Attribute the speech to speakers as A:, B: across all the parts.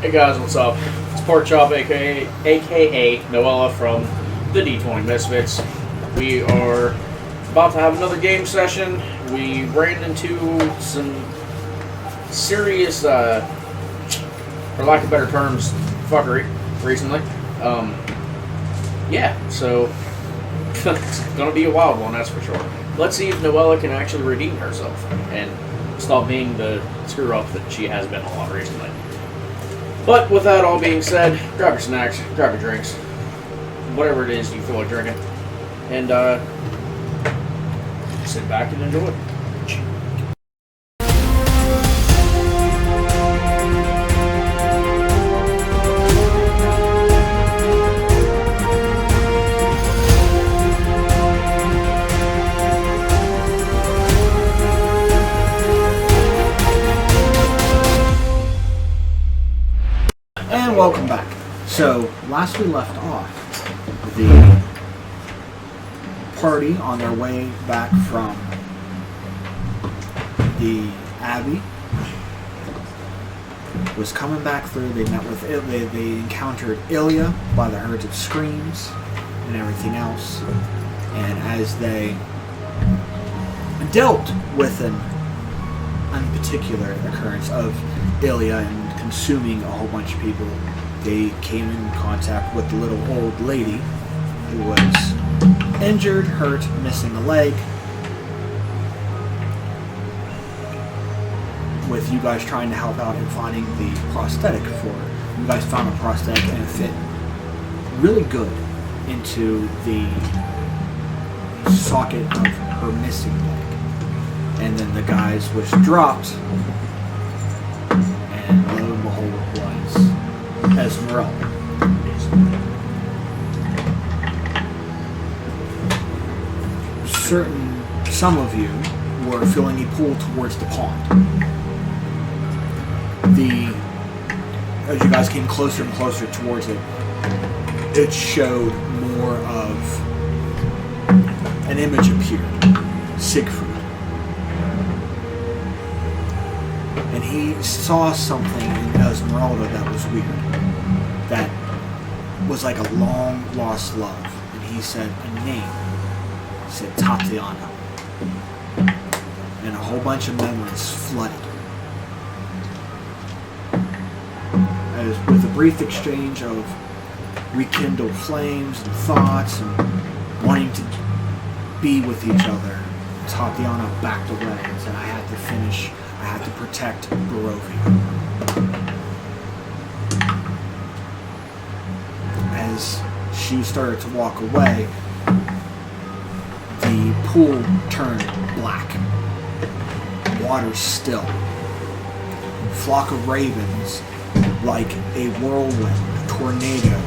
A: Hey guys, what's up? It's Pork Chop, aka Noella from the D20 Misfits. We are about to have another game session. We ran into some serious, for lack of better terms, fuckery recently. Yeah, so it's gonna be a wild one, that's for sure. Let's see if Noella can actually redeem herself and stop being the screw up that she has been a lot recently. But with that all being said, grab your snacks, grab your drinks, whatever it is you feel like drinking, and sit back and enjoy it.
B: And welcome back. So, last we left off, the party on their way back from the Abbey was coming back through. They met with they encountered Ilya by the herds of screams and everything else. And as they dealt with an unparticular occurrence of Ilya and consuming a whole bunch of people, they came in contact with the little old lady who was injured, hurt, missing a leg. With you guys trying to help out and finding the prosthetic for her. You guys found a prosthetic and it fit really good into the socket of her missing leg. And then the guys was dropped, and lo and behold was Esmeralda. Some of you were feeling a pull towards the pond. As you guys came closer and closer towards it, it showed more of an image appeared, Siegfried. And he saw something in Esmeralda that was weird. That was like a long lost love. And he said a name. He said Tatiana. And a whole bunch of memories flooded. As with a brief exchange of rekindled flames and thoughts and wanting to be with each other, Tatiana backed away and said, I had to protect Barovia. As she started to walk away, the pool turned black. Water still. A flock of ravens, like a whirlwind, tornado,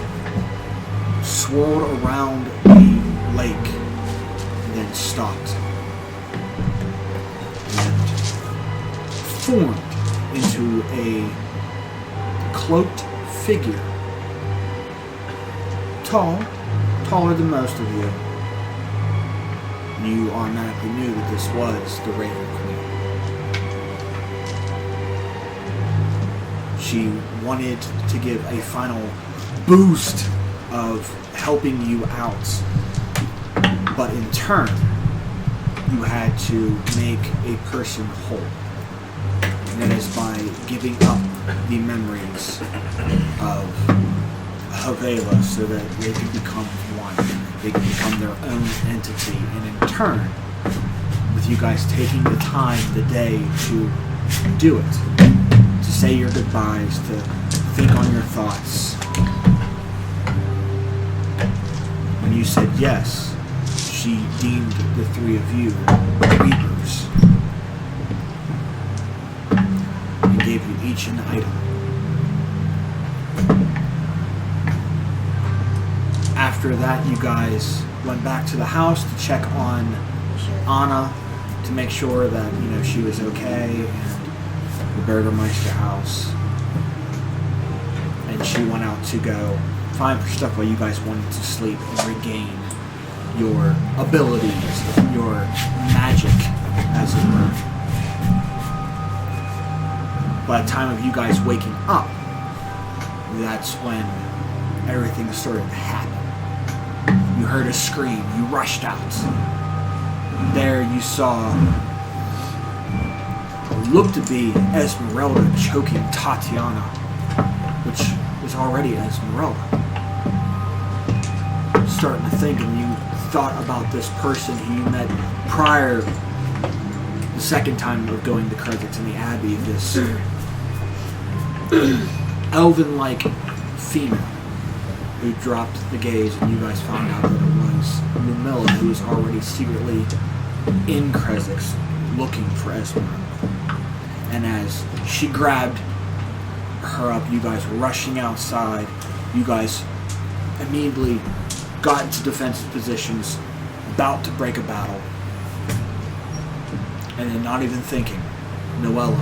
B: swirled around the lake and then stopped. Formed into a cloaked figure, taller than most of you. You automatically knew that this was the Raven Queen. She wanted to give a final boost of helping you out, but in turn, you had to make a person whole. And that is by giving up the memories of Havela so that they can become one. They can become their own entity. And in turn, with you guys taking the time, the day to do it, to say your goodbyes, to think on your thoughts. When you said yes, she deemed the three of you reapers. Gave you each an item. After that, you guys went back to the house to check on Anna to make sure that she was okay, and the Burgermeister house. And she went out to go find her stuff while you guys wanted to sleep and regain your abilities, your magic, as it were. By the time of you guys waking up, that's when everything started to happen. You heard a scream. You rushed out. There you saw what looked to be Esmeralda choking Tatiana, which was already Esmeralda. Starting to think, and you thought about this person who you met prior, the second time of going to Kresix in the Abbey, this elven-like female who dropped the gaze, and you guys found out that it was Lumilla, who was already secretly in Kresix looking for Esmeralda. And as she grabbed her up, you guys were rushing outside. You guys immediately got into defensive positions, about to break a battle. And then, not even thinking, Noella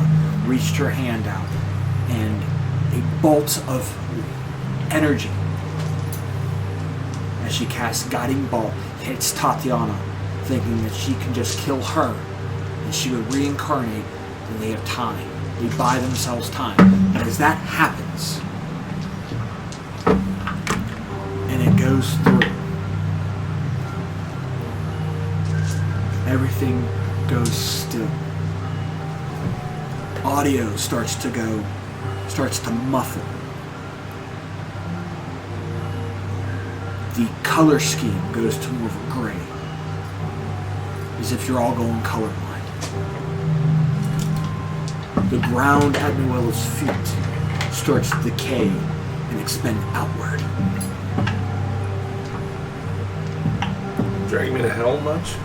B: reached her hand out, and a bolt of energy, as she casts Guiding Bolt, hits Tatiana, thinking that she can just kill her, and she would reincarnate, and they have time. They buy themselves time. And as that happens, and it goes through, everything goes still. Audio starts to muffle. The color scheme goes to more of a gray, as if you're all going colorblind. The ground at Noella's feet starts to decay and expand outward.
C: Dragging me to hell much?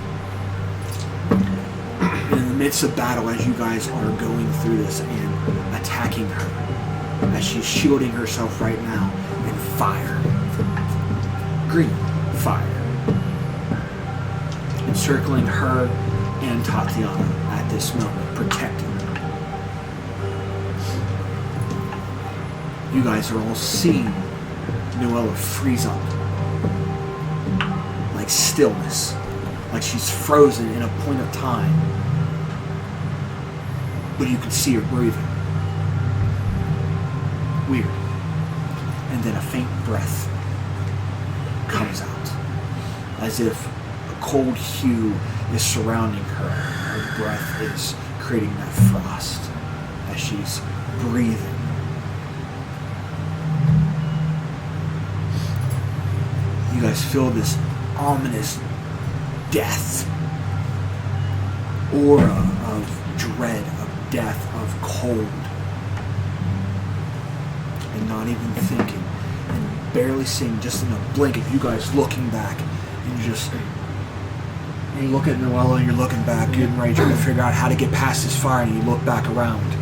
B: In the midst of battle, as you guys are going through this and attacking her, as she's shielding herself right now in fire, green fire, encircling her and Tatiana at this moment, protecting her. You guys are all seeing Noella freeze up, like stillness, like she's frozen in a point of time. But you can see her breathing. Weird. And then a faint breath comes out, as if a cold hue is surrounding her. Her breath is creating that frost as she's breathing. You guys feel this ominous death aura of dread, of death, of cold, and not even thinking, and barely seeing, just in a blink of you guys looking back, and you look at Noella, and you're looking back, getting ready trying to figure out how to get past this fire, and you look back around,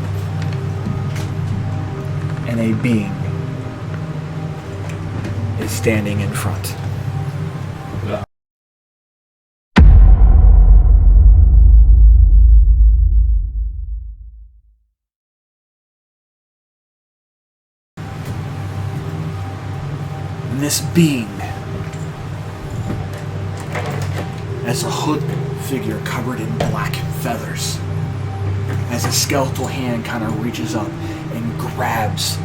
B: and a being is standing in front. And this being, as a hood figure covered in black feathers, as a skeletal hand kind of reaches up and grabs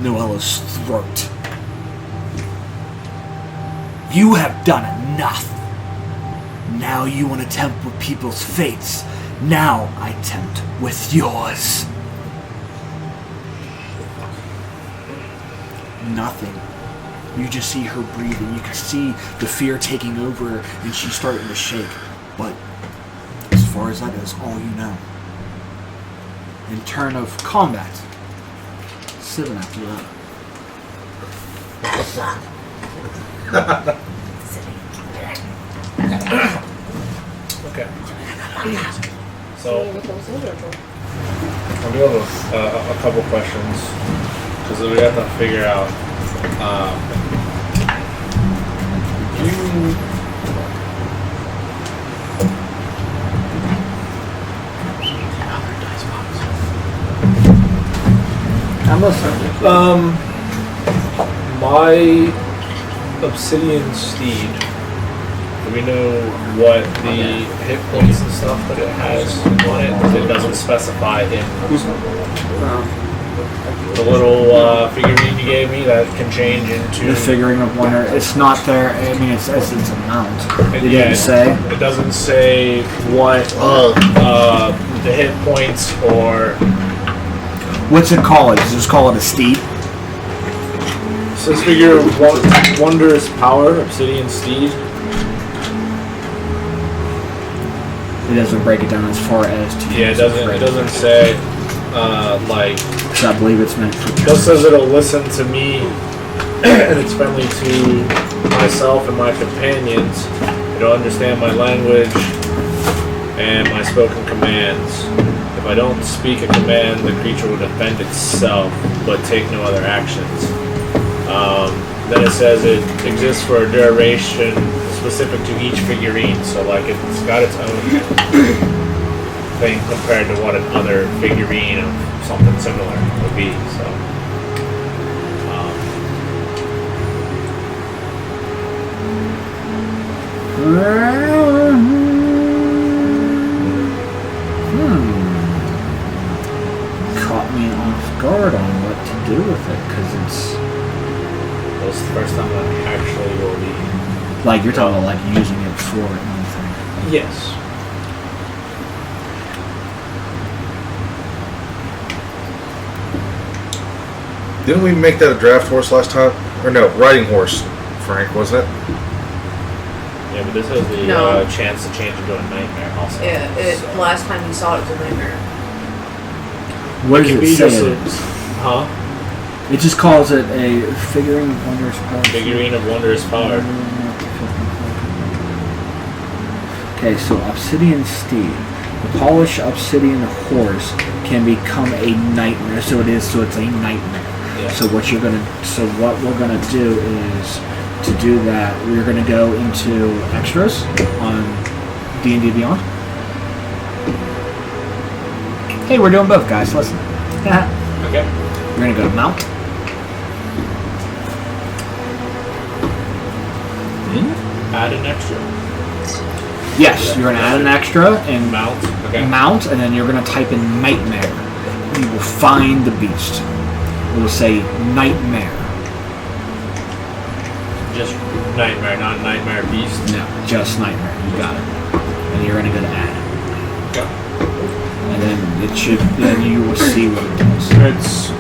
B: Noella's throat. You have done enough. Now you want to tempt with people's fates. Now I tempt with yours. Nothing. You just see her breathing. You can see the fear taking over her, and she's starting to shake. But as far as that is, all you know. In turn of combat, 7 after that.
C: Okay. So, I'll do a couple questions, because we have to figure out.
B: I'm listening.
C: My obsidian steed. Do we know what the hit points and stuff that it has on it? It doesn't specify in the little figurine you gave maybe that can change into
B: The figuring of wonder. It's not there. I mean, it's a mount. It
C: yeah,
B: didn't say.
C: It doesn't say what the hit points or.
B: What's it called? Does it just call it a steed?
C: Says figure of wondrous power, obsidian steed.
B: It doesn't break it down as far as to.
C: Yeah, it doesn't. It doesn't say like.
B: So I believe it's meant for.
C: It just says it'll listen to me, and it's friendly to myself and my companions. It'll understand my language and my spoken commands. If I don't speak a command, the creature will defend itself, but take no other actions. Then it says it exists for a duration specific to each figurine, so like it's got its own thing compared to what another figurine of something similar would be. So,
B: Caught me off guard on what to do with it because it's.
C: this is the first time that actually will be.
B: Like you're talking about like using it for anything.
C: Yes.
D: Didn't we make that a draft horse last time? Or no, riding horse, Frank, wasn't it?
C: Yeah, but this has the
E: No.
C: chance to change into a nightmare also.
E: Yeah,
C: So.
E: last time you saw it was a nightmare.
B: What
C: It
B: does
C: could
B: it
C: be
B: say?
C: just
B: it
C: a-
B: is?
C: Huh?
B: It just calls it a figurine of wondrous power.
C: Figurine of wondrous power.
B: Okay, so obsidian steed. The polished obsidian horse can become a nightmare. So it's a nightmare.
C: Yeah.
B: So what we're gonna do is to do that. We're gonna go into extras on D&D Beyond. Hey, we're doing both, guys. Listen.
C: Okay.
B: We're gonna go to mount.
C: Add an extra.
B: Yes, you're gonna add an extra and
C: Mount. Okay.
B: mount, and then you're gonna type in nightmare. You will find the beast. It will say nightmare.
C: Just nightmare, not nightmare beast.
B: No, just nightmare. You got it. And you're gonna go to add,
C: Okay.
B: and then then you will see what it does.
F: It's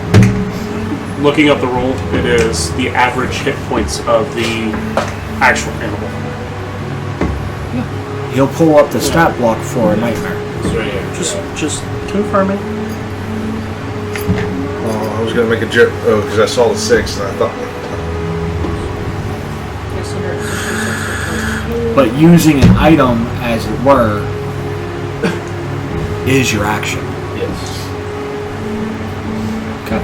F: looking up the roll. It is the average hit points of the actual animal.
B: He'll pull up the stat block for a nightmare.
C: It's right here.
F: Just confirming.
D: Oh, I was going to make a joke. Oh, because I saw the 6 and I thought.
B: But using an item, as it were, is your action.
C: Yes.
B: Okay.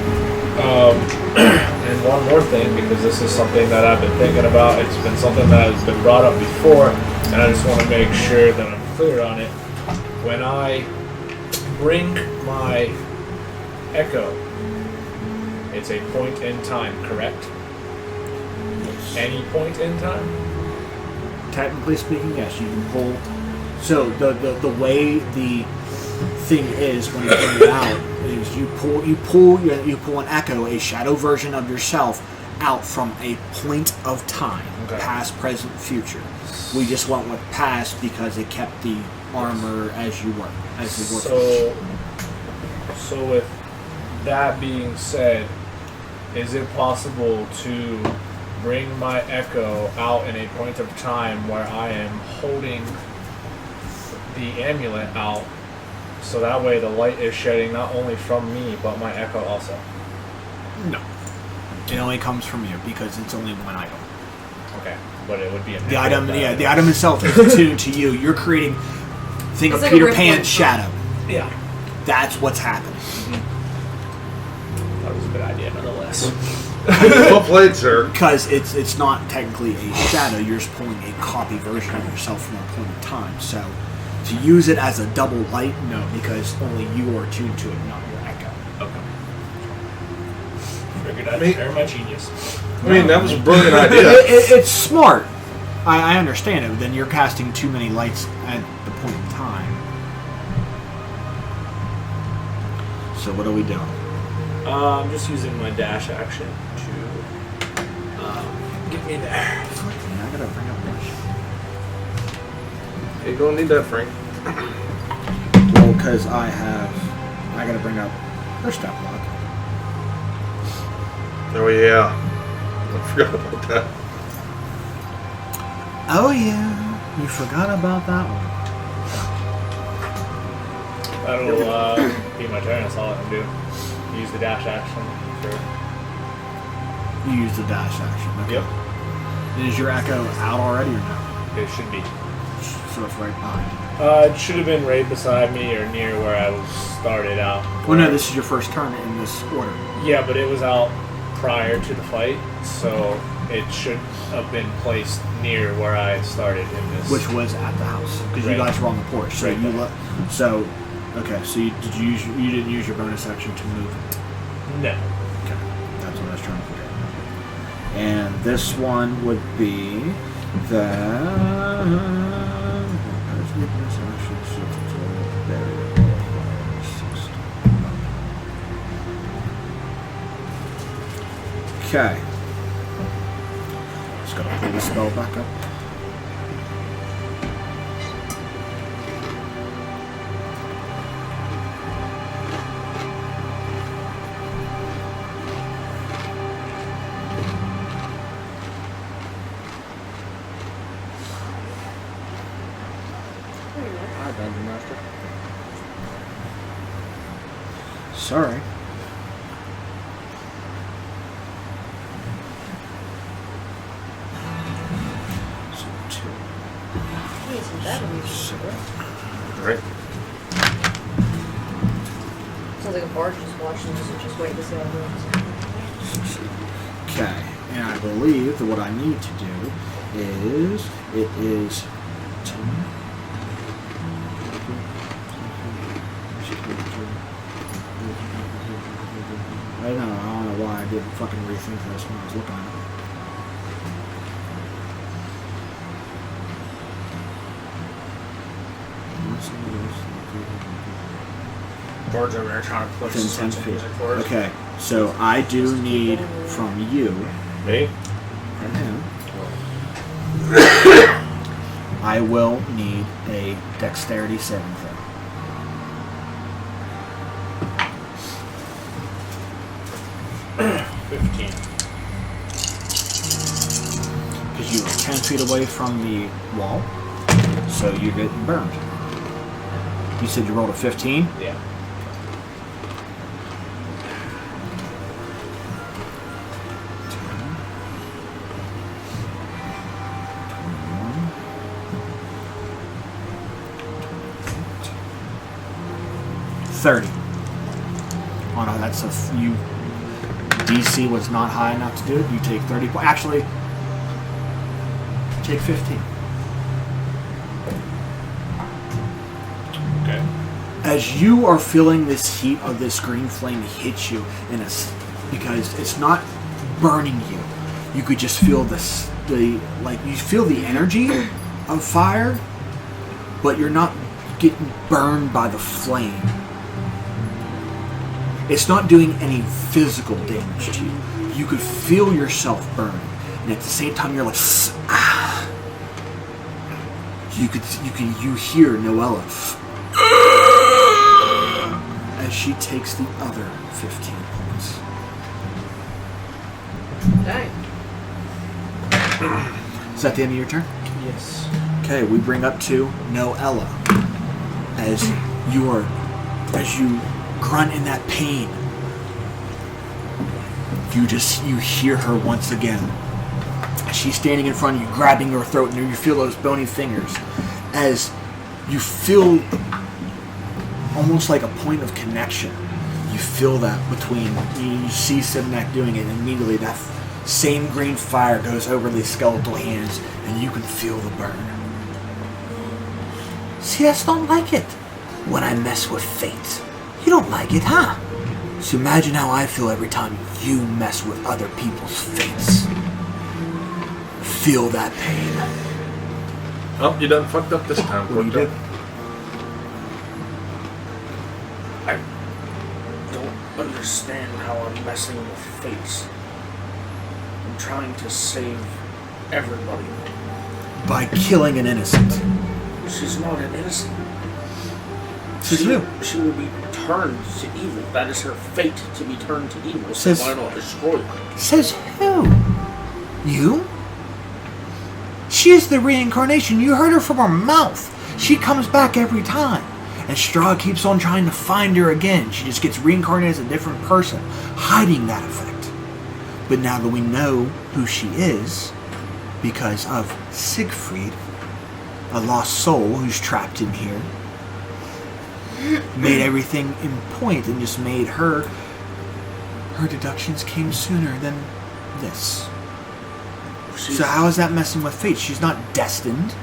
C: And one more thing, because this is something that I've been thinking about. It's been something that has been brought up before, and I just want to make sure that I'm clear on it. When I bring my echo, it's a point in time, correct? Any point in time?
B: Technically speaking, yes, you can pull. So the way the thing is when you bring it out is you pull an echo, a shadow version of yourself, out from a point of time,
C: Okay.
B: past, present, future. We just went with past because it kept the armor as you were, as it were.
C: So with that being said, is it possible to bring my echo out in a point of time where I am holding the amulet out, so that way the light is shedding not only from me but my echo also?
B: No, it only comes from you because it's only one item.
C: Okay, but it would be
B: The item, the item itself is attuned to you. You're creating. Think
E: It's
B: of
E: like a
B: Peter
E: reflex.
B: Pan's shadow.
C: Yeah,
B: That's what's happening.
C: that was a good idea nonetheless.
D: Well played, sir.
B: Because it's not technically a shadow, you're just pulling a copy version of yourself from a point in time. So to use it as a double light, no, because only you are tuned to it, not your echo.
C: Okay. Figured I'd share my genius.
D: I mean, that was a brilliant idea.
B: It's smart. I understand it, but then you're casting too many lights at the point in time. So what are we doing?
C: I'm just using my dash action to Get me there.
B: Yeah, I gotta bring up my
D: You don't need that, Frank.
B: Well, because I gotta bring up her stat block.
D: Oh yeah, I forgot about that.
B: Oh yeah, you forgot about that one.
C: That'll be my turn. That's all I can do. Use the dash action. Sure.
B: You use the dash action. Okay.
C: Yep.
B: Is your echo out already or no?
C: It should be.
B: So it's right behind.
C: It should have been right beside me or near where I was started out.
B: Well, no, this is your first turn in this order.
C: Yeah, but it was out prior to the fight, so it should have been placed near where I started in this.
B: Which was at the house because
C: Right.
B: you guys were on the porch. So
C: Right
B: you
C: there.
B: okay. So you didn't use your bonus action to move.
C: No.
B: Okay, that's what I was trying to figure out. And this one would be the. Okay. Just gotta pull the spell back up.
A: Hi, Dungeon Master.
B: Sorry. So 2,
E: Hey, some better music.
B: 7.
D: Right.
E: Sounds like a barge just watching this and just waiting to see how it goes.
B: Okay, and I believe that what I need to do is it is 10. I don't know why I didn't fucking rethink this when I was looking at it.
A: Bard's over there trying to push
B: Within
A: some
B: 10 feet.
A: music for us.
B: Okay, so I do need from you
C: Me?
B: and him. I will need a dexterity saving throw. Because you are 10 feet away from the wall, so you're getting burned. You said you rolled a 15?
C: Yeah.
B: $30. Oh no, that's you. DC was not high enough to do it. You take 30. Actually, take 15.
C: Okay.
B: As you are feeling this heat of this green flame hit you, because it's not burning you, you could just feel you feel the energy of fire, but you're not getting burned by the flame. It's not doing any physical damage to you. You could feel yourself burn, and at the same time you're like, ah. You hear Noella as she takes the other 15 points.
E: Dang.
B: Is that the end of your turn?
C: Yes.
B: Okay, we bring up to Noella as you grunt in that pain. You hear her once again. She's standing in front of you, grabbing your throat, and you feel those bony fingers. As you feel almost like a point of connection. You feel that between, you see Sibnak doing it, and immediately that same green fire goes over the skeletal hands, and you can feel the burn. See, I don't like it when I mess with fate. You don't like it, huh? So imagine how I feel every time you mess with other people's fates. Feel that pain.
D: Oh, you done fucked up this time.
B: What you did?
A: I don't understand how I'm messing with fates. I'm trying to save everybody.
B: By killing an innocent.
A: She's not an innocent.
B: Says who?
A: She will be turned to evil. That is her fate, to be turned to evil. So
B: Says-
A: why not destroy her?
B: Says who? You? She is the reincarnation. You heard her from her mouth. She comes back every time. And Strahd keeps on trying to find her again. She just gets reincarnated as a different person, hiding that effect. But now that we know who she is, because of Siegfried, a lost soul who's trapped in here, made everything in point and just made her deductions came sooner than this. So how is that messing with fate? She's not destined.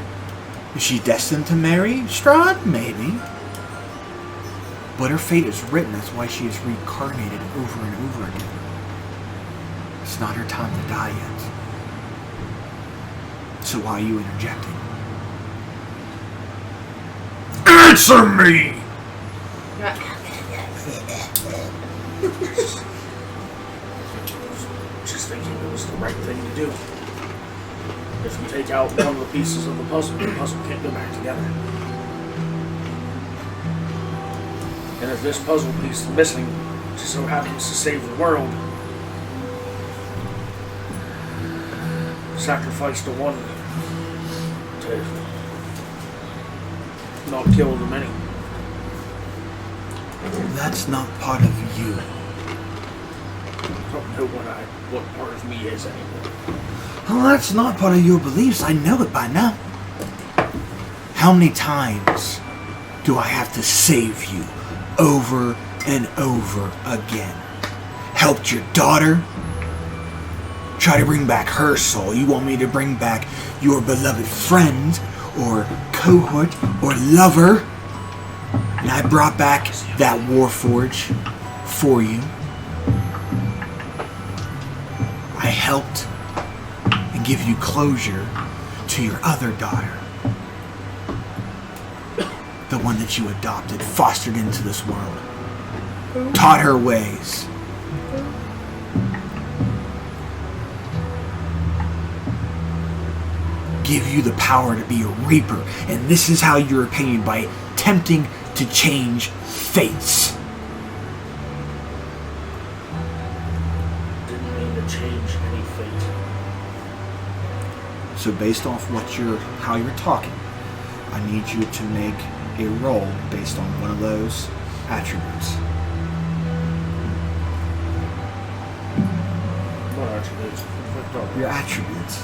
B: Is she destined to marry Strahd? Maybe. But her fate is written. That's why she is reincarnated over and over again. It's not her time to die yet. So why are you interjecting? Answer me!
A: Just thinking it was the right thing to do. If you take out one of the pieces of the puzzle can't go back together. And if this puzzle piece is missing, just so happens to save the world, sacrifice the one to not kill the many.
B: That's not part of you.
A: I don't know what part of me is anymore.
B: Well, that's not part of your beliefs. I know it by now. How many times do I have to save you over and over again? Helped your daughter? Try to bring back her soul. You want me to bring back your beloved friend or cohort or lover? And I brought back that Warforge for you. I helped and give you closure to your other daughter. The one that you adopted, fostered into this world. Taught her ways. Give you the power to be a reaper. And this is how you're repaid, by attempting to change fates.
A: Didn't mean to change any fate.
B: So based off how you're talking, I need you to make a roll based on one of those attributes.
A: What attributes?
B: Your attributes,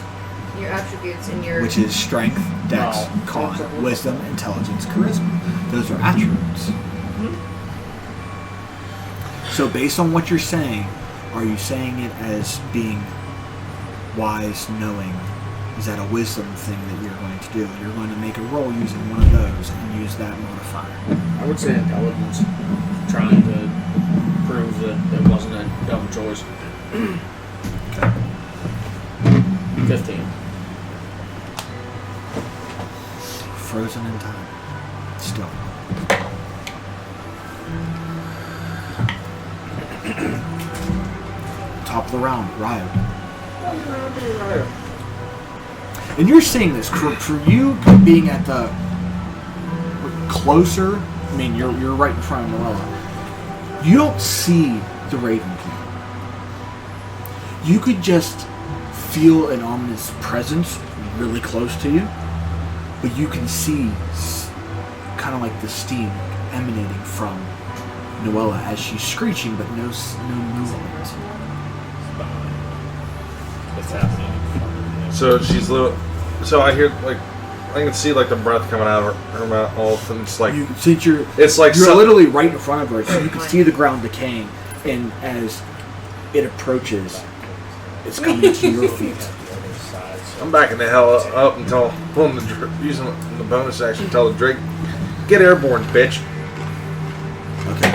E: Your attributes and your...
B: which is strength, dex,
A: No.
B: con, wisdom, intelligence, charisma. Those are attributes. So based on what you're saying, are you saying it as being wise, knowing? Is that a wisdom thing that you're going to do? You're going to make a roll using one of those and use that modifier.
A: I would say intelligence. Trying to prove that it wasn't a dumb choice.
B: Okay.
A: 15.
B: Frozen in time. Still. Top of the round, Ryo. And you're seeing this for you being at the closer. I mean, you're right in front of Morella. You don't see the Raven King. You could just feel an ominous presence really close to you, but you can see kind of like the steam emanating from Noella as she's screeching, but no movement.
C: What's happening?
D: So she's little. So I hear I can see the breath coming out of her mouth. All of them. It's like
B: Since you're
D: some-
B: literally right in front of her, so you can see the ground decaying, and as it approaches, it's coming to your feet.
D: I'm backing the hell up until using the bonus action. Tell the Drake, get airborne, bitch.
B: Okay.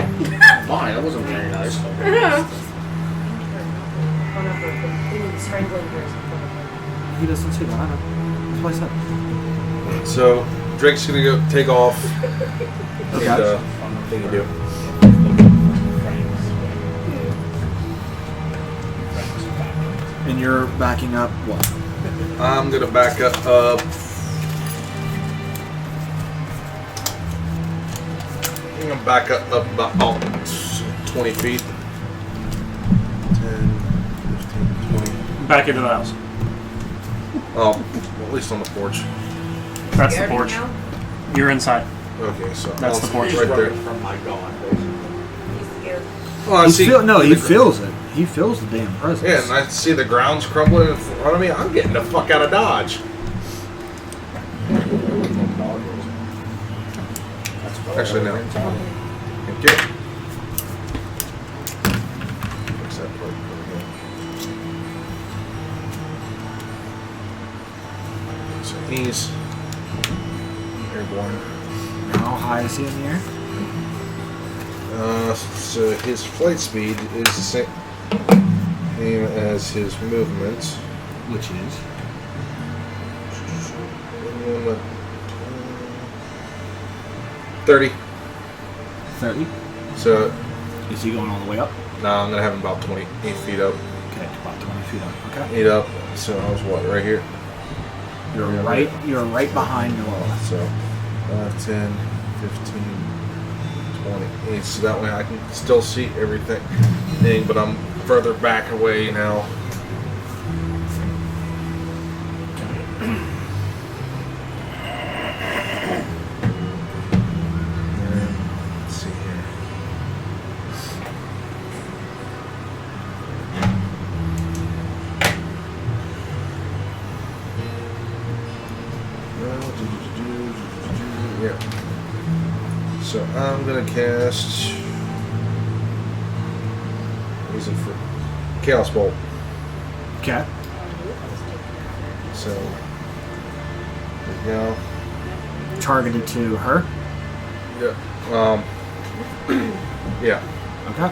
A: Mine, that wasn't very nice.
E: Strangling her.
B: He doesn't see that. I know. That's what I said.
D: So Drake's gonna go take off.
B: Okay.
D: And, thing you do.
B: And you're backing up what?
D: I'm gonna back up. I'm gonna back up about 20 feet. 10, 15, 20.
F: Back into the house.
D: Oh, well, at least on the porch.
F: That's the
E: Scared
F: porch.
E: now?
F: You're inside.
D: Okay, so
F: That's the porch.
D: right there.
A: From my gone, basically.
E: He's scared.
D: Well, I
B: He
D: see.
B: he feels it. He feels the damn presence.
D: Yeah, and I see the ground's crumbling in front of me. I'm getting the fuck out of Dodge. Actually, no. Okay. Fix that part again. So he's airborne.
B: How high is he in the air?
D: So his flight speed is the same as his movement.
B: Which is?
D: 30.
B: 30.
D: So,
B: Is he going all the way up?
D: no, I'm gonna have him about 28 feet up.
B: Okay, about 20 feet up. Okay.
D: 8 up. So I was what, right here?
B: You're right behind Noah.
D: So 10, 15, 20. So that way I can still see everything. But I'm further back away now. Let's see here. Yeah. So I'm gonna cast. What is it for? Chaos Bolt.
B: Okay.
D: So there we go.
B: Targeted to her.
D: Yeah. Yeah.
B: Okay.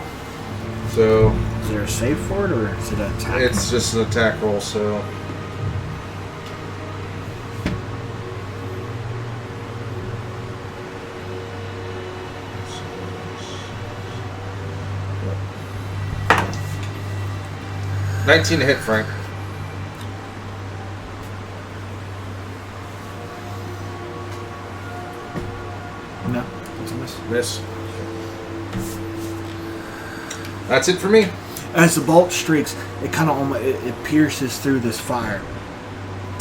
D: So
B: Is there a save for it, or is it an attack?
D: it's just an attack roll. So. Yeah. 19 to hit, Frank.
B: No. It's a miss.
D: Miss. That's it for me.
B: As the bolt streaks, it kind of almost it pierces through this fire,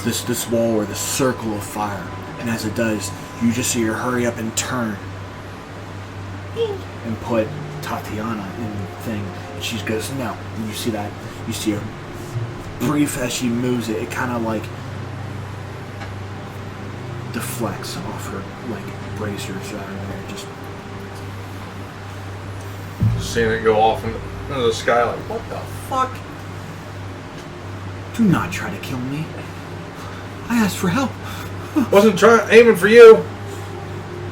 B: this wall or this circle of fire, and as it does, you just see her hurry up and turn and put Tatiana in the thing, and she goes no. And you see that, you see her brief as she moves it. It kind of like deflects off her like bracers out of there, just.
D: Seeing it go off into the sky, like, what the fuck?
B: Do not try to kill me. I asked for help.
D: Wasn't aiming for you.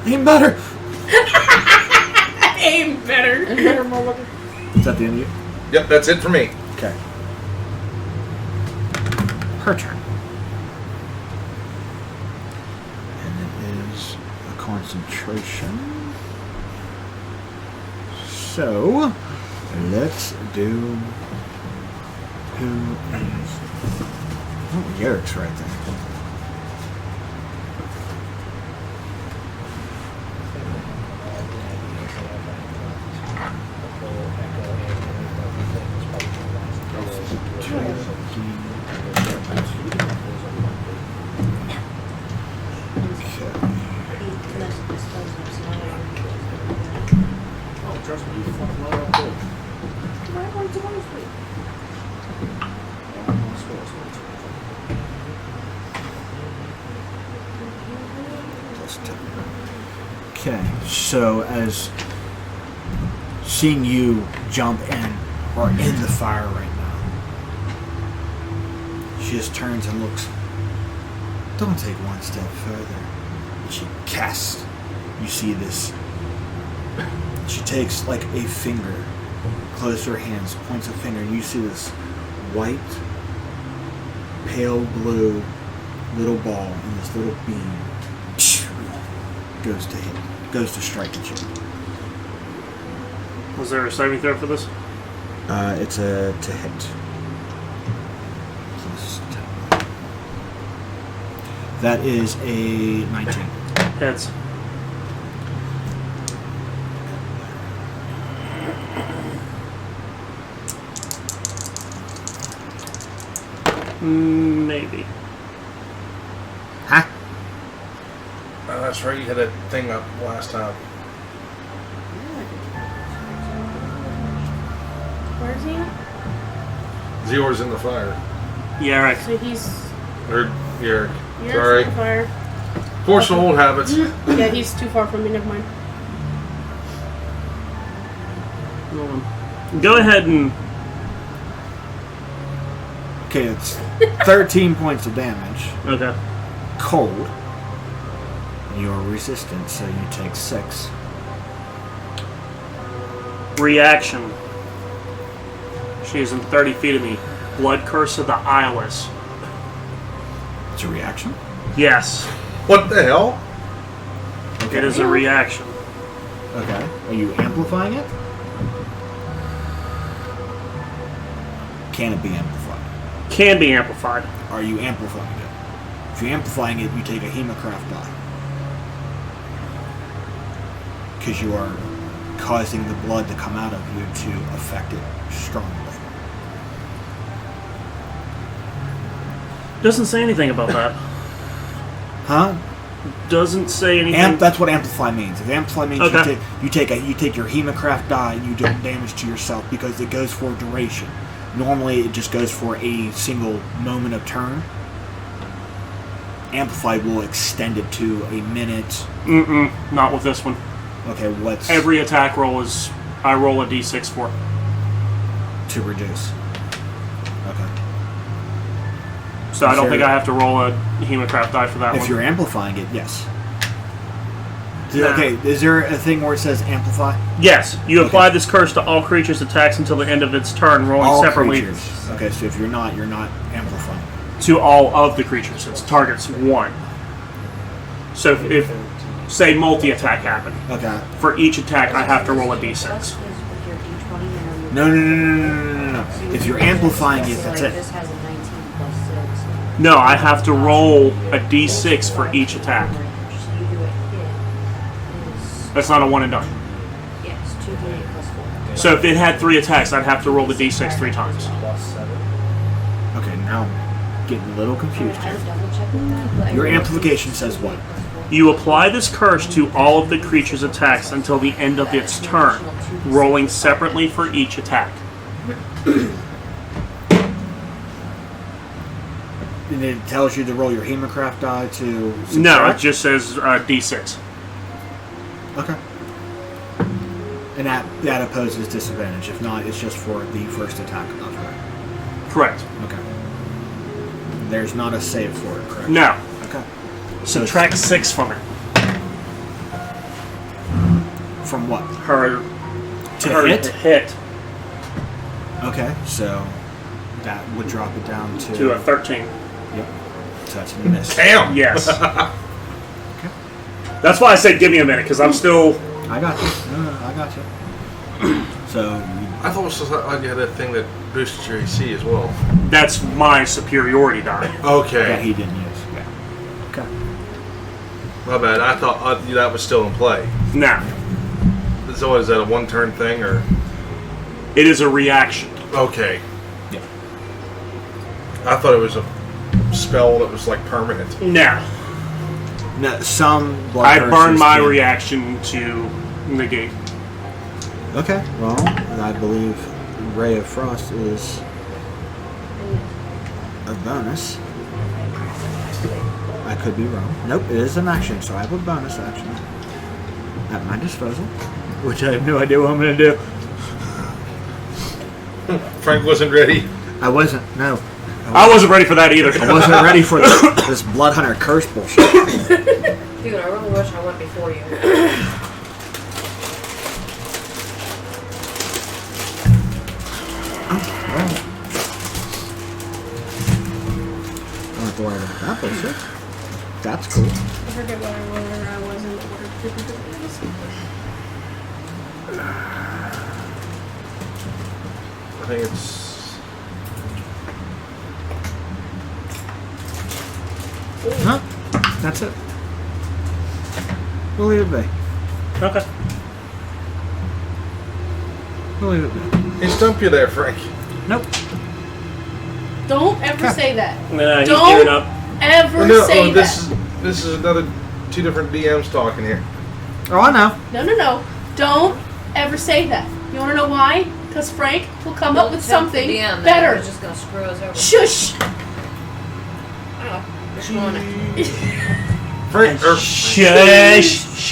B: Aim better.
E: Aim better.
B: Is that the end of you?
D: Yep, that's it for me.
B: Okay. Her turn. And it is a concentration. So, let's do who is... Oh, Yerrick's right there.
A: Trust me, you fucking love that book.
B: Okay, so as seeing you jump in or in the fire right now, she just turns and looks. Don't take one step further. And she casts. You see this. She takes like a finger, closes her hands, points a finger, and you see this white, pale blue little ball and this little beam goes to strike at you.
F: Was there a saving throw for this?
B: It's a to hit. Plus 10. That is a 19.
F: Heads. Maybe.
B: Huh?
D: That's right. You had that thing up last time.
G: Where's he at?
D: Zeor's in the fire.
F: Yarrick.
G: So he's.
D: Or you're
G: You're
D: sorry.
G: on fire.
D: Force of old habits.
G: Yeah, he's too far from me. Never mind.
F: Go ahead and.
B: Okay, it's 13 points of damage.
F: Okay.
B: Cold. You're resistant, so you take 6.
F: Reaction. She's in 30 feet of me. Blood Curse of the Eyeless.
B: It's a reaction.
F: Yes,
D: What the hell?
B: Okay.
F: it is a reaction.
B: Okay. Are you amplifying it? Can it be amplified?
F: Can be amplified.
B: Are you amplifying it? If you're amplifying it, you take a Hemocraft die. Because you are causing the blood to come out of you to affect it strongly.
F: Doesn't say anything about that.
B: Huh?
F: Doesn't say anything.
B: That's what amplify means. If amplify means
F: Okay.
B: you take your Hemocraft die and you do damage to yourself because it goes for duration. Normally it just goes for a single moment of turn. Amplify will extend it to a minute.
F: Not with this one.
B: Okay, what's
F: Every attack roll is. I roll a d6 for.
B: to reduce? Okay.
F: So I
B: Is
F: don't
B: there-
F: think I have to roll a Hemocraft die for that
B: If
F: one.
B: you're amplifying it, yes.
F: Nah.
B: Okay, is there a thing where it says amplify?
F: Yes, you
B: Okay.
F: apply this curse to all creatures' attacks until the end of its turn, rolling
B: All
F: separately
B: creatures. Okay, so if you're not amplifying.
F: to all of the creatures. It targets one. So if say multi-attack happened,
B: Okay.
F: for each attack I have to roll a d6.
B: No. If you're amplifying it, that's it.
E: This has a 19 plus 6.
F: No, I have to roll a d6 for each attack.
E: So you do a hit.
F: That's not a one and done.
E: Yes, 2d8 plus 4.
F: So if it had 3 attacks, I'd have to roll the d6 3 times.
B: Okay, now I'm getting a little confused
E: I
B: here.
E: was double checking that. But
B: Your amplification says what?
F: You apply this curse to all of the creature's attacks until the end of its turn, rolling separately for each attack.
B: And it tells you to roll your Hemocraft die to subtract?
F: No, it just says d6.
B: Okay. And that opposes disadvantage. If not, it's just for the first attack of her.
F: Correct.
B: Okay. There's not a save for it, correct?
F: No.
B: Okay.
F: Subtract 6 from it.
B: From what?
F: Her
B: To hit?
F: hit
B: Okay, so that would drop it down to...
F: to a 13.
B: Yep. So that's a miss.
D: Damn.
F: Yes. That's why I said give me a minute, because I'm still...
B: I got you. No, I got you. So,
D: I thought it was just like you had that thing that boosted your AC as well.
F: That's my superiority die.
B: that
D: Okay.
B: he didn't use. Yeah. Okay.
D: My bad. I thought that was still in play.
F: Now,
D: So is that a one-turn thing or?
F: it is a reaction.
D: Okay.
B: Yeah.
D: I thought it was a spell that was like permanent.
F: Now,
B: No, some blood
F: I burn
B: curses
F: my
B: can-
F: reaction to negate.
B: Okay. Well, I believe Ray of Frost is a bonus. I could be wrong. Nope, it is an action, so I have a bonus action at my disposal, which I have no idea what I'm going to do.
D: Frank wasn't ready.
B: I wasn't. No.
F: I wasn't ready for that either.
B: I wasn't ready for this Blood Hunter curse bullshit.
E: Dude, I really wish I went before you.
B: I don't have to worry about that bullshit. That's cool.
G: I forget what order I was in order to do this.
D: I think it's.
B: Huh? That's it. We'll leave it be.
F: Okay.
B: We'll leave it be.
D: He stumped you there, Frank.
B: Nope.
E: Don't ever say that.
F: He's
E: Don't-
F: gearing up.
E: Ever
D: No,
E: say
D: this
E: that.
D: is another 2 different DMs talking here.
B: Oh, I know.
E: No. Don't ever say that. You want to know why? Because Frank will come up with something better.
G: Just gonna screw us over.
E: Shush.
G: Which one?
D: Frank,
F: Shush.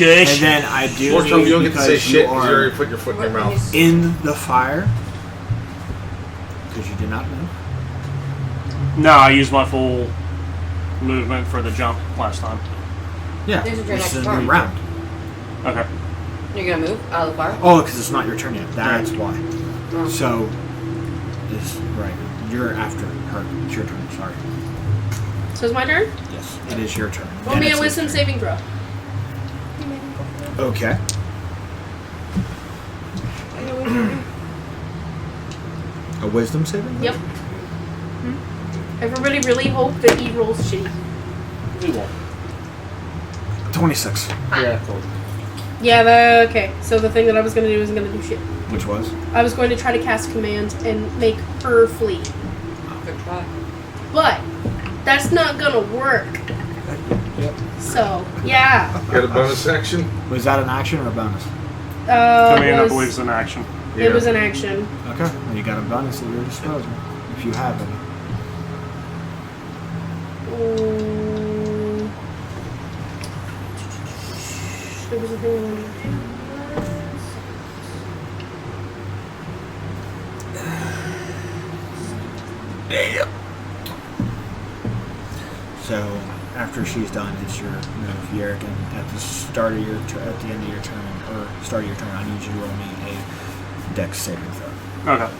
B: And then I do
D: More time you don't
B: need,
D: get to say
B: because
D: shit
B: you
D: because you
B: are
D: already put your foot in your mouth.
B: in the fire, because you did not move.
F: No, I used my full movement for the jump last time.
B: Yeah,
G: This is your
B: this
G: next
B: is a
G: turn.
B: new round.
F: Okay.
G: You're gonna move out of the fire?
B: Oh, because it's not your turn yet. That's why.
G: Oh.
B: So, it's right. You're after her. It's your turn. Sorry.
E: So it's my turn?
B: Yes, it is your turn.
E: Roll
B: Then
E: me
B: it's
E: a
B: his
E: wisdom
B: turn.
E: saving throw.
B: Okay. A wisdom saving?
E: Yep. Everybody really hope that he rolls shitty.
A: We won't.
B: 26.
A: Yeah, cool.
E: Yeah, okay. So the thing that I was going to do isn't going to do shit.
B: Which was?
E: I was going to try to cast command and make her flee.
G: Good try.
E: But that's not going to work.
B: Yep.
E: So, yeah.
D: Got a bonus action?
B: Was that an action or a bonus?
F: Command, I
E: Was-
F: believe, is an action.
E: It was an action.
B: Okay. Well, you got a bonus at your disposal. If you have any.
E: There was a thing I wanted to do.
B: So, after she's done, it's your move, Yerrick, and at the start of your at the end of your turn, or start of your turn, I need you to roll me a dex saving throw.
F: Okay.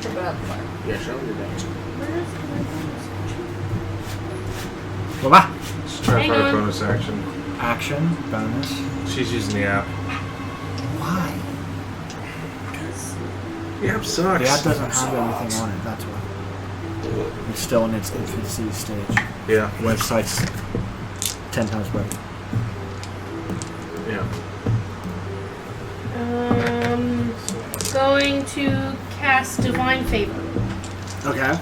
G: Jump out of the fire.
A: Yeah, show me your damage.
B: Bye-bye.
D: Let's try
E: Hang
D: to find a
E: on.
D: bonus action.
B: Action, bonus.
D: She's using the app.
B: Why?
D: The app sucks.
B: The app doesn't have anything on it, that's why. It's still in its infancy stage.
D: Yeah.
B: Website's 10 times better.
D: Yeah.
E: Going to cast Divine Favor.
B: Okay.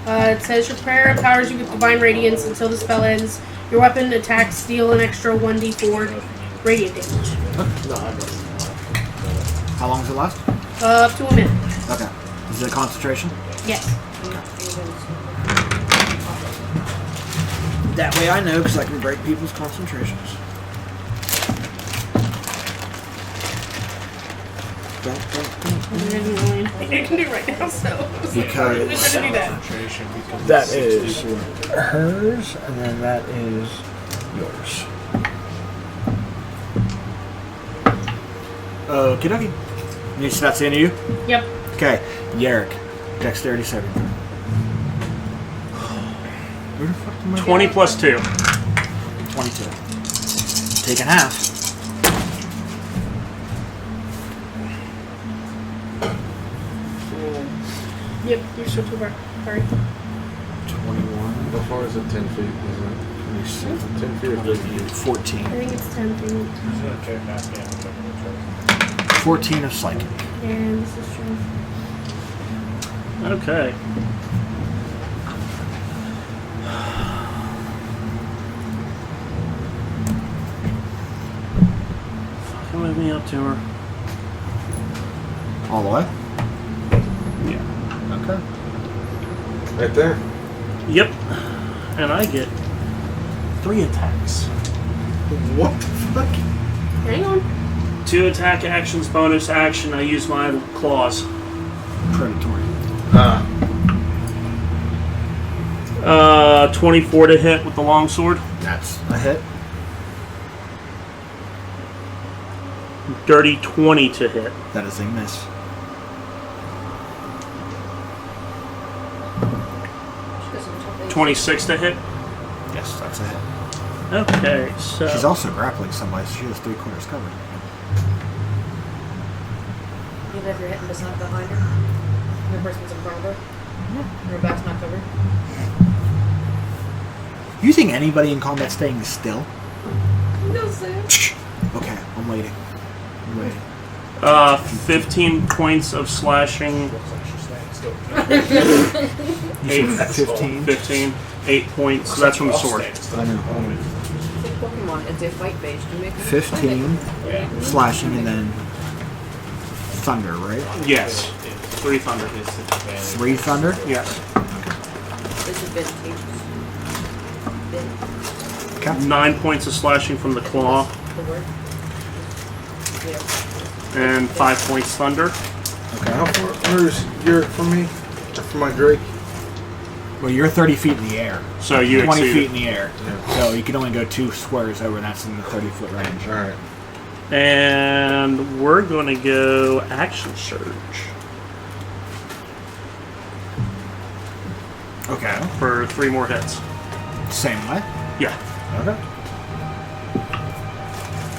E: It says your prayer empowers you with Divine Radiance until the spell ends. Your weapon attacks deal an extra 1d4 radiant damage.
B: How long does it last?
E: Up to a minute.
B: Okay. Is it a concentration?
E: Yes.
B: That way I know, because I can break people's concentrations.
E: There's really nothing I can do right now, so.
B: Because
E: I'm just gonna do that.
B: that is hers, and then that is yours. Okie dokie. That's the end of you?
E: Yep.
B: Okay. Yerrick. Dexterity saving throw. Where the fuck am I
F: 20 plus 2.
B: 22. Taking half.
E: Yep, you're so too far. Sorry.
B: 21.
D: How far is it? 10 feet, isn't it?
B: 27.
D: 10 feet or 50 feet?
B: 14.
E: I think it's 10 feet.
B: 14 of psychic.
E: And this is true.
F: Okay. Fucking move me up to her.
B: All the way?
F: Yeah.
B: Okay.
D: Right there.
F: Yep. And I get 3 attacks.
D: What the fuck?
E: Hang on.
F: 2 attack actions, bonus action. I use my claws.
B: Predatory.
F: 24 to hit with the longsword.
B: That's a hit.
F: Dirty 20 to hit.
B: That is a miss.
G: She doesn't jump in.
F: 26 to hit.
B: Yes, that's a hit.
F: Okay, so
B: She's also grappling somebody, so she has 3/4 covered.
G: Even if you're hitting just not behind her, and the person's in front of her, and her back's not covered.
B: You think anybody in combat staying still?
G: No, sir.
B: Okay, I'm waiting.
F: 15 points of slashing.
B: 15.
F: 8 points. So that's from the sword.
H: Pokemon, it's a fight based. You make
B: 15 slashing and then thunder, right?
F: Yes. 3 thunder.
B: 3 thunder?
F: Yes.
B: Okay.
F: 9 points of slashing from the claw. And 5 points thunder.
B: Okay.
D: How far? Where's your from me? From my Drake?
B: Well, you're 30 feet in the air.
F: So you
B: 20
F: exceed
B: feet
F: it.
B: in the air. So you can only go 2 squares over, and that's in the 30-foot range.
D: Alright.
F: And we're going to go action surge
B: Okay.
F: for 3 more hits.
B: Same way?
F: Yeah.
B: Okay.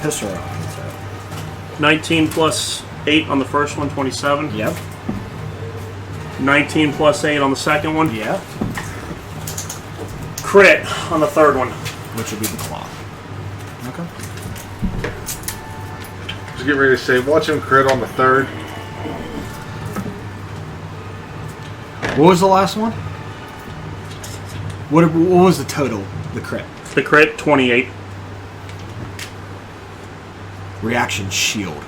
B: Pistol round.
F: 19 plus 8 on the first one, 27.
B: Yep.
F: 19 plus 8 on the second one.
B: Yep.
F: Crit on the third one.
B: Which would be the claw. Okay.
D: Just get ready to say, watch him crit on the third.
B: What was the last one? What was the total? The crit.
F: The crit, 28.
B: Reaction shield.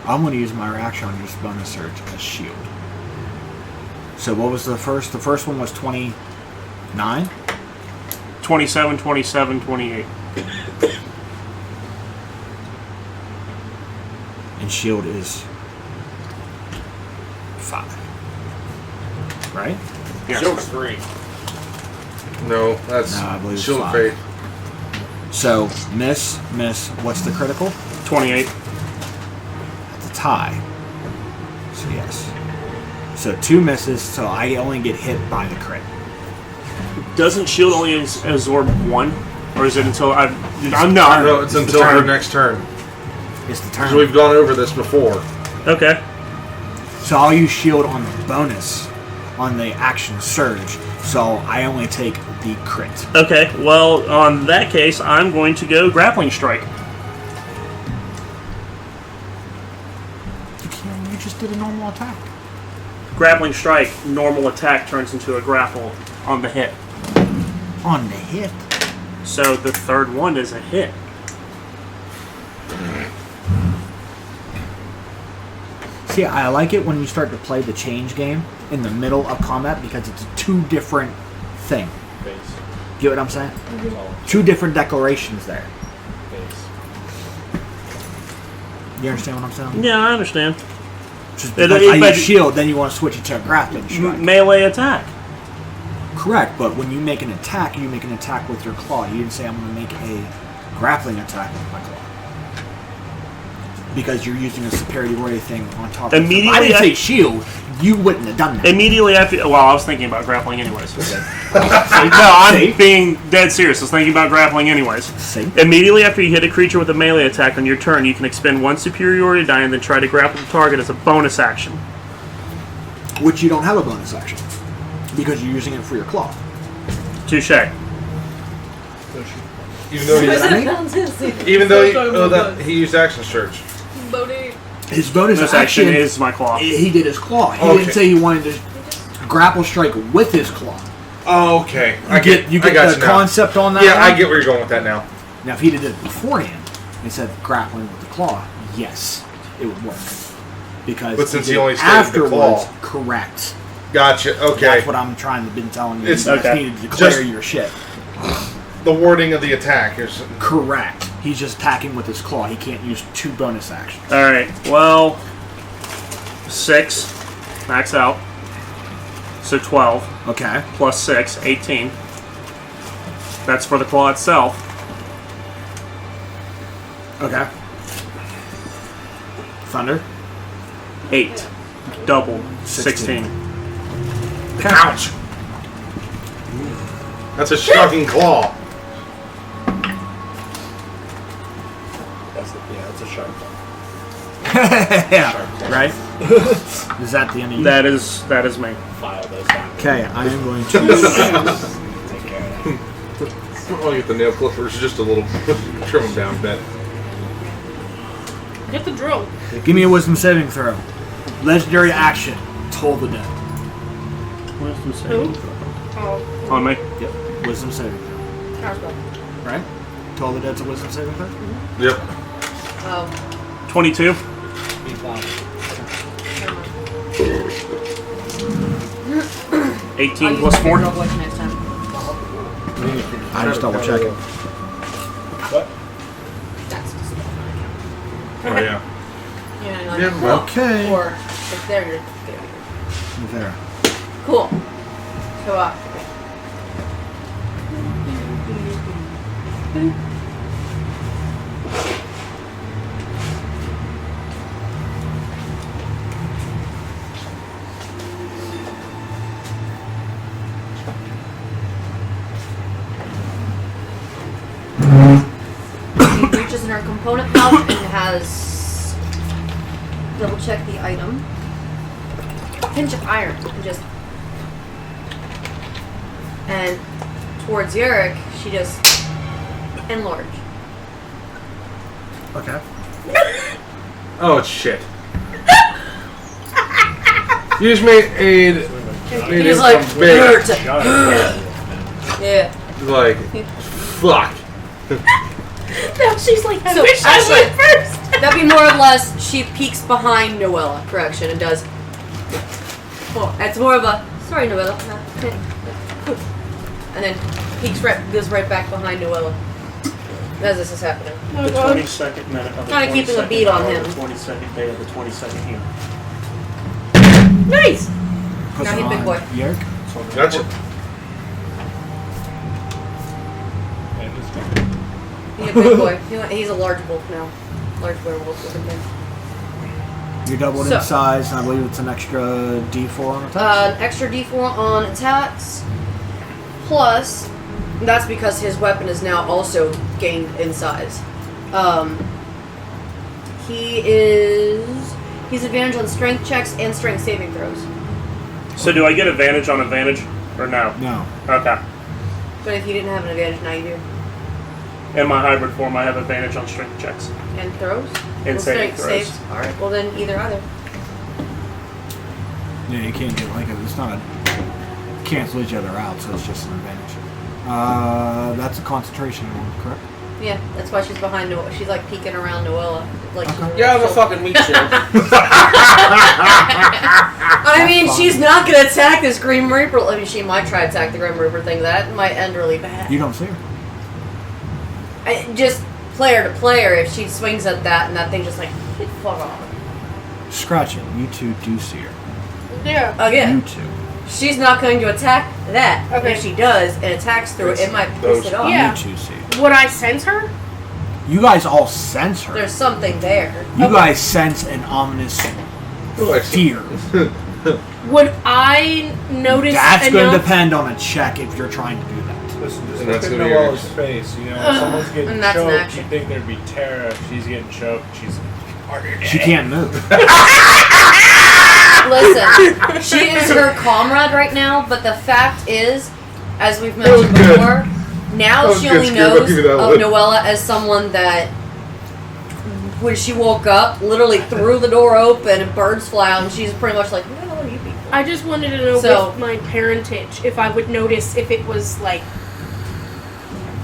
B: I'm going to use my reaction on your bonus surge as shield. So what was the first? The first one was 29?
F: 27, 27, 28.
B: And shield is 5. Right?
F: Yes.
A: Shield's 3.
D: No, that's
B: No, I believe it's
D: Shield of
B: 5.
D: Faith.
B: So, miss. What's the critical?
F: 28.
B: That's a tie. So, yes. So, 2 misses, so I only get hit by the crit.
F: Doesn't shield only absorb 1? Or is it until I'm
D: No, it's until
F: turn.
D: our next turn.
B: It's the
D: Because
B: turn.
D: we've gone over this before.
F: Okay.
B: So, I'll use shield on the bonus, on the action surge. So, I only take the crit.
F: Okay, well, on that case, I'm going to go grappling strike.
B: You just did a normal attack.
F: Grappling strike, normal attack turns into a grapple on the hit.
B: On the hit.
F: So the third one is a hit.
B: See, I like it when you start to play the change game in the middle of combat because it's a 2 different thing. Get what I'm saying? 2 different declarations there. You understand what I'm saying?
F: Yeah, I understand.
B: Just because I
F: but-
B: use shield, then you want to switch it to a grappling strike.
F: Melee attack.
B: Correct, but when you make an attack, you make an attack with your claw. You didn't say I'm going to make a grappling attack with my claw. Because you're using a superiority thing on top of it.
F: Immediately
B: If I didn't
F: I-
B: say shield, you wouldn't have done that.
F: Immediately after, well, I was thinking about grappling anyways. No, I'm
B: See?
F: being dead serious. I was thinking about grappling anyways.
B: See?
F: Immediately after you hit a creature with a melee attack on your turn, you can expend 1 superiority die and then try to grapple the target as a bonus action.
B: Which you don't have a bonus action. Because you're using it for your claw.
F: Touche.
D: Even though he used action surge.
G: Bodhi.
B: His bonus
F: Bonus
B: action
F: action is my claw.
B: He did his claw. He
D: Okay.
B: didn't say he wanted to grapple strike with his claw.
D: Oh, okay.
B: You get
D: I got
B: the
D: you now.
B: concept on that?
D: Yeah, I
B: now?
D: get where you're going with that now.
B: Now, if he did it beforehand, instead of grappling with the claw, yes, it would work. Because
D: But since
B: did
D: he only
B: it
D: stayed with the
B: afterwards,
D: claw.
B: correct.
D: Gotcha. Okay.
B: That's what I'm trying to been telling you.
D: It's-
B: You just
F: okay.
B: need to declare
D: Just-
B: your shit.
D: The wording of the attack is
B: Correct. He's just attacking with his claw. He can't use 2 bonus actions.
F: Alright, well, 6, max out. So 12,
B: Okay.
F: plus 6, 18. That's for the claw itself.
B: Okay. Thunder.
F: 8, double, 16.
D: ouch. That's a shocking claw.
C: That's a sharp one.
B: Yeah. Right? Is that the end of you?
F: That is me.
C: File those down.
B: Okay, I am going to.
D: I'll get the nail clippers just a little, trim them down a bit.
E: Get the drill.
B: Give me a wisdom saving throw. Legendary action. Toll the dead.
F: Wisdom saving throw.
E: Oh.
F: On me.
B: Yep. Wisdom saving throw.
E: Counterspell.
B: Right? Toll the dead's a wisdom saving throw?
D: Yep.
G: Oh.
F: 22.
G: Never mind.
F: 18 plus 4.
G: I'll voice next time.
B: I just double check it.
C: What?
G: That's just
D: Oh yeah.
G: yeah,
D: Yeah, well.
B: Okay.
G: Or if there, you're there.
B: There.
G: Cool. So, she reaches in her component pouch and has double check the item. Pinch of iron and just towards Yurik, she just enlarge.
B: Okay.
D: Oh shit. You just made
G: He's like,
D: some big,
G: hurt. Yeah.
D: like, fuck.
E: Now she's like, I
G: So,
E: wish I
G: actually-
E: went first.
G: That'd be more or less, she peeks behind Noella, correction, and does. Well, it's more of a, sorry Noella. And then goes right back behind Noella. As this is happening.
E: Oh,
F: The
E: God.
F: 22nd minute of the
G: Kinda keeping a
F: 22nd
G: beat on
F: hour,
G: him.
F: The 22nd day of the 22nd year.
E: Nice.
B: Puts
G: Now
B: it
G: he big
B: on
G: boy.
B: Yerk.
D: Gotcha.
G: He's a big boy. He's a large wolf now. Large werewolf looking thing.
B: You're doubled
G: So-
B: in size, and I believe it's an extra D4 on attacks.
G: An extra D4 on attacks. Plus, that's because his weapon is now also gained in size. He's advantage on strength checks and strength saving throws.
F: So do I get advantage on advantage? Or no?
B: No.
F: Okay.
G: But if you didn't have an advantage, now you do.
F: In my hybrid form, I have advantage on strength checks.
G: And throws?
F: And saving
G: strength
F: throws.
G: saves. Alright, well then either.
B: Yeah, you can't get like it's not a cancel each other out, so it's just an advantage. That's a concentration one, correct?
G: Yeah, that's why she's behind Noella. She's like peeking around Noella. Like,
A: Yeah, I'm a fucking meat shield.
G: I mean, she's not gonna attack this Grim Reaper. I mean, she might try to attack the Grim Reaper thing. That might end really bad.
B: You don't see her.
G: Just player to player, if she swings at that and that thing just like, fuck off.
B: Scratch it. You two do see her.
E: Yeah.
B: You
G: Again,
B: two.
G: she's not going to attack that.
E: Okay.
G: If she does and attacks through it, it might piss it off.
E: Yeah.
B: You two see her.
E: Would I sense her?
B: You guys all sense her.
G: There's something there.
B: You guys sense an ominous fear.
E: Would I notice
B: That's going to
E: enough?
B: depend on a check if you're trying to do that.
C: Listen, just
D: And
C: look
D: that's
C: at
D: gonna be
C: Noella's
D: yours.
C: face. You know, if someone's getting
G: And that's an
C: choked,
G: action.
C: you think there'd be terror. If she's getting choked, she's harder.
B: She can't move.
G: Listen, she is her comrade right now, but the fact is, as we've mentioned
D: good.
G: before, now
D: That was
G: she
D: good,
G: only
D: Skip.
G: knows
D: I'll give you that
G: of
D: one.
G: Noella as someone that, when she woke up, literally threw the door open and birds fly out, and she's pretty much like, who the hell are you people?
E: I just wanted to know
G: So-
E: with my parentage if I would notice if it was like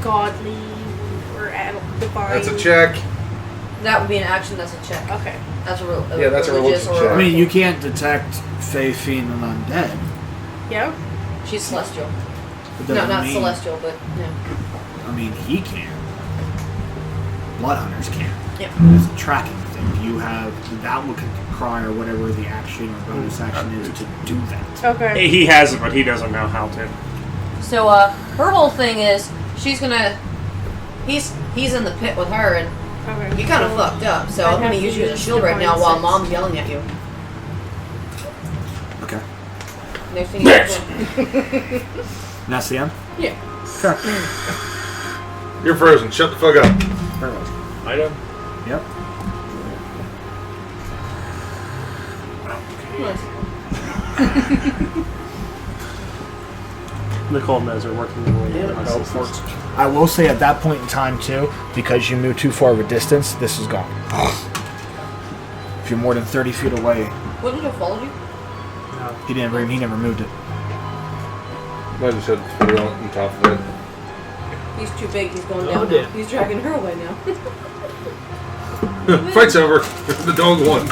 E: godly or divine.
D: That's a check.
G: That would be an action, that's a check.
E: Okay.
G: That's a real
D: Yeah, that's a
G: religious
D: religion
G: or
D: check.
B: I mean, you can't detect Fey, Fiend, and Undead.
E: Yeah.
G: she's celestial.
B: It
G: No,
B: doesn't
G: not
B: mean-
G: celestial, but yeah.
B: I mean, he can. Bloodhunters can.
G: Yeah.
B: It's a tracking thing. You have that would cry or whatever the action or bonus action is to do that.
E: Okay.
F: He has it, but he doesn't know how to.
G: So her whole thing is she's gonna he's in the pit with her and
E: Okay.
G: you kinda fucked up, so
E: I'd
G: I'm gonna
E: have to
G: use you as a
E: use
G: shield right now
E: divine
G: while
E: sense.
G: mom's yelling at you.
B: Okay.
G: Next thing you know,
B: And that's the end?
E: Yeah.
B: Okay.
D: You're frozen. Shut the fuck up.
C: Item?
B: Yep.
F: Nicole knows they're working their way into my
A: Help
F: systems.
A: works.
B: I will say at that point in time too, because you moved too far of a distance, this is gone. If you're more than 30 feet away,
G: Wouldn't it have followed you?
B: he never moved it.
D: I just had to put it on top of it.
G: He's too big. He's going
C: Oh,
G: down.
C: dear.
G: Now. He's dragging her away now.
D: Fight's over. The dog won.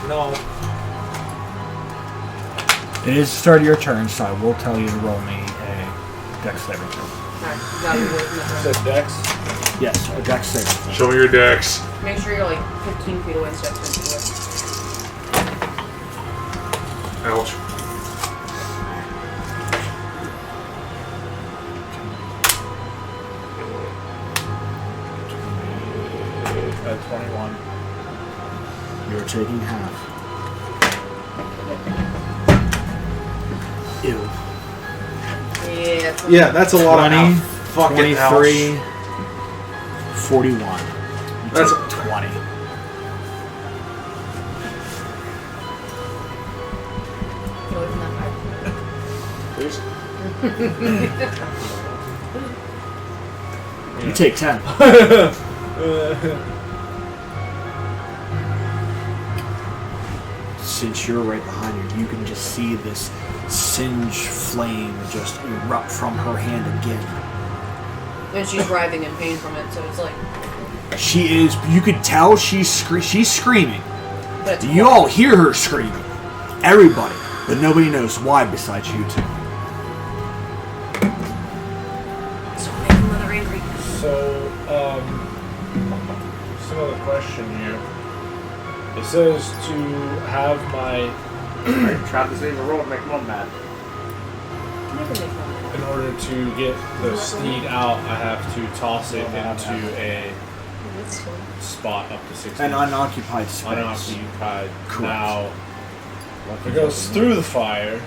C: No.
B: It is the start of your turn, so I will tell you to roll me a dex saving throw.
G: Alright, you gotta be away from that
C: Said Dex.
B: Yes, a dex saving throw.
D: Show me your decks.
G: room. Make sure you're like 15 feet away instead of 10 feet away.
D: Ouch.
C: At 21.
B: You're taking half. Ew.
G: Yeah.
D: Yeah, that's a lot
B: 20,
D: of fucking
B: 23, 41. You
D: That's-
B: take 20.
G: Get away from that fire.
B: You take 10. Since you're right behind her, you can just see this singe flame just erupt from her hand again.
G: And she's writhing in pain from it, so it's like.
B: She is. You could tell she's screaming.
G: But it's
B: You all hear her screaming. Everybody, but nobody knows why besides you two.
G: So make another angry.
C: So, just another question here. It says to have my,
A: Try to save a roll and make one mad.
G: Never make one.
C: in order to get the steed out, I have to toss it into a
G: That's fun.
C: spot up to 60.
B: An unoccupied space.
C: Unoccupied.
B: Correct.
C: Now, if it goes through the fire,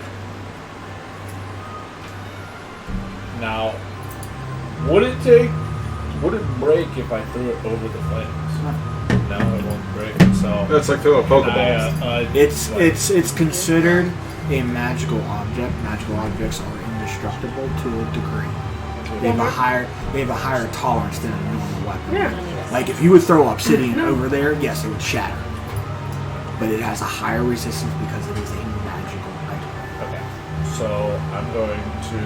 C: now, would it break if I threw it over the flames? No, it won't break. So
D: That's like throwing a Pokeball.
B: It's considered a magical object. Magical objects are indestructible to a degree. They have a higher tolerance than a normal weapon.
E: Yeah.
B: Like if you would throw obsidian over there, yes, it would shatter. But it has a higher resistance because it is a magical item.
C: Okay. So I'm going to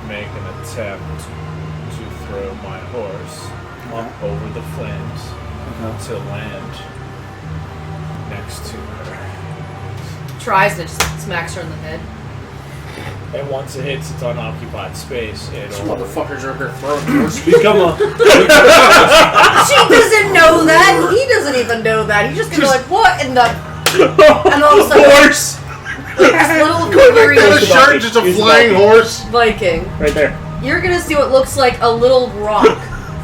C: make an attempt to throw my horse up over the flames to land next to her.
G: Tries and it just smacks her in the head.
C: And once it hits its unoccupied space,
A: These
C: it'll
A: motherfuckers are here throwing horse.
C: become a.
G: She doesn't know that. He doesn't even know that. He's just gonna be like, what in the? And all of a sudden,
F: Horse!
G: this little
D: The
G: furry
D: shirt just a flying horse.
G: Viking.
F: Right there.
G: You're gonna see what looks like a little rock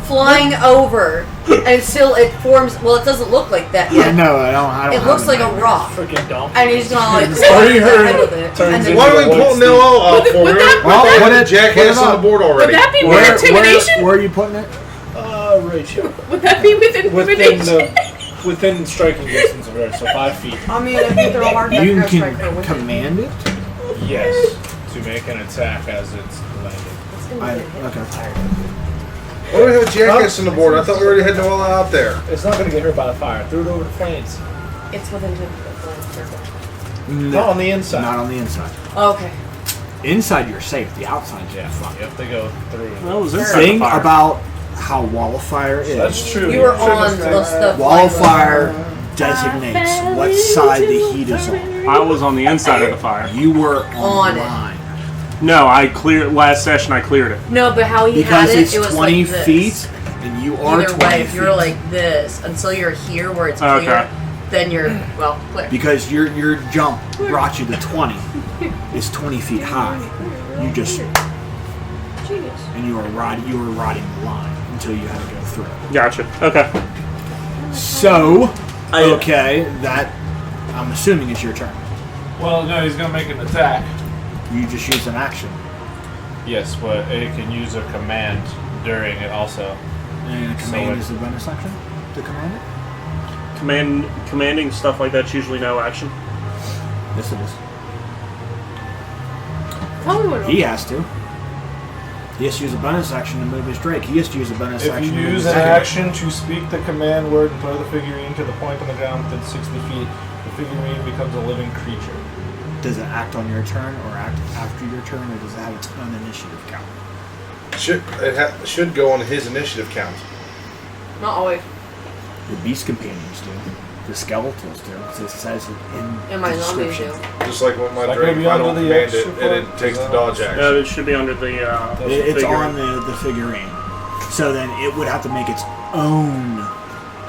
G: flying over until it forms. Well, it doesn't look like that
B: Yeah,
G: yet.
B: no, I don't.
G: It looks like a rock,
C: Freaking donkey.
G: and he's gonna like
C: Sorry,
G: the
C: her
G: head with it.
C: turns
G: And then,
D: Why don't we pull Nilo up for her?
B: Well,
D: They
B: what
D: have
B: it-
D: a jackass
B: what
D: on the board
E: Would
D: already.
E: that be with intimidation?
B: Where are you putting it?
C: Rachel.
E: Would that be with intimidation?
C: Within striking distance of her, so 5 feet.
G: I mean, if you throw hard enough,
B: You
G: you're gonna strike her
B: can
G: with
B: command it.
C: Yes, to make an attack as it's landing.
G: It's gonna
B: I,
G: get hit.
B: okay.
D: Why do we have a jackass on the board? I thought we already had Noella out there.
C: It's not going to get hurt by the fire. Threw it over the flames.
G: It's within 10 feet. Perfect.
C: Not on the inside.
B: Not on the inside.
G: Okay.
B: Inside you're safe. The outside
C: Yeah,
B: you're fucked.
C: you have to go through.
F: Well, it was
B: The
F: inside the
B: thing
F: fire.
B: about how wall of fire is,
C: That's true.
G: You were on the
B: wall of fire designates what side the heat is on.
F: I was on the inside of the fire.
B: You were
G: On
B: on
G: it.
B: line.
F: No, last session I cleared it.
G: No, but how he
B: Because
G: had it,
B: it's
G: it was
B: 20
G: like this.
B: feet and you are
G: Either
B: 20
G: way, if
B: feet.
G: you're like this until you're here where it's clear,
F: Okay.
G: then you're clear.
B: Because your jump brought you to 20. It's 20 feet high. You just and you were riding the line until you had to go through.
F: Gotcha. Okay.
B: So, okay, that I'm assuming it's your turn.
C: Well, no, he's going to make an attack.
B: You just use an action.
C: Yes, but it can use a command during it also.
B: And a
C: So
B: command
C: it-
B: is the bonus action to command it?
F: Commanding stuff like that's usually no action.
B: Yes, it is.
E: Tell me what
B: He has to. He has to use a bonus action to move his Drake. He has to use a bonus
C: If
B: action
C: you
B: to move
C: use
B: his
C: an
B: Drake.
C: action to speak the command word and throw the figurine to the point on the ground within 60 feet, the figurine becomes a living creature.
B: Does it act on your turn or act after your turn, or does it have its own initiative count?
D: Should go on his initiative count.
G: Not always.
B: The beast companions do. The skeletals do. Because it says it in
G: And my
B: the
G: zombies
B: description.
G: do.
D: Just like when my
C: Like
D: Drake,
C: maybe
D: if I don't
C: under the
D: command it,
C: extra
D: and it
C: part?
D: takes the dodge action.
F: It should be under the.
B: It's
F: figure.
B: on the figurine. So then it would have to make its own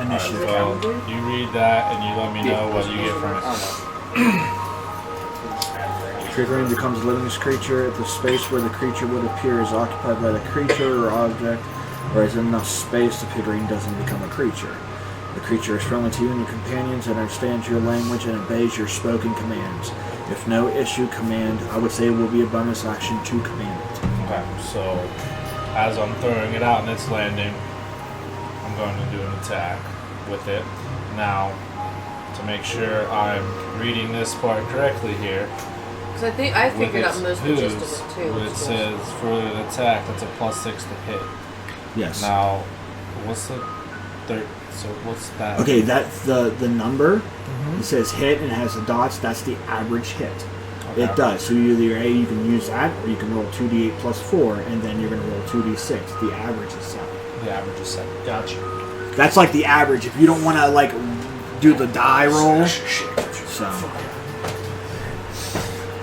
B: initiative
C: Well,
B: count.
C: you read that and you let me know what you get from it.
B: Figurine becomes a living creature if the space where the creature would appear is occupied by the creature or object, or is enough space the figurine doesn't become a creature. The creature is friendly to you and your companions and understands your language and obeys your spoken commands. If no issue command, I would say it will be a bonus action to command it.
C: Okay, so as I'm throwing it out and it's landing, I'm going to do an attack with it. Now, to make sure I'm reading this part correctly here,
G: Because I
C: with
G: figured out
C: its
G: most of the gist of
C: hooves,
G: it too.
C: when it says for an attack, that's a +6 to hit.
B: Yes.
C: Now, what's the third? So what's that?
B: Okay, that's the number. It says hit and it has the dots. That's the average hit.
C: Okay.
B: It does. So you can use that, or you can roll 2d8 plus 4, and then you're going to roll 2d6. The average is 7.
C: The average is 7. Gotcha.
B: That's like the average. If you don't want to like do the die roll, so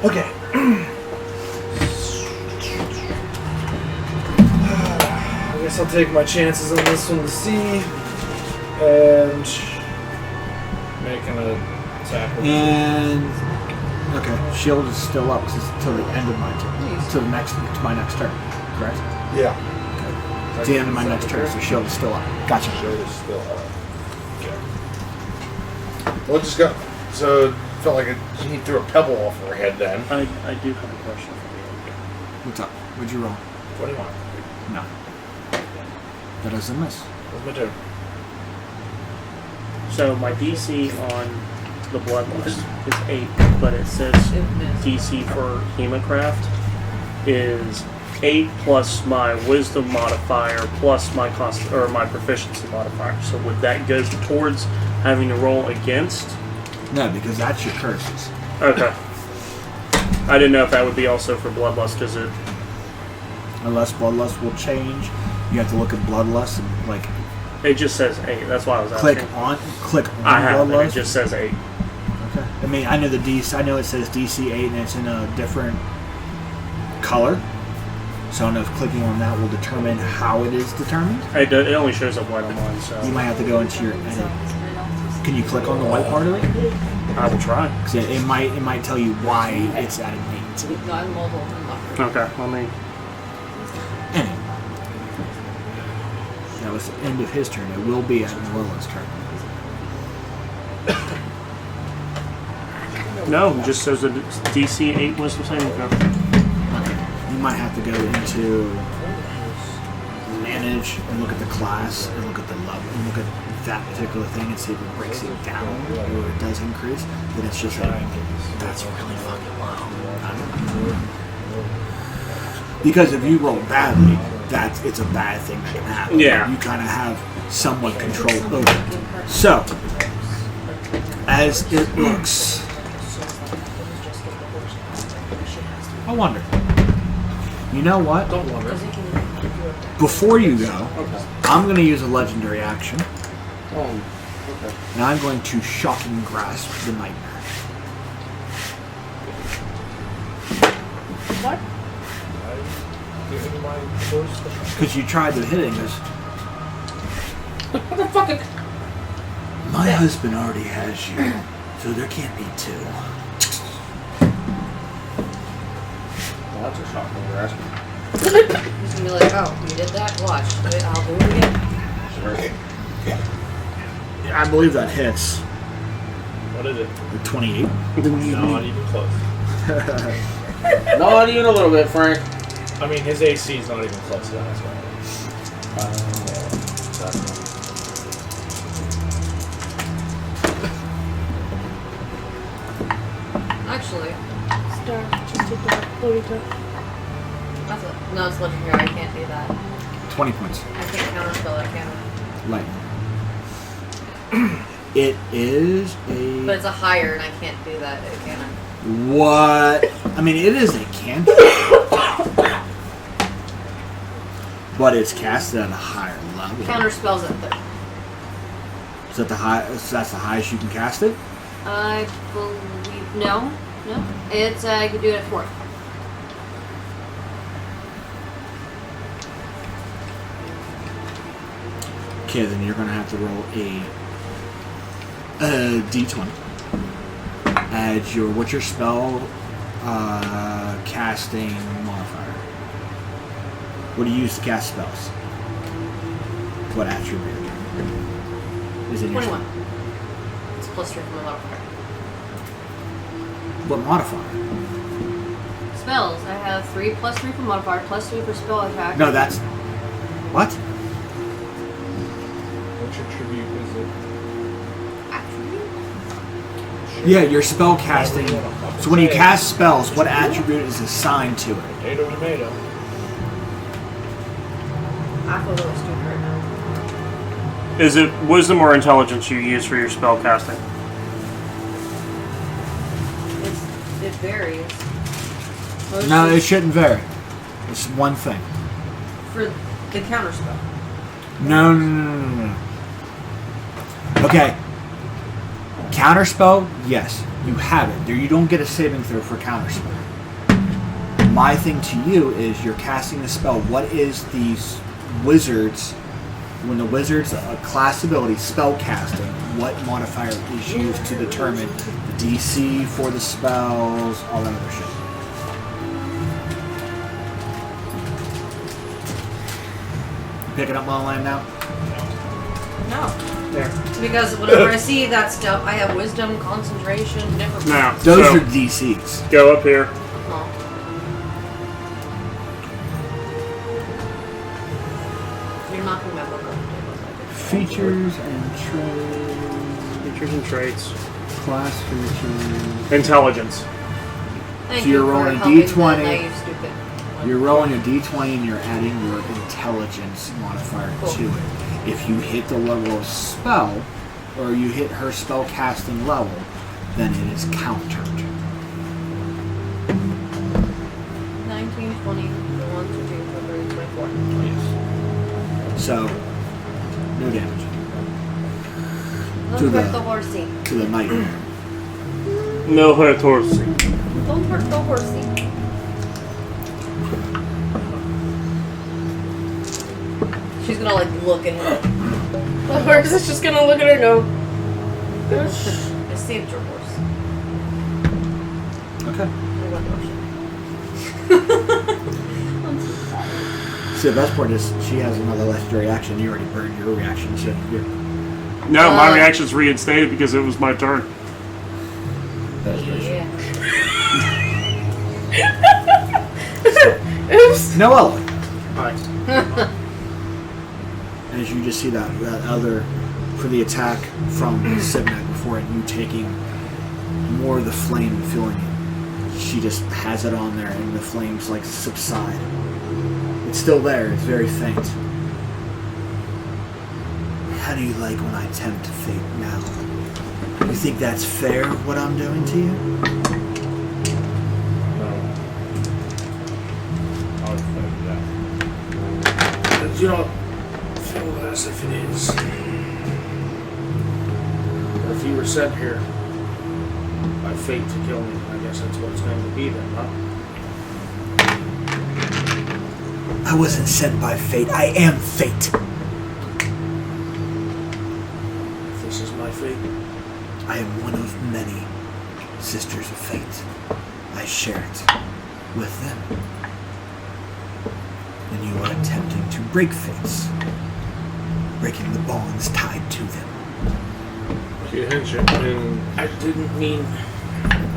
C: Okay. I guess I'll take my chances on this one to see. And make an attack.
B: and okay, shield is still up because it's till the end of my turn, to my next turn, correct?
D: Yeah.
B: It's the end of my next turn, so shield is still up. Gotcha.
D: Shield is still up. Okay. Well, it just got. So it felt like he threw a pebble off her head then.
F: I do have a question for
B: What's up? What'd you roll?
C: 21.
B: No. That doesn't miss.
C: That's my turn.
F: you. So my DC on the Bloodlust is 8, but it says DC for Hemocraft is 8 plus my Wisdom modifier plus my cost or my Proficiency modifier. So would that go towards having to roll against?
B: No, because that's your curses.
F: Okay. I didn't know if that would be also for Bloodlust because it.
B: Unless Bloodlust will change, you have to look at Bloodlust and like
F: It just says 8. That's why I was asking.
B: click on
F: I have it. It
B: Bloodlust.
F: just says 8.
B: Okay. I mean, I know the DC. I know it says DC 8 and it's in a different color. So I don't know if clicking on that will determine how it is determined.
F: It only shows up white on mine, so
B: You might have to go into your edit. Can you click on the white part of it?
F: I will try.
B: 'Cause it might tell you why it's at an 8.
F: Okay, let me.
B: Anyway. That was the end of his turn. It will be at Marilla's turn.
F: No, it just says that it's DC 8 Wisdom saving throw.
B: Okay. You might have to go into manage and look at the class and look at the level and look at that particular thing and see if it breaks it down or it does increase. Then it's just like, that's really fucking low. I don't know. Because if you roll badly, it's a bad thing that can happen.
F: Yeah.
B: You kind of have somewhat control over it. So, as it looks, I wonder. You know what?
A: Don't wonder.
B: Before you go, I'm going to use a legendary action,
A: Oh, okay.
B: and I'm going to shocking grasp the nightmare.
E: What?
B: Because you tried to hit it, because
E: What the fuck?
B: my husband already has you, so there can't be two.
A: Well, that's a shocking grasp.
G: He's gonna be like, oh, you did that? Watch. I'll do it again.
B: Yeah, I believe that hits.
C: What is it?
B: The 28.
C: Not even close.
A: Not even a little bit, Frank.
C: I mean, his AC is not even close to that. That's why.
G: Actually,
E: Star, just take that. Loading time.
G: No, it's legendary. I can't do that.
B: 20 points.
G: I can't counterspell that, can
B: Lightning. It is
G: I?
B: a...
G: But it's a higher, and I can't do that, can I?
B: What? I mean, it is a cantrip. But it's casted at a higher level.
G: Counterspells at 3.
B: Is that the high? So that's the highest you can cast it?
G: I believe... No. It's, I could do it at 4.
B: Okay, then you're going to have to roll a D20. Add your... What's your spell casting modifier? What do you use to cast spells? What attribute? Is it your
G: 21. It's plus 3 from my modifier.
B: What modifier?
G: Spells. I have 3 plus 3 for modifier, plus 3 for spell attack.
B: No, that's... What?
D: What's your tribute? Is it?
G: Attribute?
B: Yeah, your spell casting. So when you cast spells, what attribute is assigned to it?
C: Tomato.
G: I feel really stupid right now.
F: Is it wisdom or intelligence you use for your spell casting?
G: It varies.
B: No, it shouldn't vary. It's one thing.
G: For the counterspell.
B: No. Okay. Counterspell, yes, you have it. You don't get a saving throw for counterspell. My thing to you is you're casting the spell. What is the wizard's... When the wizard's class ability, spell casting, what modifier is used to determine the DC for the spells, all that other shit? You picking up my line now?
G: No.
F: There.
G: Because whenever I see that stuff, I have wisdom, concentration, different...
F: Now,
B: Those
F: so
B: are DCs.
F: go up here.
G: Oh. You're knocking my book off the table.
B: Features and traits.
F: Features and traits.
B: Class features.
F: Intelligence.
G: Thank
B: So you're
G: you for
B: rolling a
G: helping
B: D20.
G: the naive, stupid one.
B: You're rolling a d20 and you're adding your intelligence modifier
G: Cool.
B: to it. If you hit the level of spell, or you hit her spell casting level, then it is countered.
G: 19, 20, 21, 22, 23, 24.
B: So, no damage.
G: Don't hurt the horsey.
B: To the knight.
F: No hurt horse.
G: Don't hurt the horsey. She's gonna like look at him.
E: The horse is just gonna look at her and go,
G: I saved your horse.
B: Okay.
G: I went
B: See, the best part is she has another legendary action. You already burned your reaction, so you're...
F: No, my reaction's reinstated because it was my turn.
G: Yeah.
E: oops.
B: Noella.
F: Alright.
B: As you just see that other, for the attack from Sibnet before it, you taking more of the flame and feeling it. She just has it on there and the flames like subside. It's still there, it's very faint. How do you like when I tempt fate now? You think that's fair, what I'm doing to you?
C: I would think that.
A: You don't feel as if it is. If you were sent here by fate to kill me, I guess that's what it's going to be then, huh?
B: I wasn't sent by fate, I am fate.
A: If this is my fate,
B: I am one of many sisters of fate. I share it with them. And you are attempting to break fates, breaking the bonds tied to them.
C: You hint it, and
A: I didn't mean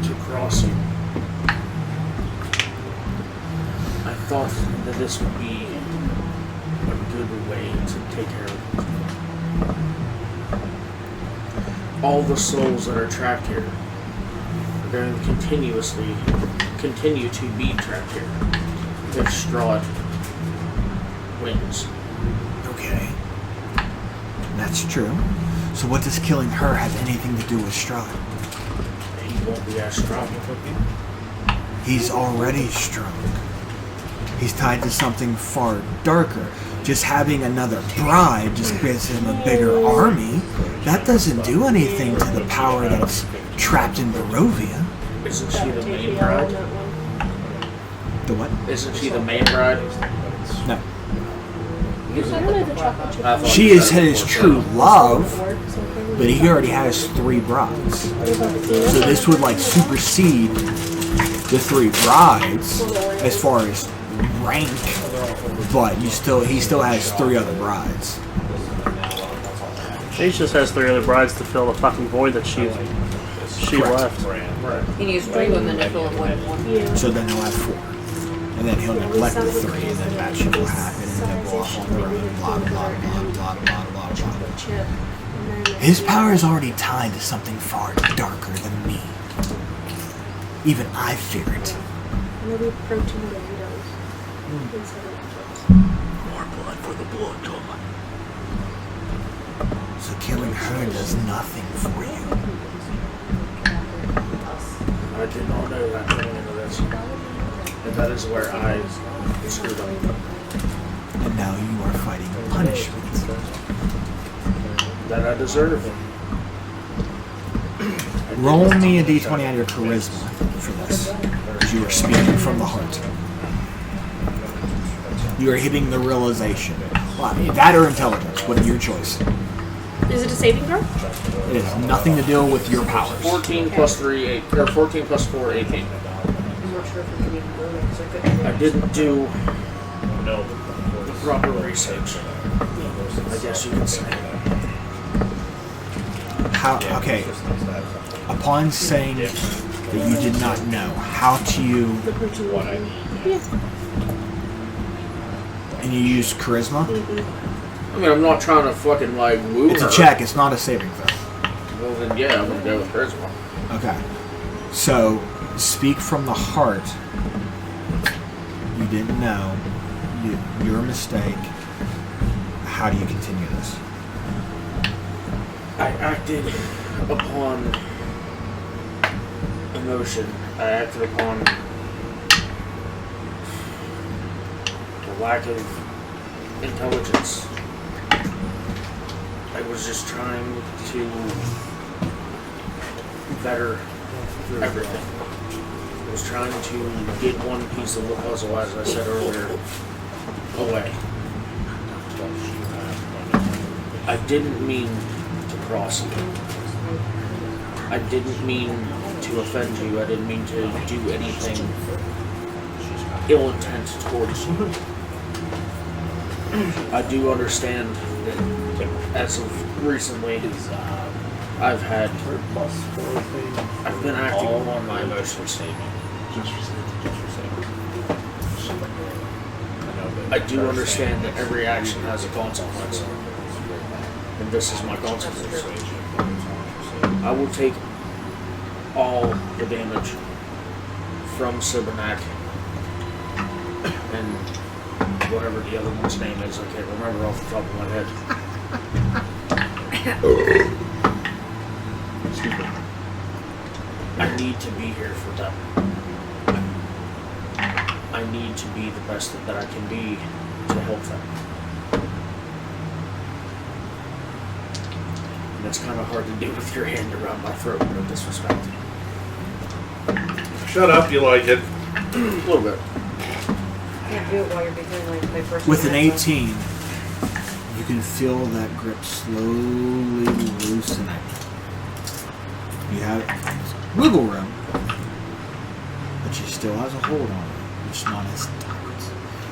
A: to cross you. I thought that this would be a good way to take care of it. All the souls that are trapped here are going to continue to be trapped here. They're distraught twins.
B: Okay. That's true. So what does killing her have anything to do with Strahd?
A: He won't be as strong.
B: He's already strong. He's tied to something far darker. Just having another bride just gives him a bigger army. That doesn't do anything to the power that's trapped in Barovia.
A: Isn't she the main bride?
B: The what?
A: Isn't she the main bride?
B: No.
A: I thought
B: She
A: you
B: is
A: said
B: his
A: before,
B: true
A: so-
B: love, but he already has 3 brides. So this would like supersede the 3 brides as far as rank, but he still has 3 other brides.
F: She just has 3 other brides to fill the fucking void that she left.
G: He needs 3 women to fill a void of 1.
B: So then he'll have 4. And then he'll neglect the 3, and then that shit will happen, and then go off on their own, blah, blah, blah, blah, blah, blah, blah. His power is already tied to something far darker than me. Even I fear it.
E: Maybe protein windows.
B: More blood for the blood god. So killing her does nothing for you.
A: I did not know that going into this. And that is where I screwed up.
B: And now you are fighting punishment.
A: That I deserve.
B: Roll me a d20 on your charisma for this, because you are speaking from the heart. You are hitting the realization. Well, that or intelligence, whatever your choice.
E: Is it a saving throw?
B: It has nothing to do with your powers.
A: 14 plus 3, 8, or 14 plus 4, 18.
G: I'm not sure if we can even go there because I couldn't.
A: I didn't do the proper research. I guess you could say.
B: How? Okay. Upon saying that you did not know, how do you? And you use charisma?
A: I mean, I'm not trying to fucking like woo
B: It's
A: her.
B: a check. It's not a saving throw.
A: Well then, yeah, I'm gonna go with charisma.
B: Okay. So, speak from the heart. You didn't know. Your mistake. How do you continue this?
A: I acted upon emotion. I acted upon the lack of intelligence. I was just trying to better everything. I was trying to get one piece of the puzzle, as I said earlier, away. I didn't mean to cross you. I didn't mean to offend you. I didn't mean to do anything ill intent towards you. I do understand that as of recently, I've been acting on my emotions. I do understand that every action has a consequence. And this is my consequence. I will take all the damage from Sibernac and whatever the other one's name is. I can't remember off the top of my head. I need to be here for them. I need to be the best that I can be to help them. And it's kind of hard to do with your hand around my throat, no disrespect.
C: Shut up, you like it.
A: A little bit.
G: Can't do it while you're doing like my first.
B: With an
G: attack,
B: 18, you can feel that grip slowly loosening. You have wiggle room, but she still has a hold on it. It's not as tight.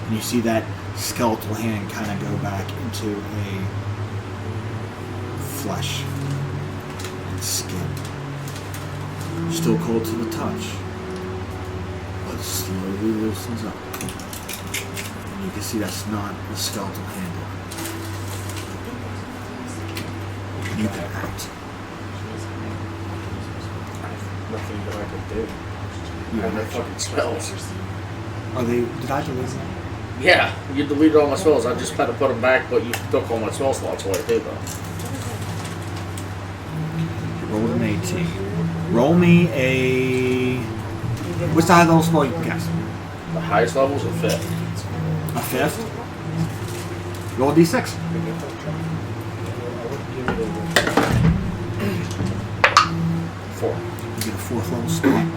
B: And you see that skeletal hand kind of go back into a flesh and skin. Still cold to the touch, but slowly loosens up. And you can see that's not a skeletal hand. You can act.
A: Nothing that I could do. I have no fucking spells.
B: Are they? Did I delete them?
A: Yeah, you deleted all my spells. I just had to put them back, but you took all my spell slots away too, though.
B: Roll an 18. Roll me a... What's the highest level spell you can cast?
A: The highest level is a 5th.
B: A 5th? Roll a d6.
A: 4.
B: You get a 4th level spell back.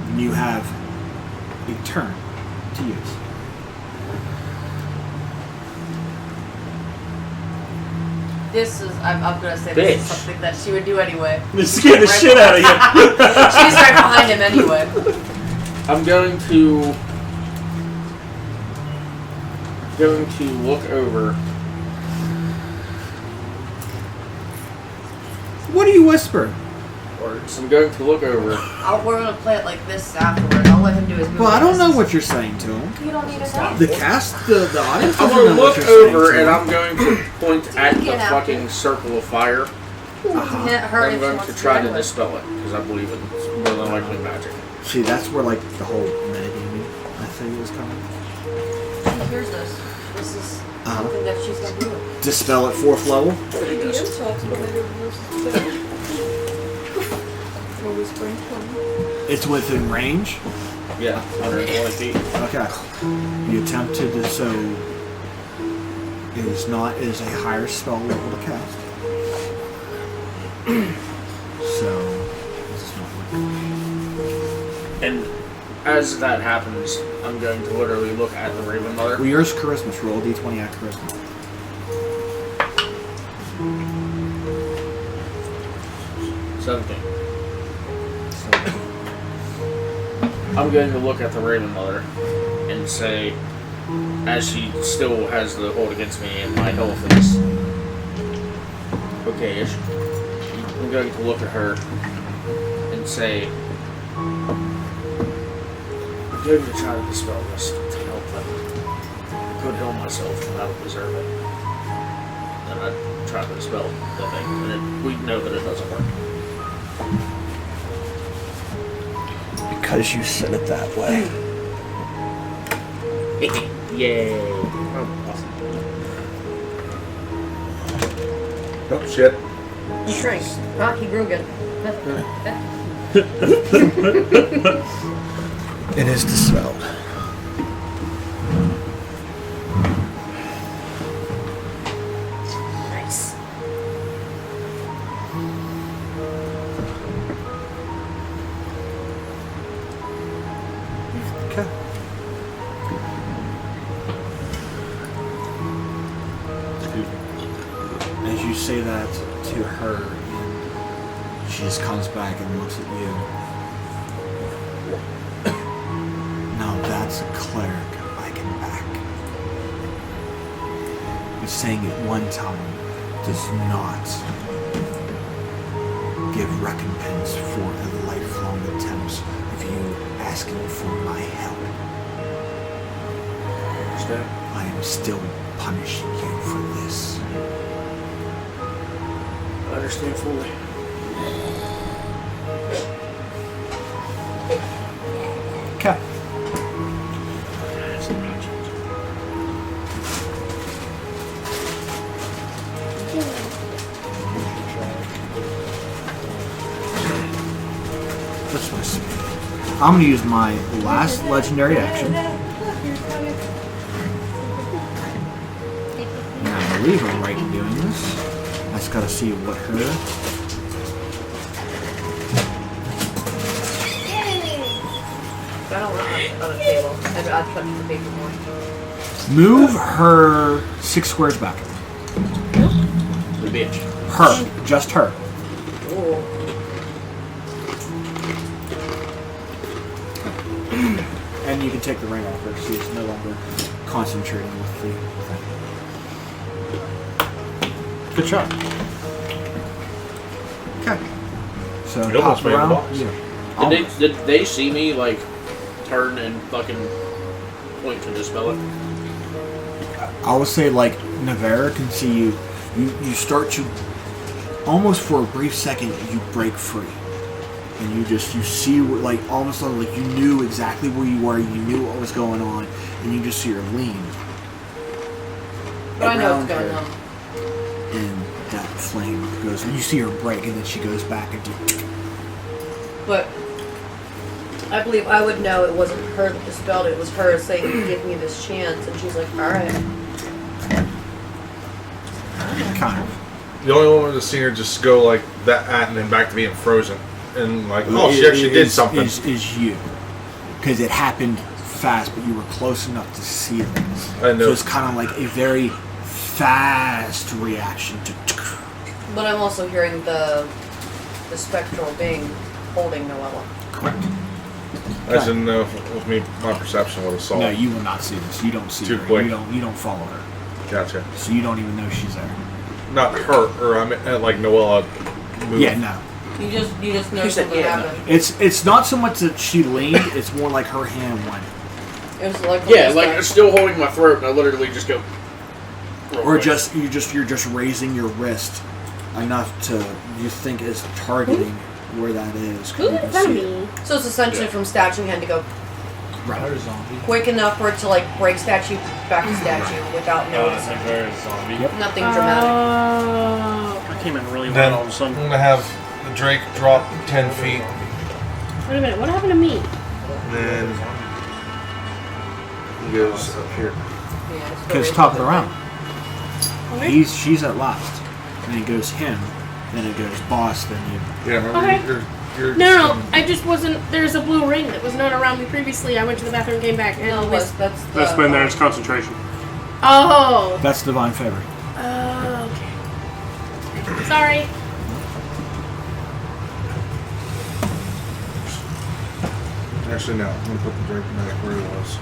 B: And you have a turn to use.
G: This is, I'm gonna say this is
A: Bitch.
G: something that she would do anyway.
F: This scared the shit out of you.
G: She's right behind him anyway.
A: I'm going to look over.
B: What do you whisper?
A: So I'm going to look over.
G: We're gonna play it like this afterward. I'll let him do his movie.
B: Well, I don't know what you're saying to him.
G: You don't need to know.
B: The cast, the audience
A: I'm
B: doesn't
A: going to
B: know what
A: look
B: you're saying
A: over
B: to
A: and
B: him.
A: I'm going to point at the
G: Get out
A: fucking
G: there.
A: circle of fire.
B: Uh-huh.
G: Hit her
A: I'm
G: if she
A: going
G: wants
A: to
G: do
A: try
G: it
A: to
G: anyway.
A: dispel it because I believe it's more than likely magic.
B: See, that's where like the whole metagaming I think is coming.
G: She hears this. This is something that she's gonna do.
B: Dispel at 4th level. It's within range.
A: Yeah, 120 feet.
B: Okay. You attempt to do so. It is not. It is a higher spell level to cast. So this is not working.
A: And as that happens, I'm going to literally look at the Raven Mother.
B: Well, yours is charisma. So roll a d20 at charisma.
A: 17. I'm going to look at the Raven Mother and say, as she still has the hold against me and my health is okay-ish, I'm going to look at her and say, I'm going to try to dispel this to help them. I could heal myself and I don't deserve it. And I try to dispel the thing, and we know that it doesn't work.
B: Because you said it that way.
A: Yay. Oh, awesome.
D: Oh, shit.
G: He shrank. Huh? He grew again.
B: It is dispelled.
G: Nice.
B: Okay.
D: Excuse me.
B: As you say that to her, and she just comes back and looks at you. Now that's a cleric I can back. But saying it one time does not give recompense for a lifelong attempt of you asking for my help.
A: Understand?
B: I am still punishing you for this.
A: I understand fully.
B: Okay. Let's see. I'm going to use my last legendary action. And I believe I'm right in doing this. I just got to see what her...
G: I don't want it on a table. I'd touch the paper more.
B: Move her 6 squares back.
A: The bitch.
B: Her. Just her.
G: Ooh.
B: And you can take the ring off her. She's no longer concentrating with the thing. Good shot. Okay. So
D: You almost
B: top
D: made the
B: round.
D: box.
B: Yeah.
A: Did they see me, like, turn and fucking point to dispel it?
B: I would say like Navarra can see you. You start to almost for a brief second you break free, and you see like all of a sudden like you knew exactly where you were, you knew what was going on, and you just see her lean.
G: But I know
B: around
G: what's going
B: her,
G: on.
B: and that flame goes. You see her break, and then she goes back into.
G: But I believe I would know it wasn't her that dispelled it. It was her saying, "Give me this chance," and she's like, "All right."
B: Kind of.
D: The only one to see her just go like that and then back to being frozen. And like, oh, she actually did something.
B: Is you. Because it happened fast, but you were close enough to see it.
D: I know.
B: So it's kind of like a very fast reaction to.
G: But I'm also hearing the spectral being holding Noella.
B: Correct.
D: I just didn't know if my perception would have saw
B: No,
D: it.
B: you will not see this. You don't see
D: Too
B: her.
D: quick.
B: You don't follow her.
D: Gotcha.
B: So you don't even know she's there.
D: Not her, or I mean, like Noella moved.
B: Yeah, no.
G: You just know
A: She said,
G: something
A: yeah, no.
G: happened.
B: It's not so much that she leaned. It's more like her hand went.
G: It was like
A: Yeah, like I'm still holding my throat, and I literally just go. real
B: Or
A: quick.
B: you're just raising your wrist enough to you think is targeting where that is. 'Cause
E: Who's
B: you
E: in
B: can
E: front of
B: see it.
E: me?
G: So it's essentially from statue hand to go
B: Right.
G: quick enough for it to like break statue back to statue without noticing.
C: zombie.
B: Yep.
G: Nothing dramatic.
E: Oh.
F: I came in really
D: Then
F: well
D: I'm
F: on some.
D: going to have the Drake drop 10 feet.
E: Wait a minute. What happened to me?
D: Then he goes up here.
G: Yeah, it's
B: Because
G: very
B: top of the
G: important.
B: round. She's at last. And it goes him. Then it goes boss. Then you.
D: Yeah, remember
E: Okay.
D: you're
E: No. I just wasn't. There's a blue ring that was not around me previously. I went to the bathroom, came back, and
G: No,
E: it was.
G: that's the,
F: That's when there's concentration.
E: Oh.
B: That's divine favor.
E: Oh. Okay. Sorry.
D: Actually, no. I'm going to put the Drake back where he was.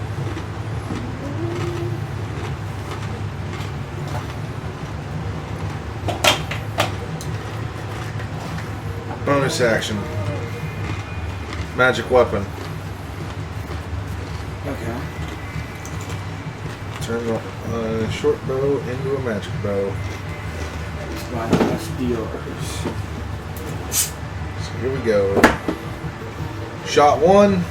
D: Bonus action. Magic weapon.
B: Okay.
D: Turn the short bow into a magic bow.
B: That's yours.
D: So here we go. Shot one.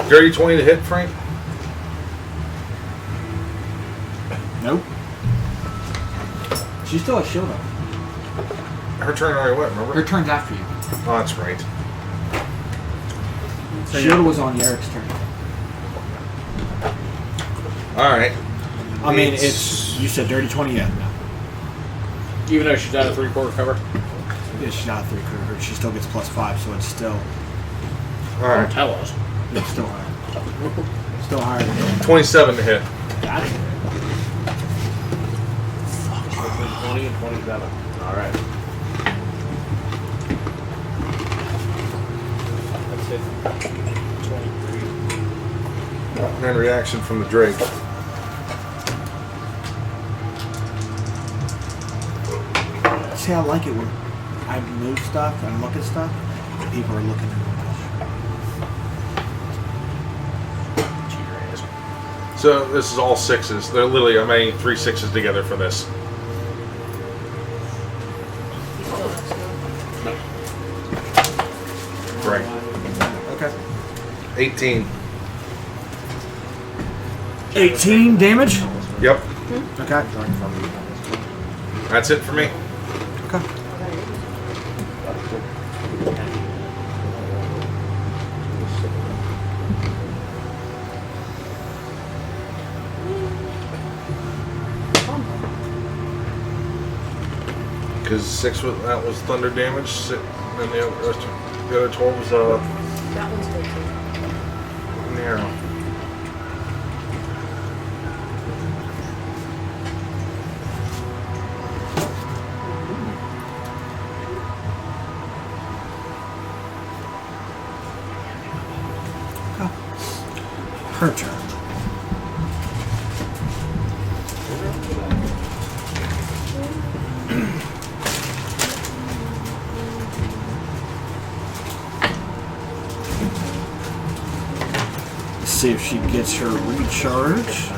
D: Dirty 20 to hit, Frank.
B: Nope. She still has shield up.
D: Her turn already went, remember?
B: Her turn's after you.
D: Oh, that's right.
F: So,
B: Shield
F: yeah.
B: was on Eric's turn.
D: Alright.
B: I mean,
D: It's-
B: it's you said dirty 20 yet. No.
A: Even though she's out of 3/4 cover.
B: Yeah, she's not a 3/4. She still gets +5, so it's still
A: Don't
D: Alright.
A: tell us.
B: it's still higher. Still higher than that.
D: 27 to hit.
B: Got it.
A: 20 and 27. All right.
C: That's it. 23.
D: And reaction from the Drake.
B: See, I like it when I move stuff and look at stuff. And people are looking at
D: So this is all sixes. They're literally, I'm adding 3 6s together for this.
G: He's still next to him.
D: Right.
B: Okay.
D: 18.
B: 18 damage.
D: Yep.
B: Okay.
D: That's it for me.
B: Okay.
D: Because 6 was, that was thunder damage, and the other 12 was
G: That one's good too.
D: narrow.
B: Her turn. See if she gets her recharge.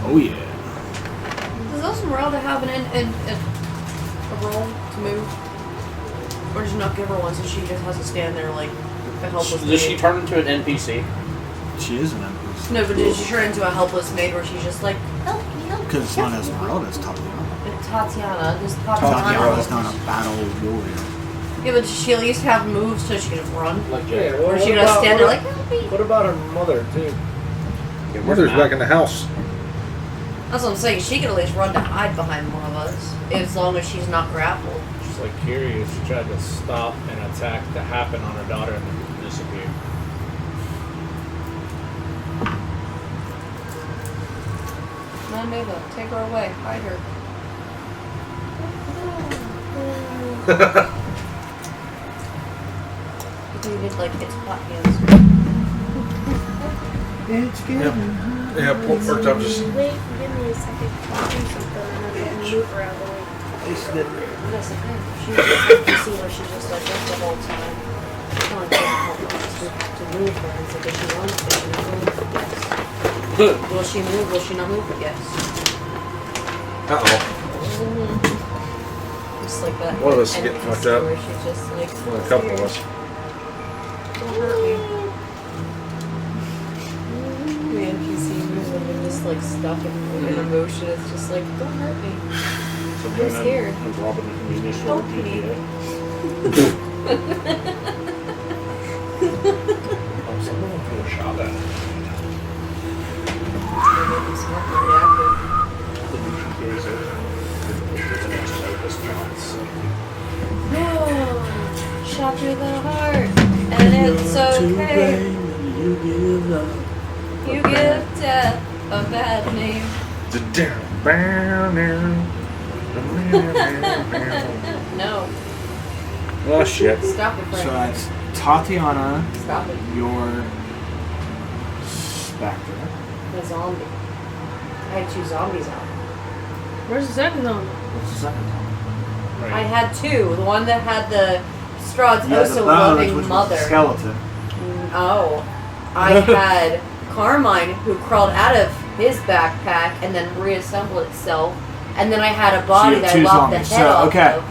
B: Oh yeah.
G: Does Esmeralda have a roll to move? Or does she not give her one, so she just has to stand there like a helpless maid?
A: Does she turn into an NPC?
B: She is an NPC.
G: No, but does she turn into a helpless maid where she's just like, help me, help me?
B: Because it's not Esmeralda, it's Tatiana.
G: Tatiana. Does
B: Tatiana
G: Tatiana.
B: is not a battle warrior.
G: Yeah, but does she at least have moves so she can just run?
A: Like
C: Yeah,
G: Or is she gonna stand there like, help me?
C: What about her mother, too?
D: Your mother's back in the house.
G: That's what I'm saying. She could at least run to hide behind one of us. As long as she's not grappled.
C: She's like curious. She tried to stop an attack to happen on her daughter and then disappeared.
G: No, Neva, take her away. Hide her. You did like it's hot hands.
D: Yeah, pork chop just.
E: Wait, give me a second. I'll do something and then move her out of the way.
G: That's the thing. She was just you see where she's just like this the whole time. Come on, don't help me. We have to move her. And so does she run? Does she not move? Yes. Will she move? Will she not move? Yes.
D: Uh-oh.
G: Just like that.
D: One of us is
G: And
D: getting
G: you
D: fucked
G: see
D: up.
G: where she's just like,
D: Well, a couple of us.
G: don't hurt me. The NPC moves when they're just like stuck in emotion. It's just like, don't hurt me. I'm scared.
F: I'm robbing the ammunition
G: Help
F: with
G: me.
F: GTA.
C: Someone put a shot at her.
G: It's not reactive. No, shot through the heart, and it's okay. You give death a bad name. No,
D: Oh shit.
G: stop it,
B: So
G: Frank.
B: that's Tatiana,
G: Stop it.
B: your Spectre.
G: The zombie. I had 2 zombies out.
E: Where's the second one?
B: What's the second one?
G: I had 2. The one that had the Strahd's
B: You had
G: oh
B: the
G: so
B: bones,
G: loving
B: which was
G: mother.
B: the skeleton.
G: Oh. I had Carmine, who crawled out of his backpack and then reassembled itself. And then I had a body
B: So you have
G: that I
B: 2
G: lopped the
B: zombies.
G: head
B: So,
G: off
B: okay.
G: of.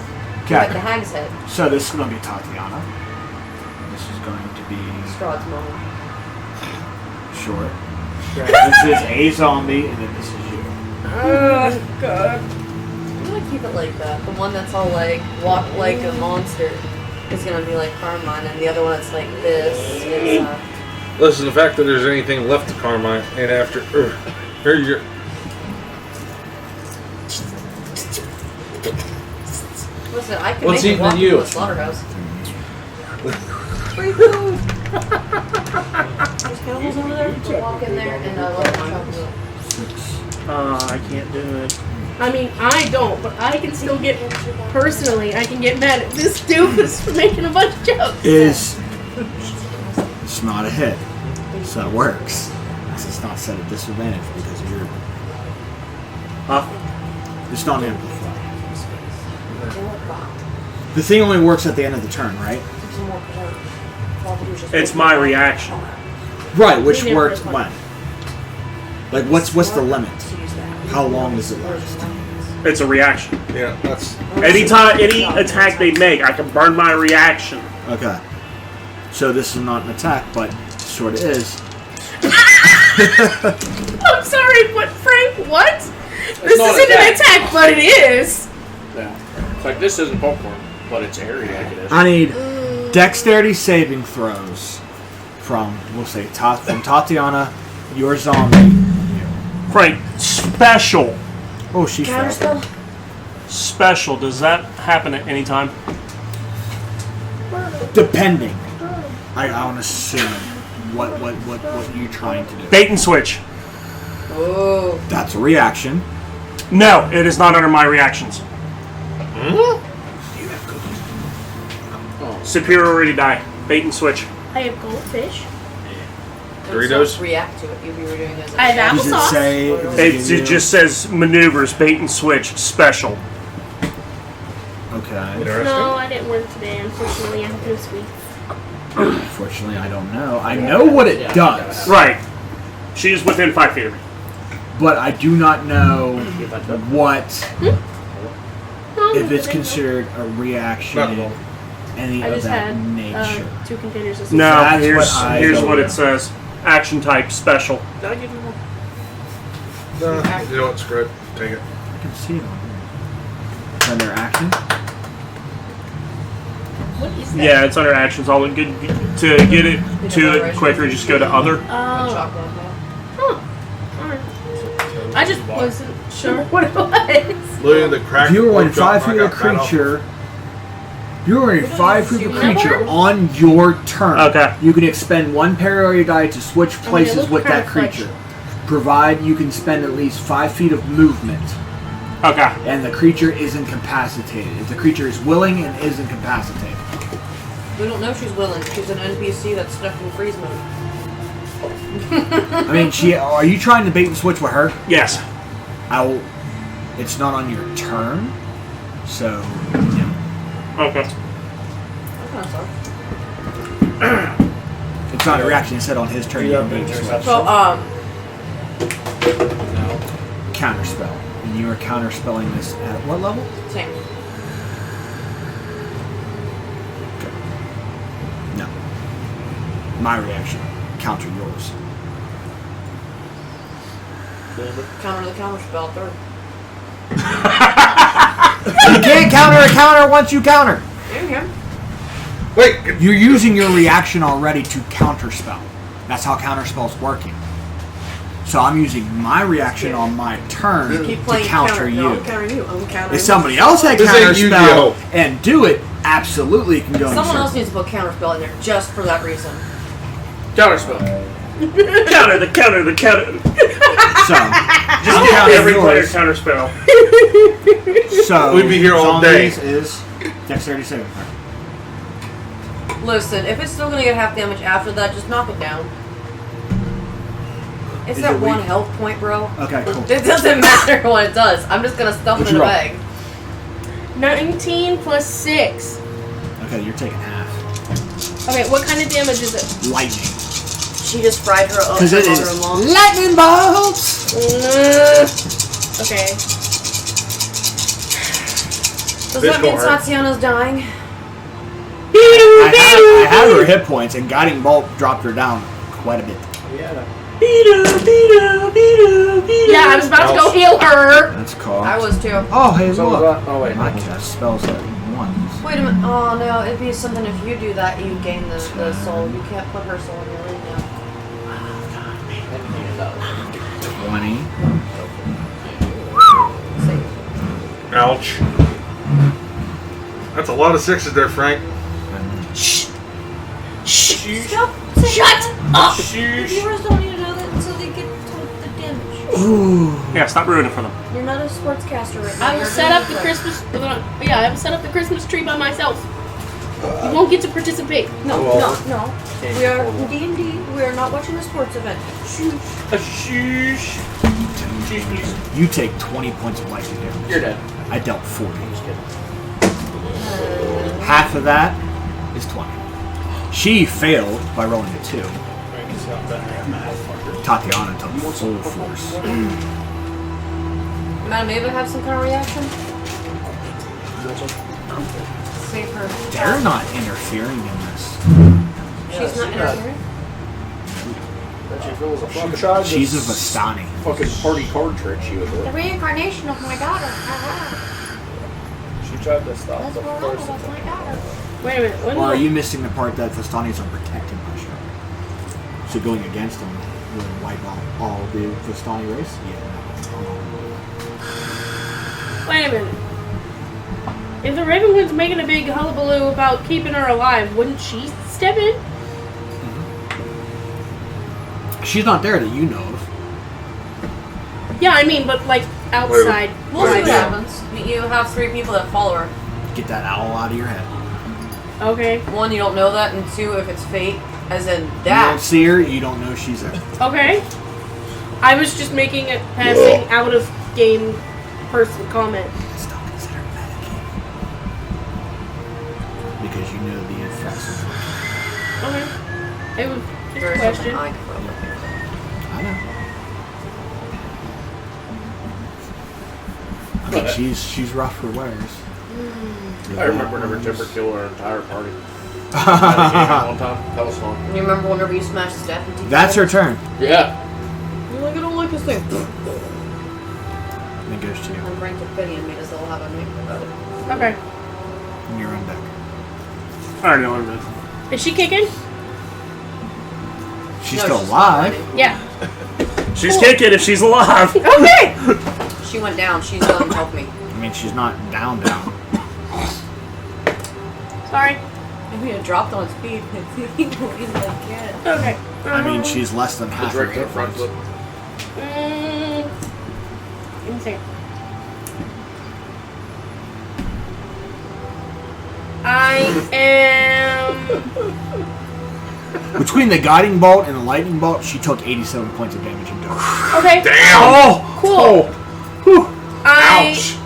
B: Okay.
G: Like the hag's head.
B: So this is going to be Tatiana. This is going to be
G: Strahd's mom.
B: short. This is a zombie, and then this is you.
G: Oh, God. I'm gonna keep it like that. The one that's all like, walk like a monster is gonna be like Carmine, and the other one that's like this is,
D: Listen, the fact that there's anything left to Carmine, and after, here you're.
G: listen, I can
D: What's
G: make a
D: eating
G: walk
D: you?
G: into a slaughterhouse. Free food! There's cannibals over there. We'll walk in there and let them chop them up.
F: I can't do it.
E: I mean, I don't, but I can still get, personally, I can get mad at this doofus for making a bunch of jokes.
B: It's not a hit, so it works. It's not set at disadvantage because of your. It's not amplified. The thing only works at the end of the turn, right?
F: It's my reaction.
B: Right, which
E: We never
B: works
E: play.
B: when? Like, what's the limit? How long does it last?
F: It's a reaction.
D: Yeah, that's.
F: Anytime, any attack they make, I can burn my reaction.
B: Okay. So this is not an attack, but sort of is.
E: I'm sorry, but Frank, what? This
A: not
E: isn't an
A: attack.
E: attack, but it is.
A: Yeah. It's like, this isn't popcorn, but it's airy like it is.
B: I need dexterity saving throws from, we'll say, from Tatiana, your zombie.
F: Frank, special.
B: Oh, she fell.
G: Counterspell?
F: Special. Does that happen at any time?
B: Depending. I want to assume what you're trying to do.
F: Bait and switch.
G: Oh.
B: That's a reaction.
F: No, it is not under my reactions. Superiority die. Bait and switch.
E: I have goldfish.
D: Doritos?
G: React to it. You'll be redoing those.
E: I have
B: Does it
E: applesauce.
B: say?
F: It just says maneuvers, bait and switch, special.
B: Okay.
D: Interesting.
E: No, I didn't work today. Unfortunately, I have no sweets.
B: Unfortunately, I don't know. I know what it does.
F: Right. She is within 5 feet of me.
B: but I do not know what
E: No,
B: if it's
E: there you go.
B: considered a reaction,
D: Not at all.
B: any
E: I
B: of
E: just
B: that
E: had
B: nature.
E: 2 containers of
F: No,
B: That's
F: here's
B: what I
F: here's
B: don't
F: what
B: know.
F: it says. Action type special.
A: Did I give you one?
D: No, you know what? Screw it. Take it.
B: I can see it on here. It's under action.
E: What is that?
F: Yeah, it's under actions. All good to get it to it quicker. Just go to other.
E: Oh.
G: Chocolate.
E: Huh. Alright. I just wasn't sure what it was.
D: Look at the crack.
B: If you were within
D: pork chop
B: 5 feet
D: I
B: of the
D: got right off.
B: creature, if you were within 5 feet of the
E: Number?
B: creature on your turn,
F: Okay.
B: you can expend 1 parry die to switch places
E: look
B: with
E: kind
B: that
E: of
B: creature. Provide you can spend at least 5 feet of movement,
F: Okay.
B: and the creature is incapacitated. If the creature is willing and is incapacitated.
G: We don't know if she's willing. She's an NPC that's stuck in freeze mode.
B: I mean, are you trying to bait and switch with her?
F: Yes.
B: It's not on your turn, so no.
F: Okay.
G: That kind of sucks.
B: It's not a reaction. It said on his turn you can bait and switch.
G: So,
B: Counterspell, and you are counterspelling this at what level?
G: same.
B: No. My reaction. Counter yours.
G: Counter the counter spell third.
B: You can't counter a counter once you counter.
G: Yeah.
D: Wait.
B: You're using your reaction already to counterspell. That's how counterspell's working. So I'm using my reaction on my turn
G: Keep
B: to
G: playing
B: counter you.
G: No, I'm countering you. I'm countering
B: If somebody else had
D: This ain't
B: counterspell
D: Yu-Gi-Oh.
B: and do it, absolutely it can go in
G: Someone else
B: circle.
G: needs to put counter spell in there just for that reason.
A: Counterspell.
F: Counter the counter the counter.
B: So,
F: Just
B: I'm
F: give
B: counting
F: every player
B: yours.
F: counter spell.
B: So
D: We'd be here all day.
B: zombies is dexterity saving throw.
G: Listen, if it's still gonna get half damage after that, just knock it down. It's
B: Is
G: that
B: it
G: one
B: weak?
G: health point, bro.
B: Okay, cool.
G: It doesn't matter what it does. I'm just gonna stuff it
B: What'd
G: in
B: you
G: a
B: roll?
G: bag.
E: 19 plus 6.
B: Okay, you're taking half.
E: Okay, what kind of damage is it?
B: Lightning.
G: She just fried her up
B: Because it is
G: mother-in-law.
B: lightning bolts!
E: Okay.
G: Does
D: This
G: that mean
D: gonna hurt.
G: Tatiana's dying?
B: I have her hit points, and Guiding Bolt dropped her down quite a bit.
E: Yeah, I was about to go heal her.
B: That's called.
G: I was too.
B: Oh, hey,
A: So was
B: look.
A: that? Oh wait.
B: I cast spells at once.
G: Wait a minute. Oh no, it'd be something if you do that, you gain the soul. You can't put her soul in your ring now.
B: 20.
G: Save.
D: Ouch. That's a lot of sixes there, Frank.
G: Shut up! The viewers don't need to know that until they get told the damage.
B: Ooh.
F: Yeah, stop ruining it for them.
G: You're not a sportscaster right now.
E: I will
G: You're
E: set up the
G: doing
E: Christmas. Yeah, I will set up the Christmas tree by myself. You won't get to participate.
G: No,
D: Well,
G: no. We are D&D. We are not watching a sports event.
B: You take 20 points of lightning damage.
A: You're dead.
B: I dealt 40.
A: Just kidding.
B: Half of that is 20. She failed by rolling a 2. Tatiana took full force.
G: Madam Ava have some kind of reaction? Save her.
B: They're not interfering in this.
G: She's not interfering?
B: She's a Vistani.
A: Fucking party card trick she was with.
G: The reincarnation of my daughter.
C: She tried to stop
G: That's
C: the
G: what
C: first
G: that's my daughter.
E: Wait a minute. What
B: Or are
E: is
B: you missing the part that Vistanis are protected by Shark? So going against them would wipe out all the Vistani race? Yeah.
E: Wait a minute. If the Ravenwood's making a big hullabaloo about keeping her alive, wouldn't she step in?
B: She's not there that you know of.
E: Yeah, I mean, but like outside.
G: We'll see
E: Right.
G: what happens. You have 3 people that follow her.
B: Get that owl out of your head.
E: Okay.
G: 1, you don't know that, and 2, if it's fate, as in
B: You don't
G: that.
B: see her, you don't know she's there.
E: Okay. I was just making a passing out of game person comment.
B: It's not considered metagame. Because you know the effects of it.
E: Okay. It was just a
G: There's
E: question.
G: something I could probably think of.
B: I know. mean, she's rough for wears.
A: I remember never Timber killed our entire party. One time. That was fun.
G: You remember whenever you smashed Steph into
B: That's her turn.
A: Yeah.
G: You're like, I don't like this thing.
B: Then goes to you.
G: I'm ranked with pity and made us all have a name about it.
E: Okay.
B: And you're on deck.
F: I already know what it is.
E: Is she kicking?
B: She's
G: No,
B: still
G: she's
B: alive.
G: not
E: Yeah.
F: She's kicking if she's alive.
E: Okay.
G: She went down. She's going to help me.
B: I mean, she's not down.
E: Sorry.
G: Maybe it dropped on speed. He's like, yeah.
E: Okay.
B: I mean, she's less than
A: The
B: half her
A: drink in the front
B: difference.
A: flip.
E: Let me see. I am.
B: Between the guiding bolt and the lightning bolt, she took 87 points of damage in total.
E: Okay.
A: Damn!
B: Oh,
E: Cool.
A: Ouch!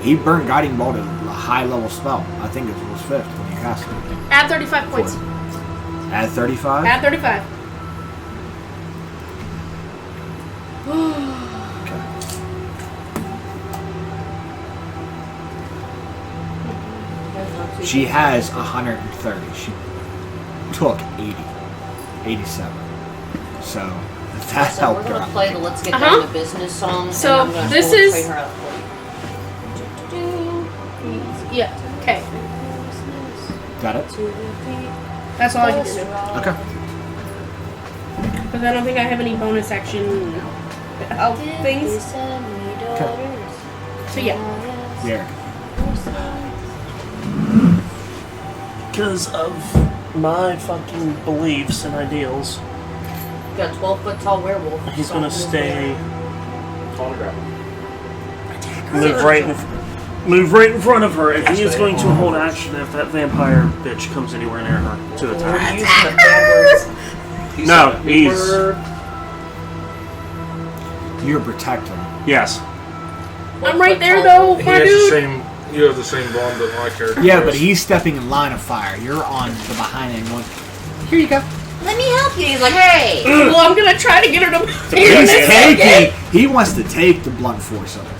B: He burned guiding bolt at a high level spell. I think it was 5th when you cast it.
E: Add 35 points.
B: At 35.
E: Add 35.
B: Okay. She has 130. She took 80. 87. So that
G: So we're
B: helped her
G: gonna
B: out.
G: play the "Let's Get
E: Uh-huh.
G: Down to Business" song.
E: So,
G: and I'm gonna
E: this
G: totally
E: is-
G: play her out for you.
E: Yeah. Okay.
B: Got it?
E: That's all I can do.
B: Okay.
E: Because I don't think I have any bonus action help things. So yeah.
B: Yeah.
F: Because of my fucking beliefs and ideals,
G: Got a 12-foot tall werewolf.
F: he's gonna stay,
A: Autograph.
F: move right in front of her, and he is going to hold action if that vampire bitch comes anywhere near her to
G: We're
F: attack.
G: using the bad words.
F: No, he's
B: You're protecting.
F: yes.
E: I'm right there though,
D: He
E: my
D: has the
E: dude.
D: same. You have the same bond that my character.
B: Yeah,
D: has.
B: but he's stepping in line of fire. You're on the behind end one. Here you go.
G: Let me help you. He's like, hey.
E: Well, I'm gonna try to get her to.
B: He's taking. He wants to take the blunt force of it.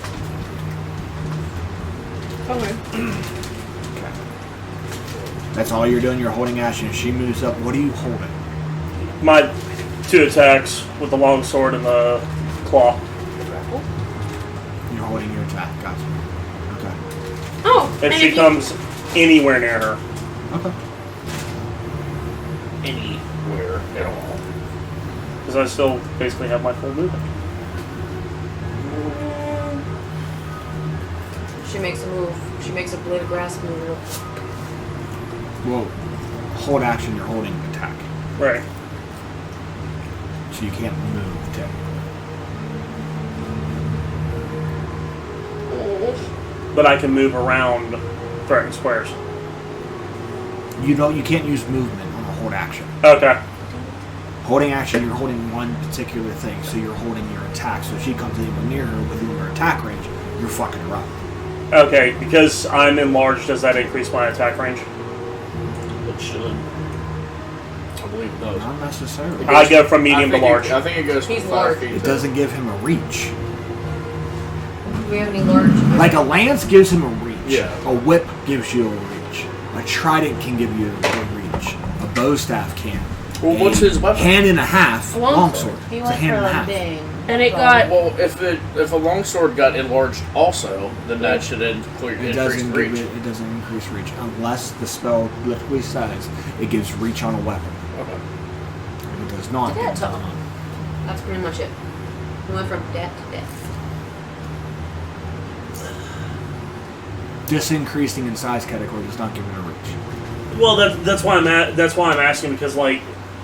E: Okay.
B: Okay. That's all you're doing. You're holding action. She moves up. What are you holding?
F: My 2 attacks with the long sword and the claw.
B: You're holding your attack. Gotcha. Okay.
E: Oh.
F: If
E: and
F: she
E: you-
F: comes anywhere near her.
B: Okay.
A: Anywhere at all.
F: Because I still basically have my full movement.
G: She makes a move. She makes a blade of grass move.
B: Well, hold action. You're holding attack,
F: Right.
B: so you can't move.
F: But I can move around threatened squares.
B: You don't. You can't use movement on a hold action.
F: Okay.
B: Holding action, you're holding one particular thing, so you're holding your attack. So if she comes anywhere near her within your attack range, you're fucking her up.
F: Okay, because I'm enlarged, does that increase my attack range?
A: It should. I believe it does.
B: Not necessarily.
F: I go from medium to large.
A: I think it goes from
G: He's
A: 5
G: large.
A: feet.
B: It doesn't give him a reach.
G: Do we have any large?
B: Like a lance gives him a reach.
A: Yeah.
B: A whip gives you a reach. A trident can give you a reach. A bow staff can.
A: Well, what's his weapon?
B: Hand and a half.
E: A longsword.
B: Longsword.
G: He
B: It's a
G: went
B: hand
G: for
B: and a
G: like
B: half.
G: dang.
E: And it got.
A: Well, if a longsword got enlarged also, then that should
B: It
A: increase
B: doesn't
A: reach.
B: it doesn't increase reach unless the spell literally says it gives reach on a weapon.
A: Okay.
B: If it does not,
G: Did
B: it
G: that
B: does
G: tell
B: not.
G: him? That's pretty much it. He went from death to death.
B: Disincreasing in size category does not give it a reach.
F: Well, that's why I'm asking, because like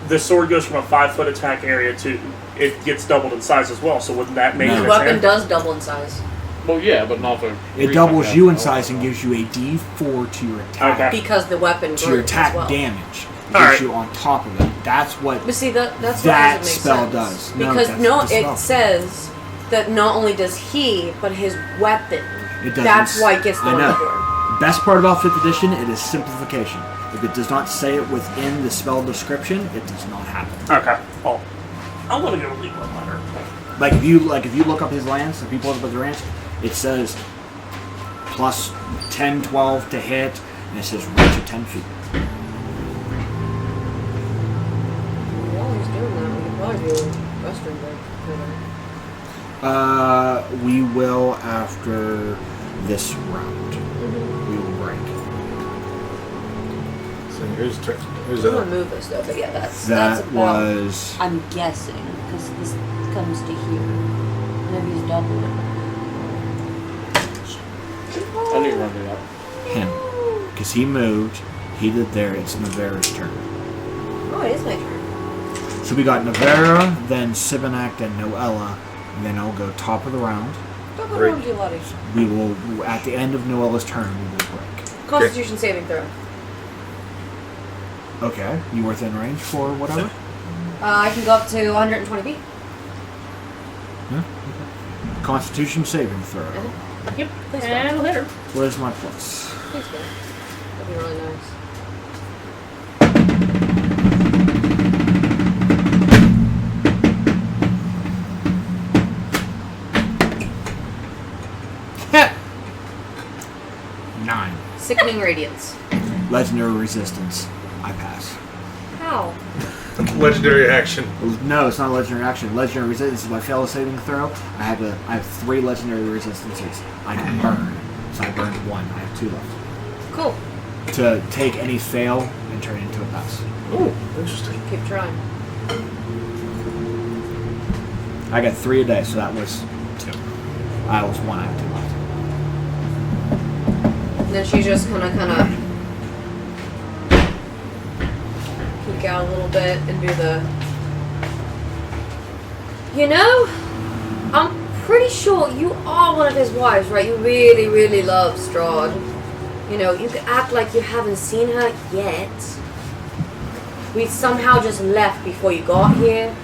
F: the sword goes from a 5-foot attack area to it gets doubled in size as well. So wouldn't that make
B: No.
F: it
G: The
F: a
G: weapon
F: 10?
G: does double in size.
A: Well, yeah, but not the.
B: It doubles you in size and gives you a D4 to your attack.
F: Okay.
G: Because the weapon
B: To your
G: grew
B: attack
G: as well.
B: damage. It
F: All
B: gives
F: right.
B: you on top of it. That's what.
G: But see, that's what
B: That
G: doesn't make
B: spell
G: sense.
B: does. No,
G: Because
B: that's
G: no,
B: the spell.
G: it says that not only does he, but his weapon.
B: It doesn't.
G: That's why it gets
B: I
G: the
B: know.
G: more.
B: Best part about 5th edition, it is simplification. If it does not say it within the spell description, it does not happen.
F: Okay. Well, I'm gonna go leave one letter.
B: Like if you look up his lance, if you pull up his lance, it says plus 10, 12 to hit, and it says reach at 10 feet.
G: While he's doing that, we could probably do Western break.
B: We will after this round. We will break.
D: So here's
G: I'm gonna move this though, but yeah, that's
B: That
G: about,
B: was
G: I'm guessing, because this comes to here. Maybe he's doubled it.
A: I knew you were gonna do that.
B: him. Because he moved, he did there, it's Navera's turn.
G: Oh, it is my turn.
B: So we got Navera, then Sibinak, then Noella, and then I'll go top of the round.
G: Don't go
D: Break.
G: around, Giuliani.
B: We will, at the end of Noella's turn, we will break.
G: Constitution saving throw.
B: Okay, you within range for whatever?
G: I can go up to 120 feet.
B: Yeah. Okay. Constitution saving throw.
E: Yep.
G: Thanks,
E: And it'll hit her.
B: Where's my plus?
G: Thanks, man. That'd be really nice.
B: Nine.
G: Sickening Radiance.
B: Legendary resistance. I pass.
G: How?
D: legendary action.
B: No, it's not a legendary action. Legendary resistance is my fail a saving throw. I have 3 legendary resistances. I can burn. So I burned 1. I have 2 left.
G: Cool.
B: To take any fail and turn it into a pass.
D: Oh, interesting.
G: Keep trying.
B: I got 3 a day, so that was 2. I was 1. I have 2 left.
G: And then she's just gonna peek out a little bit and do the. You know, I'm pretty sure you are one of his wives, right? You really, really love Strahd. You know, you could act like you haven't seen her yet. We somehow just left before you got here.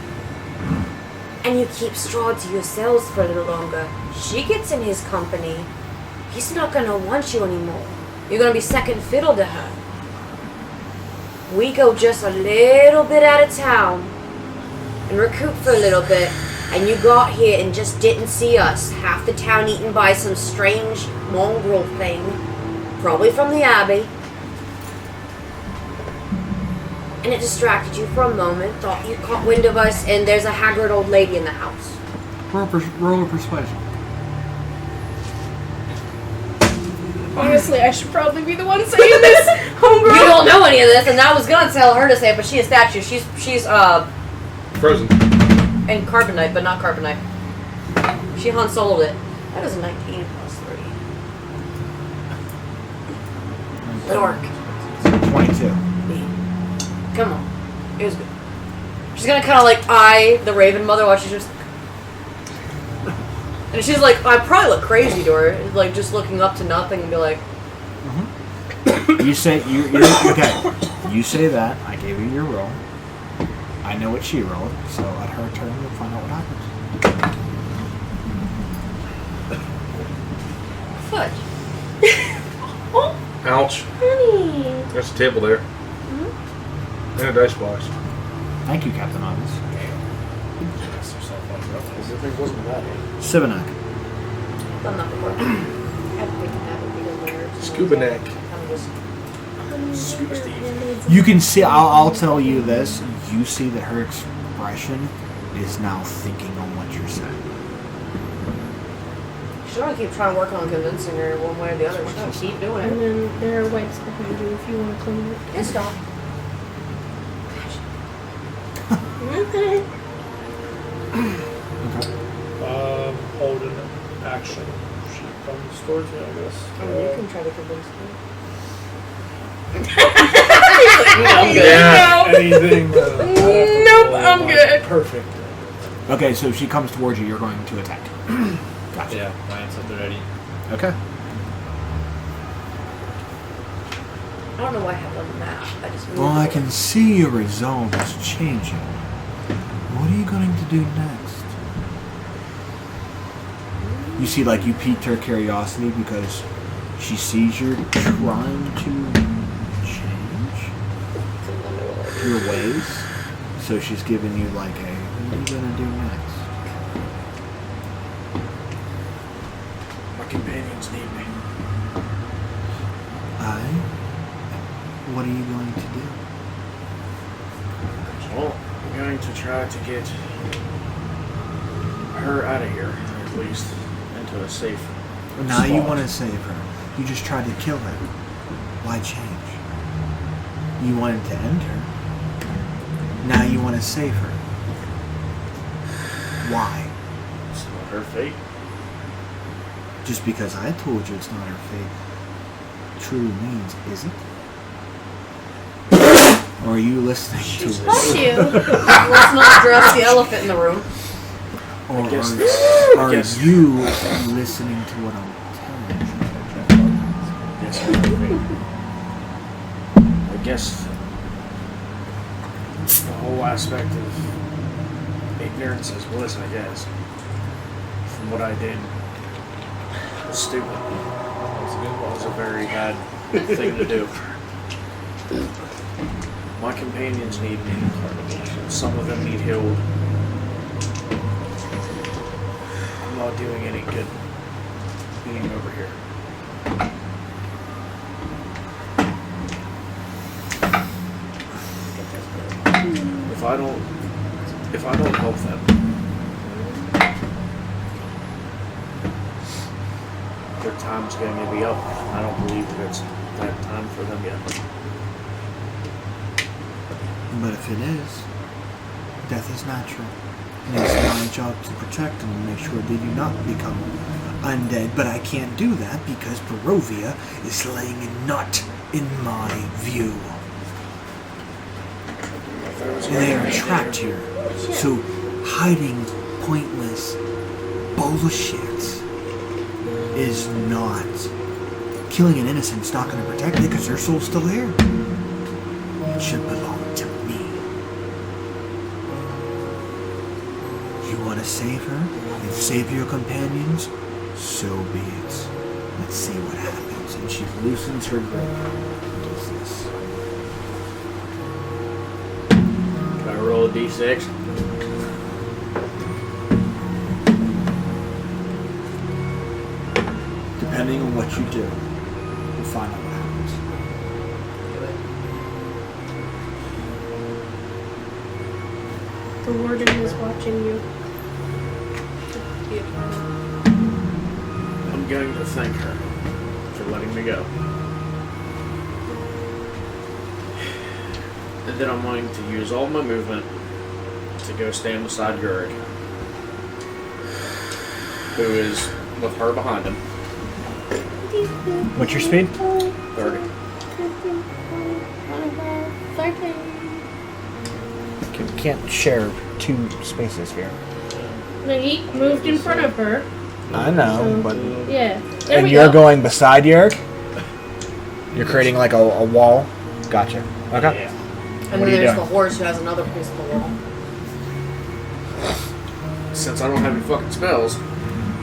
G: And you keep Strahd to yourselves for a little longer. She gets in his company. He's not gonna want you anymore. You're gonna be second fiddle to her. We go just a little bit out of town and recoup for a little bit, and you got here and just didn't see us. Half the town eaten by some strange mongrel thing, probably from the Abbey. And it distracted you for a moment, thought you caught wind of us, and there's a haggard old lady in the house.
B: Roll a persuasion.
E: Honestly, I should probably be the one saying this. Homegirl.
G: You don't know any of this, and I was gonna tell her to say it, but she's a statue. She's
D: Frozen.
G: and carbonite, but not carbonite. She Han Soloed it. That is a 19 plus 3. Dork.
B: 22.
G: Come on. It was good. She's gonna kind of like eye the Raven Mother while she's just. And she's like, I probably look crazy to her, like just looking up to nothing and be like,
B: You say you're okay. You say that. I gave you your roll. I know what she rolled, so at her turn we'll find out what happens.
G: fudge.
D: Ouch.
E: Honey.
D: There's a table there. And a dice box.
B: Thank you, Captain Obvious.
A: Everything wasn't bad.
B: Sibinak.
G: Done that before. I have to pick that because my nerves.
D: Scuba neck.
G: I'm just.
A: Scuba Steve.
B: You can see. I'll tell you this. You see that her expression is now thinking on what you're saying.
G: She's gonna keep trying to work on convincing her one way or the other. She's gonna keep doing
E: And
G: it.
E: then there are wipes behind you if you want to clean it.
G: Yes, stop.
E: Okay.
C: Hold an action. She comes towards me, I guess.
G: I mean, you can try to convince me.
A: I'm good.
C: Yeah, anything.
E: Nope, I'm good.
C: Perfect.
B: Okay, so if she comes towards you, you're going to attack. Gotcha.
C: Yeah, mine's at the ready.
B: Okay.
G: I don't know why I have one map. I just.
B: Well, I can see your resolve is changing. What are you going to do next? You see, like, you piqued her curiosity because she sees you're trying to change your ways. So she's giving you, like, a, what are you going to do next?
A: My companions need me.
B: What are you going to do?
A: Well, I'm going to try to get her out of here, at least, into a safe
B: Now you
A: spot.
B: want to save her. You just tried to kill her. Why change? You wanted to end her. Now you want to save her. Why?
A: It's not her fate.
B: Just because I told you it's not her fate truly means, is it? Or are you listening to it?
E: Bless you.
G: Let's not address the elephant in the room.
B: Or
A: guess
B: are
A: guess-
B: you listening to what I'm telling you?
A: Yes, her fate. I guess the whole aspect of ignorance is bliss, I guess. From what I did. It was stupid. It was a very bad thing to do. My companions need me. Some of them need healed. I'm not doing any good being over here. If I don't help them, their time's going to be up. I don't believe that it's that time for them yet.
B: But if it is, death is natural. And it's my job to protect them and make sure they do not become undead. But I can't do that because Barovia is laying a nut in my view. And they are trapped here. So hiding pointless bullshit is not. Killing an innocent's not going to protect it because their soul's still here. It should belong to me. You want to save her and save your companions? So be it. Let's see what happens. And she loosens her grip and does this.
A: Can I roll a d6?
B: Depending on what you do, we'll find out what happens.
E: The warden is watching you.
A: I'm going to thank her for letting me go. And then I'm going to use all my movement to go stand beside Gurg, who is with her behind him.
B: What's your speed?
A: 30.
B: Can't share two spaces here.
E: No, he moved in front of her.
B: I know,
E: So,
B: but...
E: yeah. There
B: And
E: we
B: you're
E: go.
B: going beside Yerk? You're creating like a wall? Gotcha. Okay.
A: Yeah.
G: And
B: What are
G: then
B: you
G: there's
B: doing?
G: the horse who has another piece of the wall.
A: Since I don't have any fucking spells,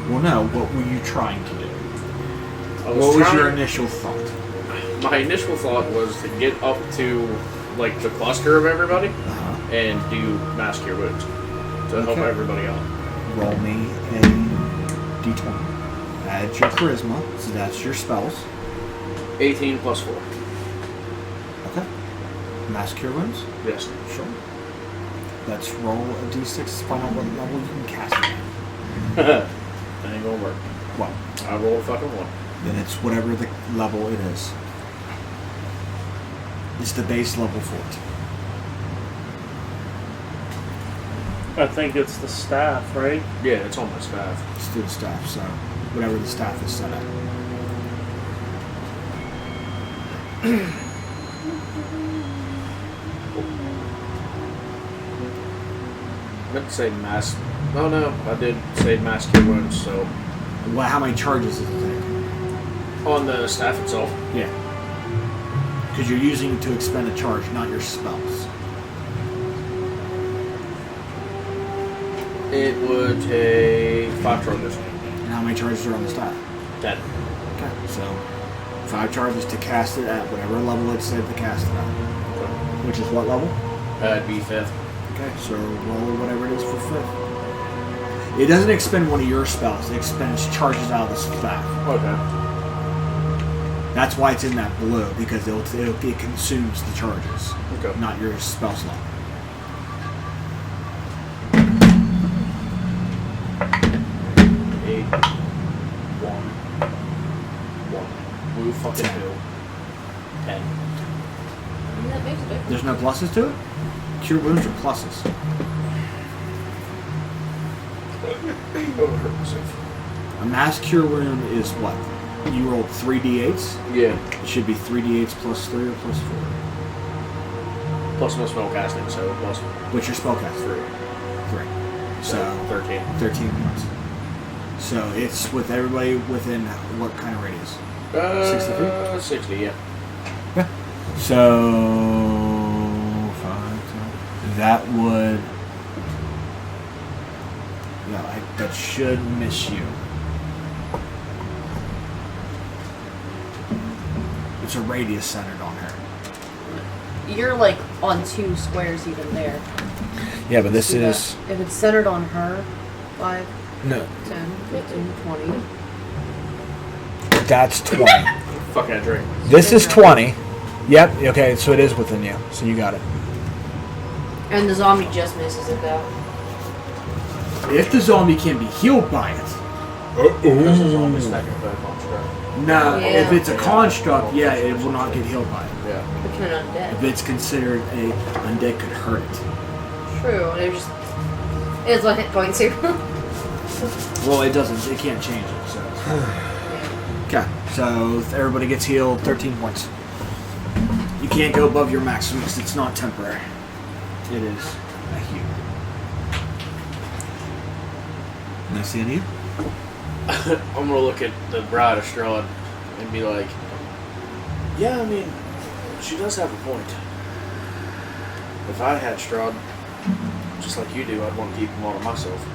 B: Well, no. What were you trying to do?
A: I
B: What was your
A: trying-
B: initial thought?
A: My initial thought was to get up to like the cluster of everybody
B: Uh-huh.
A: and do Mass Cure Wounds to help
B: Okay.
A: everybody out.
B: Roll me a d20. Add your charisma, so that's your spells.
A: 18 plus 4.
B: Okay. Mass Cure Wounds?
A: Yes.
B: Sure. Let's roll a d6 to find out what level you can cast it at.
A: That ain't gonna work.
B: What?
A: I roll a fucking 1.
B: Then it's whatever the level it is. It's the base level for it.
F: I think it's the staff, right?
A: Yeah, it's on my staff.
B: It's through the staff, so whatever the staff is set at.
A: I meant to say mass. Oh no, I did say Mass Cure Wounds, so
B: Well, how many charges does it take?
A: on the staff itself.
B: Yeah. Because you're using it to expend a charge, not your spells.
A: It would take 5 charges.
B: And how many charges are on the staff?
A: 10.
B: Okay, so 5 charges to cast it at whatever level it said to cast it at. Which is what level?
A: That'd be 5th.
B: Okay, so roll whatever it is for 5th. It doesn't expend one of your spells. It expends charges out of the staff.
A: Okay.
B: That's why it's in that blue, because it consumes the charges,
A: Okay.
B: not your spell slot.
A: Eight, one, blue fucking
B: 10.
A: 2, 10.
G: I mean, that makes a difference.
B: There's no pluses to it? Cure wounds are pluses. A mass cure wound is what? You rolled 3d8s?
A: Yeah.
B: It should be 3d8s plus 3 or plus 4.
A: Plus no spell casting, so plus
B: What's your spellcast? 3. So
A: 13.
B: 13 points. So it's with everybody within what kind of radius? 60 feet?
A: 60, yeah.
B: So 5, 10. That would. Yeah, that should miss you. It's a radius centered on her.
G: You're like on 2 squares even there.
B: Yeah, but this
G: See
B: is.
G: that? If it's centered on her, 5,
B: No,
G: 10, 15, 20.
B: that's 20.
A: Fuck that drink.
B: This is 20. Yep, okay, so it is within you. So you got it.
G: And the zombie just misses it though.
B: If the zombie can be healed by it. No,
G: Yeah.
B: if it's a construct, yeah, it will not get healed by it.
A: Yeah.
G: Which one undead?
B: If it's considered a undead could hurt it.
G: True. It's a hit point too.
B: Well, it doesn't. It can't change it. So. Okay, so if everybody gets healed, 13 points. You can't go above your maximum because it's not temporary. It is a heal. Now see any?
A: I'm gonna look at the Bride of Strahd and be like, yeah, I mean, she does have a point. If I had Strahd, just like you do, I'd want to keep him all to myself.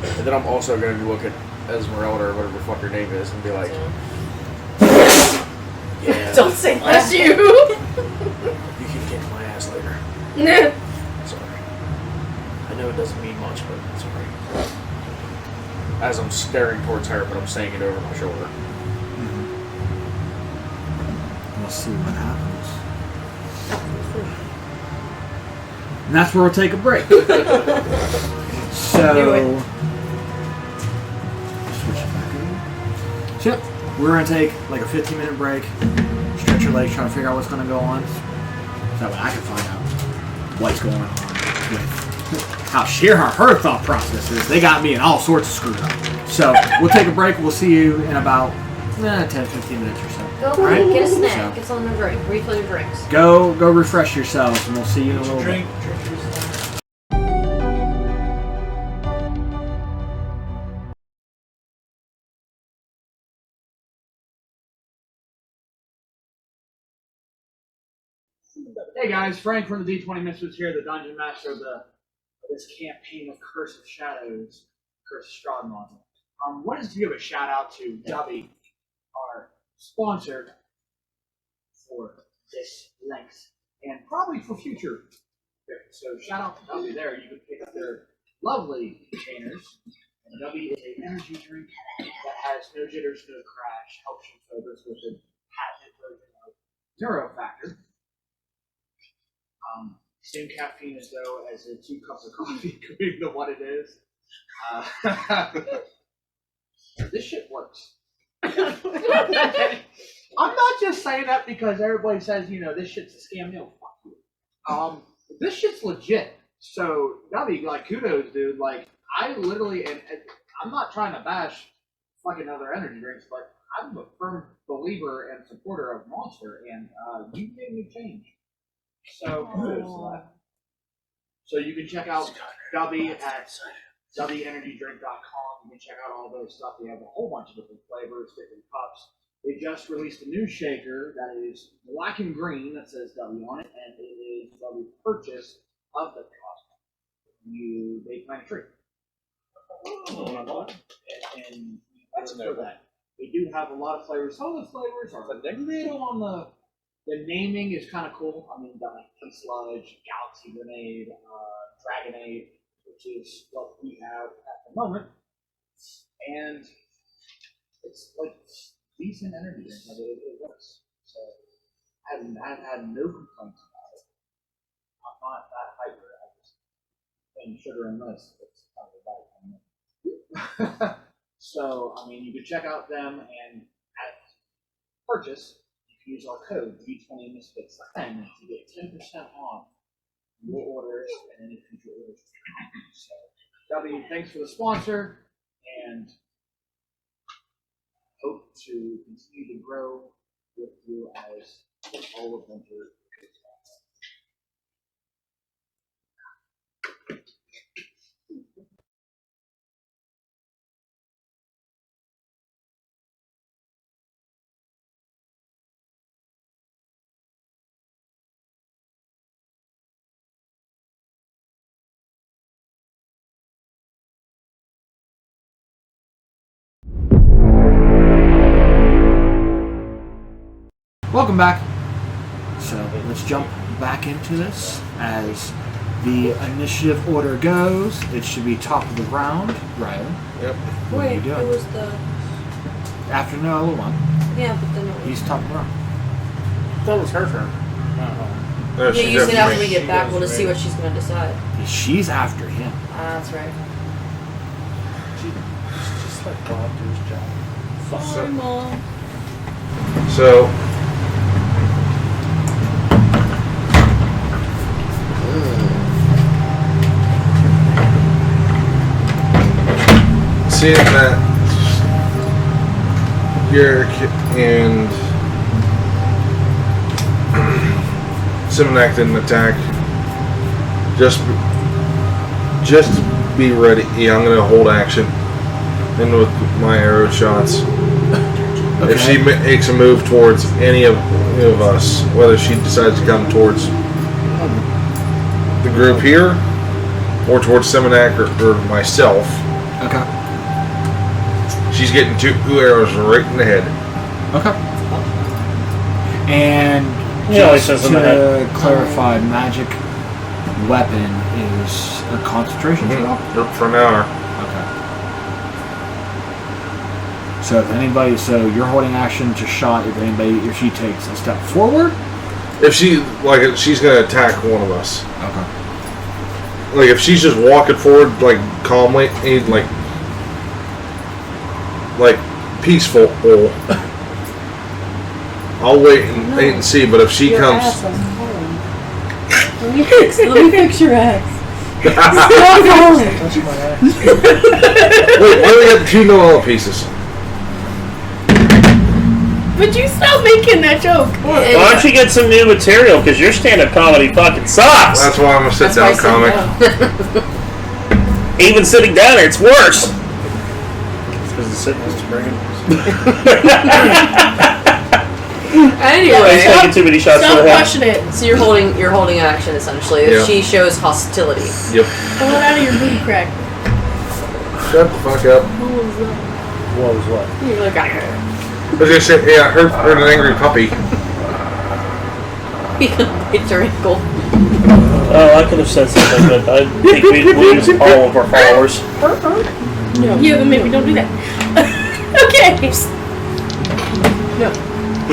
A: And then I'm also going to look at Esmeralda or whatever the fuck her name is and be like, yeah,
G: Don't say that's you.
A: you can kick my ass later. Sorry. I know it doesn't mean much, but it's alright. As I'm staring towards her, but I'm saying it over my shoulder.
B: We'll see what happens. And that's where we'll take a break. So, switch it back over. So, yep, we're going to take like a 15-minute break, stretch your legs, try to figure out what's going to go on. So that way I can find out what's going on with how her thought process is. They got me in all sorts of screwed up. So, we'll take a break. We'll see you in about 10-15 minutes or so.
G: Go
B: All right?
G: get a snack.
B: So,
G: Get something to drink. Refill your drinks.
B: go refresh yourselves, and we'll see you in a little bit. Hey guys, Frank from the D20 Misfits here, the Dungeon Master of this campaign of Curse of Shadows, Curse of Strahd module. Wanted to give a shout out to Dubby, our sponsor for this length, and probably for future. So shout out to Dubby there. You can pick up their lovely containers. And Dubby is an energy drink that has no jitters, no crash, helps you focus with a patented version of Neuro Factor. Same caffeine as though as the 2 cups of coffee being the what it is. This shit works. I'm not just saying that because everybody says, this shit's a scam. No, fuck you. This shit's legit. So, Gubby, like, kudos, dude. Like, I literally, and I'm not trying to bash fucking other energy drinks, but I'm a firm believer and supporter of Monster, and you made me change. So, kudos to that. So, you can check out Gubby at WEnergydrink.com. You can check out all those stuff. They have a whole bunch of different flavors, different cups. They just released a new shaker that is black and green that says W on it, and it is the purchase of the cup. They plant a tree. And that's for that. They do have a lot of flavors. Some of the flavors are a little on the naming is kind of cool. I mean, like Tea Sludge, Galaxy Grenade, Dragonade, which is what we have at the moment. And it's like decent energy. Like it works. So I've had no complaints about it. I'm not that hyper. I just and sugar and this. It's kind of right. So I mean, you can check out them and at purchase. You can use our code D20 Misfits 10 to get 10% off your orders and any future orders. So, W, thanks for the sponsor, and hope to continue to grow with you as all of winter. Welcome back. So let's jump back into this. As the initiative order goes, it should be top of the round. Riley,
D: Yep.
B: what are you
G: Wait,
B: doing?
G: who was the?
B: After Noah one,
G: Yeah, but then it was.
B: he's top of the round.
A: I thought it was her turn.
D: No,
G: Yeah,
D: she
G: you said
D: doesn't
G: after
D: make-
G: we get back, we'll
C: does
G: just see
C: me.
G: what she's gonna decide.
B: She's after him.
G: That's right.
C: Just let God do his job.
G: Sorry, Mom.
D: So, seeing that Garrick and Simonac didn't attack, just be ready. Yeah, I'm gonna hold action, and with my arrow shots. If she makes a move towards any of us, whether she decides to come towards the group here or towards Simonac or myself,
B: Okay.
D: she's getting two arrows right in the head.
B: Okay. And
F: He always
B: just
F: says in the
B: to clarify, magic weapon is a concentration spell?
D: For an hour.
B: Okay. So you're holding action to shot if she takes a step forward?
D: If she's gonna attack one of us.
B: Okay.
D: Like if she's just walking forward like calmly, like peaceful, I'll wait and see. But if she
G: Your
D: comes,
G: ass is cold. Let me fix your ass. Stop calling.
C: Touch my ass.
D: wait, I only got 2 Noella pieces.
E: Would you stop making that joke?
F: Why don't you get some new material? Because your stand-up comedy fucking sucks.
D: That's why I'm a sit-down comic.
F: Even sitting down there, it's worse.
C: It's because the sitting is bringing.
G: Anyway,
F: Taking too many shots to
E: Stop
F: the head.
E: pushing it.
G: so you're holding action essentially. If
D: Yeah.
G: she shows hostility.
D: Yep.
E: Pull it out of your booty crack.
D: Shut the fuck up.
C: What was what?
G: You're like,
D: I was gonna say, yeah, I heard an angry puppy.
G: it's your ankle.
F: Oh, I could have said something, but I think we'd lose all of our followers.
E: Yeah, then maybe don't do that. Okay.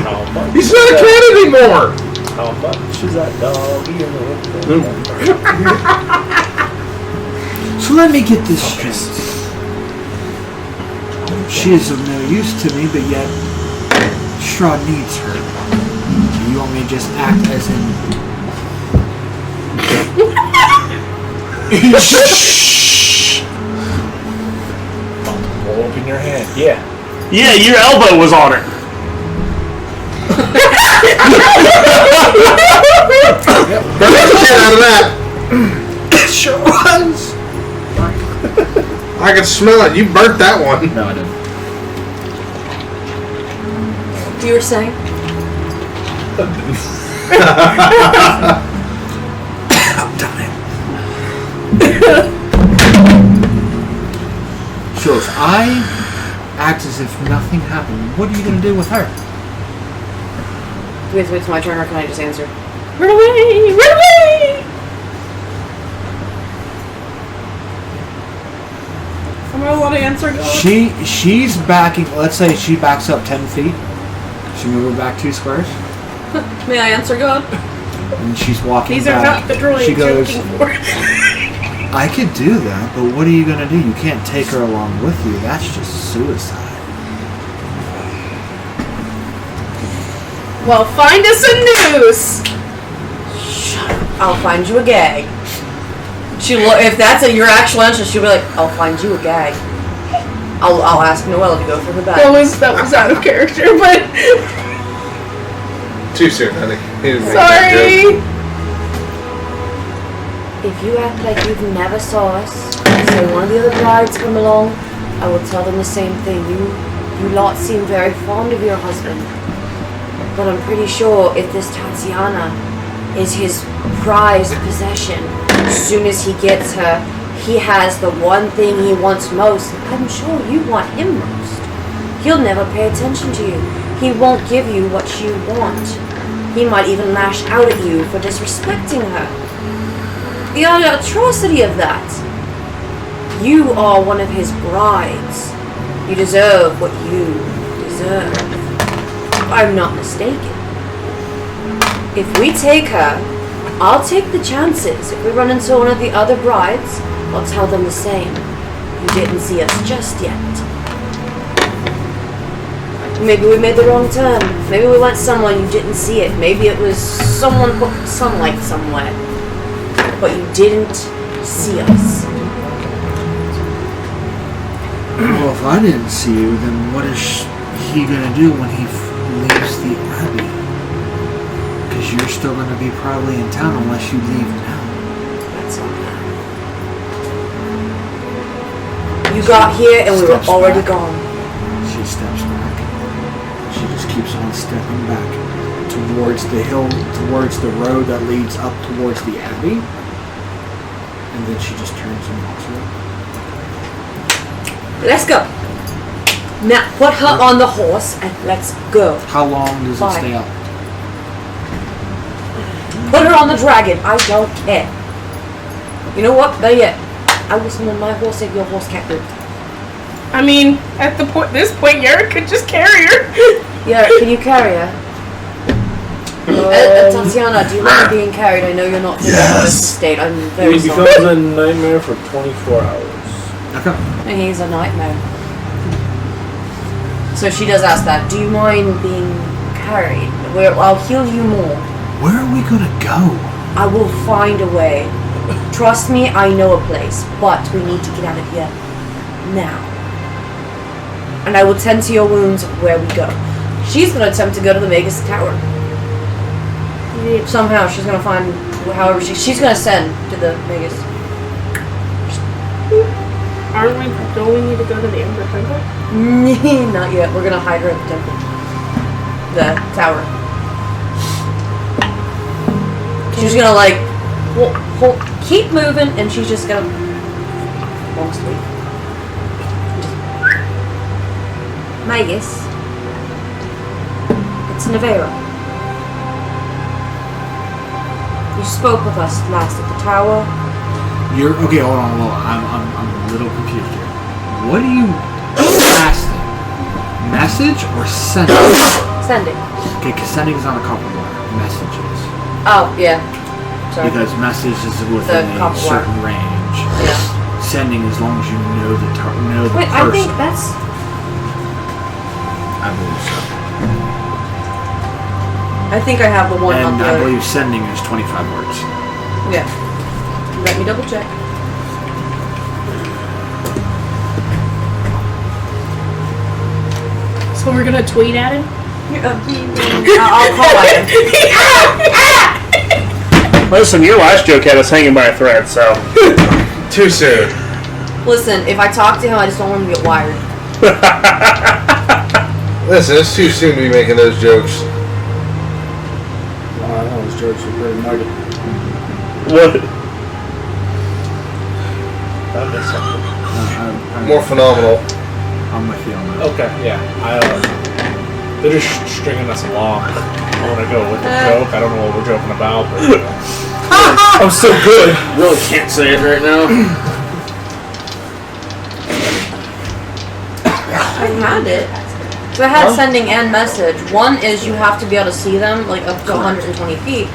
C: How much?
D: He's not a cat anymore.
C: How much is that dog?
B: So let me get this straight. She is of no use to me, but yet Straw needs her. You want me to just act as in... Shh.
C: Roll up in your hand. Yeah.
F: Yeah, your elbow was on her.
D: Get out of that.
B: It sure was.
D: I can smell it. You burnt that one.
B: No, I didn't.
G: You were saying?
B: I'm dying. So if I act as if nothing happened, what are you going to do with her?
G: Do we have to wait till my turn, or can I just answer?
E: Run away! Run away!
G: I'm
E: don't want to answer God.
B: She's backing. Let's say she backs up 10 feet. She moving back 2 squares,
H: May I answer God?
B: and she's walking
E: These are
B: back.
E: not the droids
B: She
E: you're
B: goes,
E: looking for.
B: I could do that, but what are you gonna do? You can't take her along with you. That's just suicide.
E: Well, find us a noose.
H: I'll find you a gag. If that's your actual answer, she'll be like, I'll find you a gag. I'll ask Noelle to go through the bag.
E: That was out of character, but
D: Too soon, honey. He didn't make that joke.
E: sorry.
G: If you act like you've never saw us, so one of the other brides come along, I will tell them the same thing. You lot seem very fond of your husband. But I'm pretty sure if this Tatiana is his prized possession, as soon as he gets her, he has the one thing he wants most. I'm sure you want him most. He'll never pay attention to you. He won't give you what you want. He might even lash out at you for disrespecting her. The atrocity of that. You are one of his brides. You deserve what you deserve. If I'm not mistaken. If we take her, I'll take the chances. If we run into one of the other brides, I'll tell them the same. You didn't see us just yet. Maybe we made the wrong turn. Maybe we went somewhere and you didn't see it. Maybe it was someone put sunlight somewhere. But you didn't see us.
B: Well, if I didn't see you, then what is he gonna do when he leaves the Abbey? Because you're still gonna be probably in town unless you leave now.
G: That's all right. You got here and we were
B: Steps
G: already
B: back.
G: gone.
B: She steps back. She just keeps on stepping back towards the hill, towards the road that leads up towards the Abbey. And then she just turns and walks away.
G: Let's go. Now put her on the horse and let's go.
B: How long does it
G: Bye.
B: stay up?
G: Put her on the dragon. I don't care. You know what? Better yet, I will summon my horse if your horse can't move.
E: I mean, at this point, Yara could just carry her.
G: Yeah, can you carry her? Tatiana, do you mind being carried? I know you're not in this state. I'm very
C: He
G: sorry.
C: becomes a nightmare for 24 hours.
B: Okay.
G: He's a nightmare. So she does ask that. Do you mind being carried? I'll heal you more.
B: Where are we gonna go?
G: I will find a way. Trust me, I know a place. But we need to get out of here now. And I will tend to your wounds where we go. She's going to attempt to go to the Magus Tower. Somehow she's going to find, however she's going to send to the Magus.
E: Don't we need to go to the Ember Temple?
G: Not yet. We're going to hide her at the temple. The tower. She's going to like, keep moving, and she's just going to fall asleep. Magus. It's Nevera. You spoke with us last at the tower.
B: You're okay. Hold on. I'm a little confused here. What are you casting? Message or sending?
G: Sending.
B: Okay, because sending is on a copper wire. Message is
G: Oh, yeah. Sorry.
B: because message is within a
G: copper wire.
B: certain range.
G: Yeah.
B: Sending as long as you know the
G: Wait,
B: person.
G: I think that's...
B: I believe so.
G: I think I have the one on
B: And
G: the...
B: I believe sending is 25 words.
G: Yeah. Let me double check.
E: So we're gonna tweet at him?
G: I'll call him.
F: Listen, your last joke had us hanging by a thread, so.
D: Too soon.
G: Listen, if I talk to him, I just don't want him to get wired.
D: Listen, it's too soon to be making those jokes.
A: Wow, those jokes are pretty nugget.
F: What?
C: I missed something.
D: More phenomenal.
B: I'm with you on that.
C: Okay, yeah. They're just stringing us along. I want to go with the joke. I don't know what we're joking about, but I'm so good.
A: Really can't say it right now.
H: had it. So I had sending and message. One is you have to be able to see them, like up to 120 feet.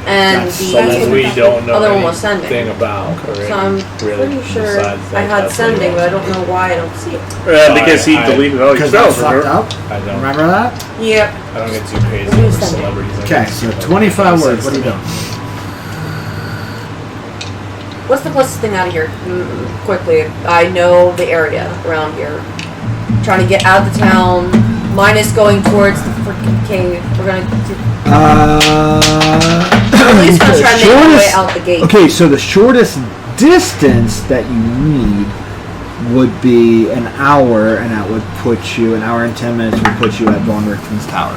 H: And
B: That's
H: the
C: So that we don't know
H: other one was sending.
C: anything about. Or
H: So I'm
C: really
H: pretty sure
C: besides that,
H: I had
C: that's what
H: sending,
C: you
H: but I
C: want.
H: don't know why I don't see it.
F: Because he
C: I-
F: deleted all your
B: Because that
F: spells,
B: fucked
F: remember?
B: up.
C: I don't.
B: Remember that?
H: Yep.
C: I don't get too crazy
H: What
C: over
H: is that?
C: celebrities.
B: Okay, so 25 words. What are you doing?
H: What's the closest thing out of here? Quickly. I know the area around here. Trying to get out of the town. Minus going towards the freaking cave. We're gonna do. At least gonna try to make our way out the gate.
B: Okay, so the shortest distance that you need would be an hour, and that would put you, an hour and 10 minutes would put you at Von Richten's tower.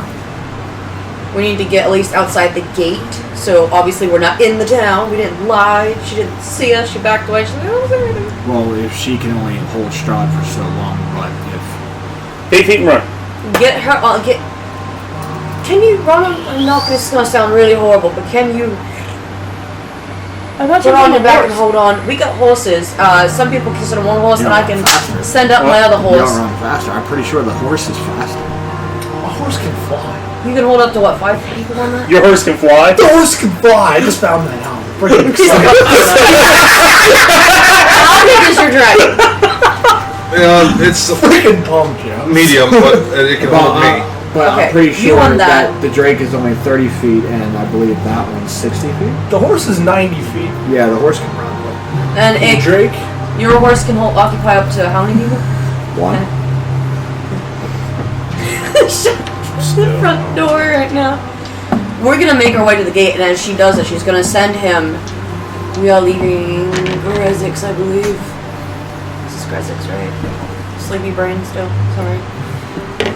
H: We need to get at least outside the gate. So obviously we're not in the town. We didn't lie. She didn't see us. She backed away. She's like, oh, there it is.
B: Well, if she can only hold Strahd for so long, but if
F: 8 feet and run.
H: Get her on. Can you run? I'm not. This is gonna sound really horrible, but can you put on your back and hold on? We got horses. Some people consider one horse, and I can send up my other
B: you don't
H: horse.
B: run faster. I'm pretty sure the horse is faster.
C: A horse can fly.
H: You can hold up to what, 5 people on that?
F: Your horse can fly.
C: The horse can fly. I just found that out. Freaking excited.
H: How big is your dragon?
D: It's
C: Freaking pumped, yeah.
D: medium, but it can hold me.
B: But
H: Okay,
B: I'm pretty
H: you
B: sure
H: won
B: that.
H: that.
B: The Drake is only 30 feet, and I believe that one's 60 feet.
C: The horse is 90 feet.
B: Yeah, the horse can run.
H: And
C: The Drake.
H: your horse can occupy up to how many people?
B: One.
H: Shut the front door right now. We're gonna make our way to the gate, and as she does it, she's gonna send him. We are leaving Grezix, I believe. This is Grezix, right? Sleepy brain still. Sorry.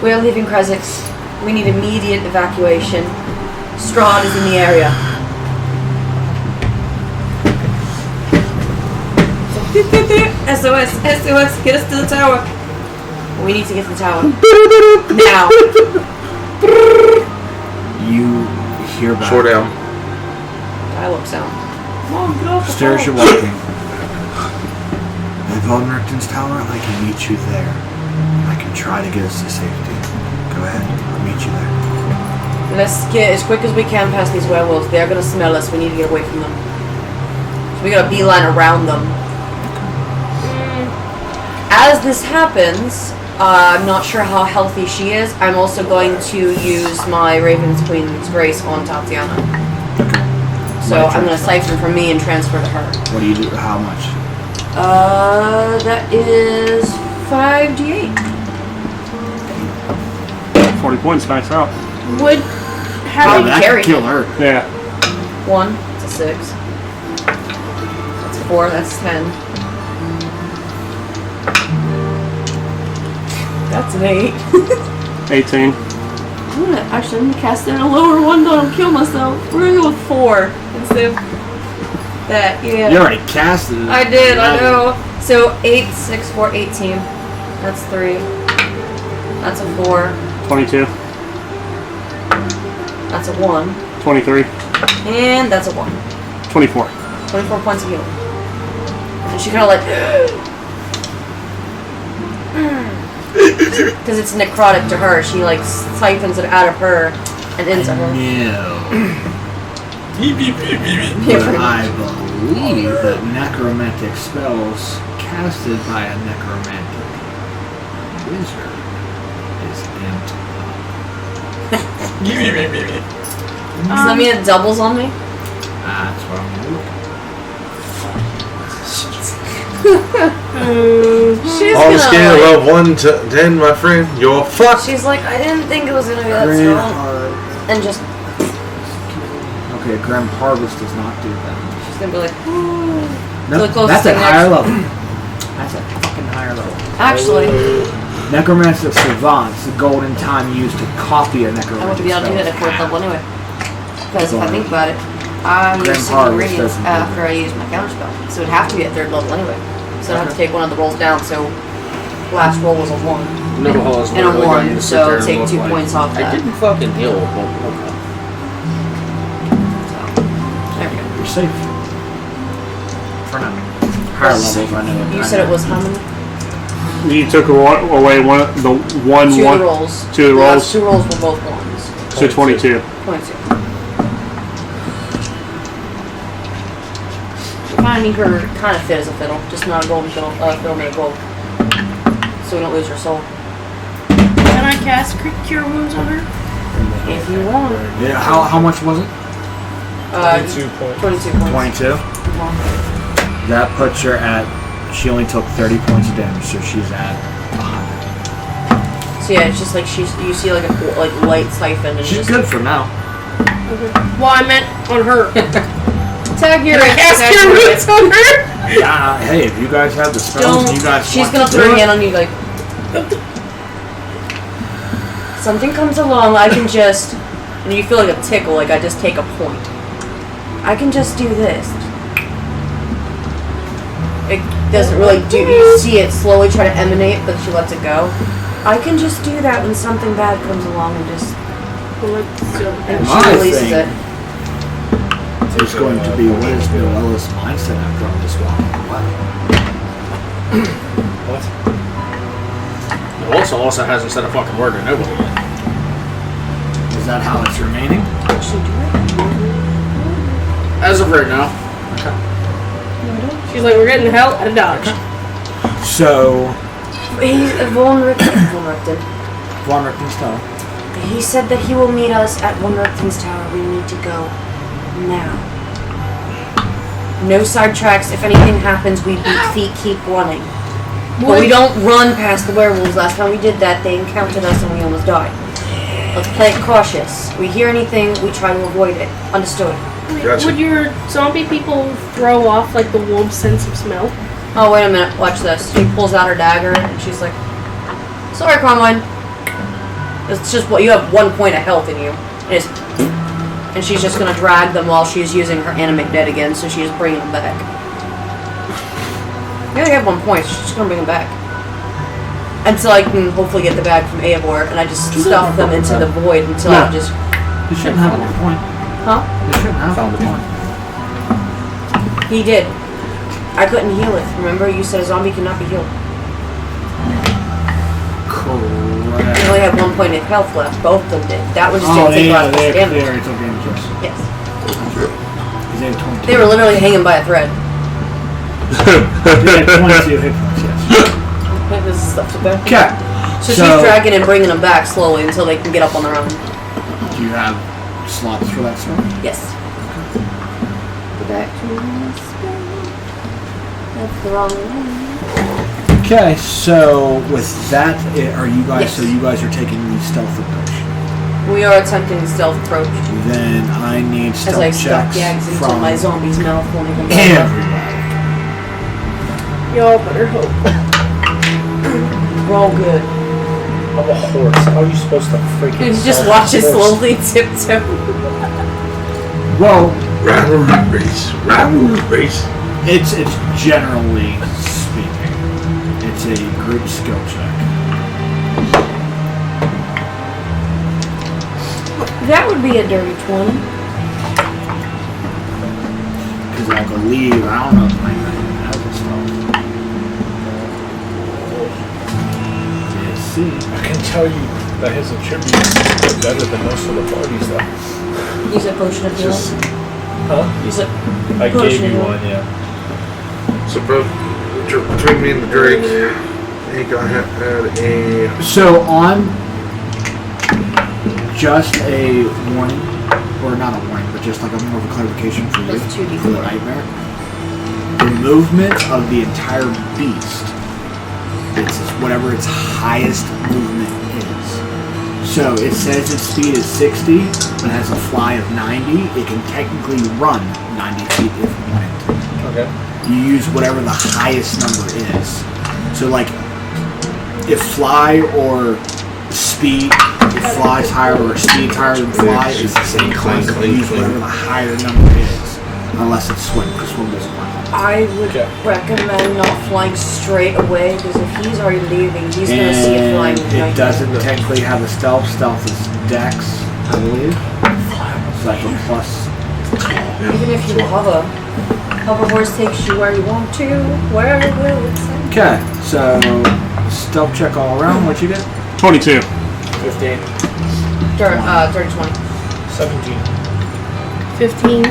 H: We are leaving Grezix. We need immediate evacuation. Strahd is in the area. SOS, SOS, get us to the tower. We need to get to the tower. Now.
B: You hear back.
D: Short down.
H: Dial-up sound. Mom, get off the
B: Stairs
H: phone.
B: you're walking. At Von Richten's tower, I can meet you there. I can try to get us to safety. Go ahead, I'll meet you there.
H: Let's get as quick as we can past these werewolves. They're gonna smell us. We need to get away from them. So we got a beeline around them. As this happens, I'm not sure how healthy she is. I'm also going to use my Raven's Queen's Grace on Tatiana. So I'm gonna siphon from me and transfer to her.
B: What do you do? How much?
H: That is 5d8.
F: 40 points, nice out.
E: Would
H: How
E: having
H: did
B: that
H: carry?
B: could kill her.
F: Yeah.
H: 1, that's a 6. That's 4, that's 10. That's an 8.
F: 18.
H: I'm gonna cast in a lower one, don't kill myself. We're gonna go with 4 instead of that, yeah.
B: You already casted it.
H: I did, I know. So 8, 6, 4, 18. That's 3. That's a 4.
F: 22.
H: That's a 1.
F: 23.
H: And that's a 1.
F: 24.
H: 24 points of healing. And she kind of like... Because it's necrotic to her. She like siphons it out of her and into her.
B: No. But I believe that necromantic spells casted by a necromantic wizard is
H: Does that mean it doubles on me?
B: That's what I'm looking.
H: She's
D: On the
H: gonna
D: scale
H: like,
D: of 1 to 10, my friend, you're fucked.
H: she's like, I didn't think it was gonna be that
B: Grand
H: strong.
B: Har-
H: And just,
B: Okay, Grim Harvest does not do that.
H: she's gonna be like, ooh.
B: No,
H: The closest
B: that's at
H: thing
B: higher
H: next-
B: level. That's at fucking higher level.
H: Actually,
B: Necromancer Savants, the golden time used to copy a
H: I
B: necromantic
H: wouldn't be able to do that at 4th level anyway. Because if I think about it, I
B: Grand
H: use
B: Harvest
H: Radiance
B: doesn't do
H: after I use my counterspell. So it'd have to be at 3rd level anyway. So I'd have to take one of the rolls down, so last roll was a 1.
A: No, it's
H: And a
A: literally
H: 1,
A: going to sit
H: so
A: there and
H: take
A: look
H: 2
A: like-
H: points off
A: I
H: that.
A: didn't fucking heal, but okay.
H: So, there we go.
B: You're safe. For now. Higher levels, I know.
H: You said it was how many?
F: You took away one. The one.
H: Two
F: one.
H: of the rolls.
F: Two of the rolls.
H: Last two rolls were both ones.
F: So 22.
H: 22. Finding her kind of fit as a fiddle, just not a golden fiddle, fiddle made of gold. So we don't lose her soul.
E: Can I cast Cure Wounds on her?
H: If you want.
B: Yeah. How much was it?
C: 22 points.
H: 22 points.
B: 22.
H: Uh-huh.
B: That puts her at. She only took 30 points of damage, so she's at 100.
H: So yeah, it's just like you see like a light siphon and
B: She's
H: just
B: good for now.
E: Well, I meant on her.
H: tag your
E: Can I cast Cure Wounds on her?
B: Yeah. Hey, if you guys have the spells, and you guys
H: She's
B: want
H: gonna
B: to
H: put her
B: do it,
H: hand on you like. Something comes along, I can just, and you feel like a tickle, like I just take a point. I can just do this. It doesn't really do. You see it slowly try to emanate, but she lets it go. I can just do that when something bad comes along and just. And
B: My
H: she releases
B: thing-
H: it.
B: It's going to be what is Noella's mindset after all this walking away?
C: What?
A: Also hasn't said a fucking word to nobody yet.
B: Is that how it's remaining?
A: As of right now.
E: She's like, we're getting the hell out of Dodge.
B: So,
H: He's Von
B: Richten's tower.
H: He said that he will meet us at Von Richten's tower. We need to go now. No side tracks. If anything happens, we beat feet, keep running. But we don't run past the werewolves. Last time we did that, they encountered us and we almost died. Let's play it cautious. We hear anything, we try to avoid it. Understood.
D: Gotcha.
E: Would your zombie people throw off like the wolf's sense of smell?
H: Oh, wait a minute. Watch this. She pulls out her dagger and she's like, sorry, Carmine. It's just what you have 1 point of health in you. And she's just gonna drag them while she's using her animate dead again, so she's bringing them back. You only have 1 point, she's just gonna bring them back. Until I can hopefully get the bag from Eivor, and I just stuff them into the void until I just.
B: You shouldn't have 1 point.
H: Huh?
B: You shouldn't have 1 point.
H: He did. I couldn't heal it. Remember, you said a zombie cannot be healed.
B: Correct.
H: They only had 1 point of health left. Both of them did. That was just
B: Oh,
H: didn't take
B: yeah,
H: less
B: they
H: damage.
B: already took damage,
H: Yes.
B: yes. They had 22.
H: They were literally hanging by a thread.
B: They had 22 hit points, yes.
H: This is stuff to back.
B: Okay.
H: So she's dragging and bringing them back slowly until they can get up on their own.
B: Do you have slots for that spell?
H: Yes. Go back to my spell. That's the wrong one.
B: Okay, so with that, are you guys?
H: Yes.
B: So you guys are taking the stealth approach.
H: We are attempting the stealth approach.
B: Then I need
H: As
B: stealth
H: I stuff
B: checks
H: gags into
B: from
H: my zombie's mouth when they come back.
B: everybody.
E: Y'all better hope.
H: We're all good.
C: I'm a horse. How are you supposed to freaking
H: You just
C: solve
H: watch it
C: this horse?
H: slowly tiptoe.
B: Well,
D: Rivalry race.
B: it's generally speaking, it's a group skill check.
H: That would be a dirty 20.
B: Because I believe, I don't know if my has a stealth. Let's see.
C: I can tell you that his attributes are better than most of the parties, though.
H: Use a potion of healing.
C: Just, huh?
H: Use it.
C: I gave
H: Potion
C: you
H: of
C: one, yeah.
D: So between me and the Drake, he got had a.
B: So on just a warning, or not a warning, but just like a more of a clarification for you,
H: That's 2d4.
B: for the nightmare. The movement of the entire beast, it's whatever its highest movement is. So it says its speed is 60, but has a fly of 90. It can technically run 90 feet if it wanted to.
C: Okay.
B: You use whatever the highest number is. So like, if fly or speed, if fly's higher or speed's higher than fly, is the same class. You use whatever the higher number is, unless it's swim, because swim doesn't work.
H: I would recommend not flying straight away, because if he's already leaving, he's going to see it flying.
B: It doesn't technically have a stealth. Stealth is dex, I believe. It's like a plus.
H: Even if you hover horse takes you where you want to, where will it take?
B: Okay, so Stealth check all around. What you get?
I: 22.
A: 15.
H: Dirty 20.
C: 17.
E: 15.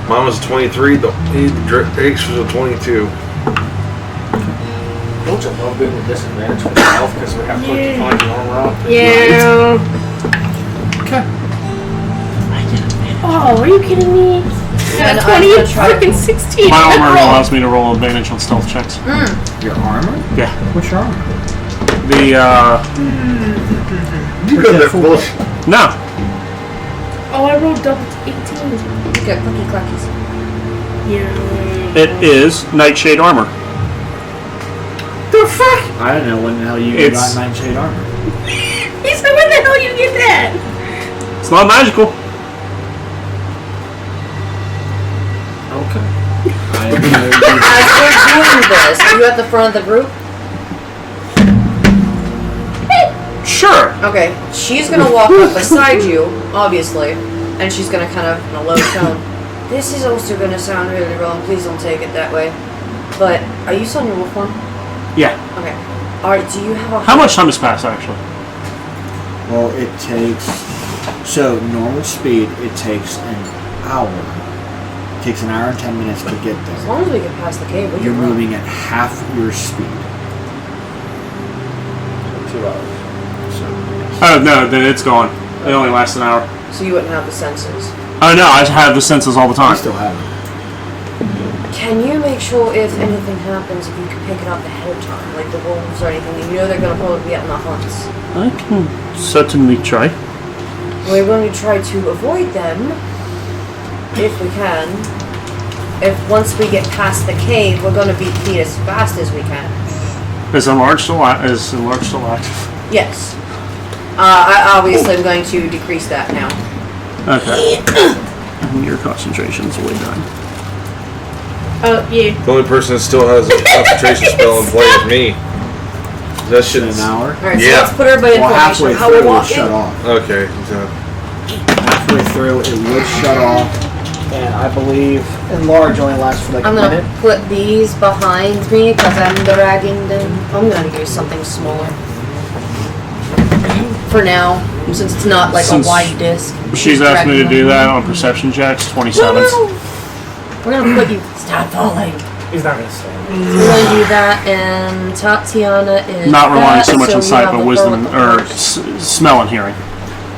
D: Mine was 23. The Drake's was a 22.
A: Don't you love being with disadvantage for stealth because we have quick to find the armor out?
E: Yeah.
B: Okay.
E: Oh, are you kidding me?
H: And
E: Yeah,
H: I'm
E: 20
H: gonna
E: and
H: try-
E: freaking 16.
I: My
E: Good
I: armor
E: roll.
I: allows me to roll advantage on stealth checks.
B: Your armor?
I: Yeah.
B: What's your armor?
I: The,
D: You got that bullshit.
I: no.
E: Oh, I rolled double 18.
H: Get cookie clackies.
E: Yeah.
I: It is Nightshade armor.
E: The fuck?
B: I don't know when the hell you
I: It's-
B: got Nightshade armor.
E: He said, when the hell you get that?
I: It's not magical.
B: Okay. I didn't know you.
H: As we're doing this, are you at the front of the group?
I: Sure.
H: Okay, she's gonna walk up beside you, obviously, and she's gonna kind of, in a low tone, this is also gonna sound really wrong, please don't take it that way. But, are you still in your wolf form?
I: Yeah.
H: Okay. Alright, do you have a...
I: How much time has passed, actually?
B: Well, it takes. So, normal speed, it takes an hour. It takes an hour and 10 minutes to get
H: As
B: there.
H: long as we get past the cave, we
B: You're
H: can run.
B: moving at half your speed.
C: 2 hours.
B: So,
I: Oh, no, then it's gone. It only lasts an hour.
H: So you wouldn't have the senses.
I: Oh, no, I have the senses all the
B: I
I: time.
B: still have it.
H: Can you make sure if anything happens, if you can pick it up ahead of time, like the wolves or anything, you know they're gonna probably be out in the hunts?
I: I can certainly try.
H: We're going to try to avoid them, if we can. If once we get past the cave, we're gonna beat Pete as fast as we can.
I: Is enlarged still active?
H: Yes. I obviously am going to decrease that now.
I: Okay. Your concentration's way done.
E: Oh, yeah.
D: The only person that still has a concentration spell in play is me. That
B: In
D: shit's
B: an hour.
H: Alright, so
D: Yeah.
H: let's put everybody in
B: Well, halfway
H: formation. How we're
B: through, it
H: walking.
B: shut off.
D: okay. So
B: Halfway through, it would shut off. And I believe enlarge only lasts for like
H: I'm
B: a
H: gonna
B: minute.
H: put these behind me because I'm dragging them. I'm gonna use something smaller. For now, since it's not like
I: Since
H: a wide disc.
I: She's asked me to do that on perception checks, 27.
H: We're gonna put you. Stop falling.
C: He's not gonna stay.
H: We're gonna do that, and Tatiana is.
I: Not relying
H: that,
I: so much on
H: we
I: sight,
H: have
I: but
H: the
I: wisdom
H: girl
I: or
H: with the horse.
I: smell and hearing.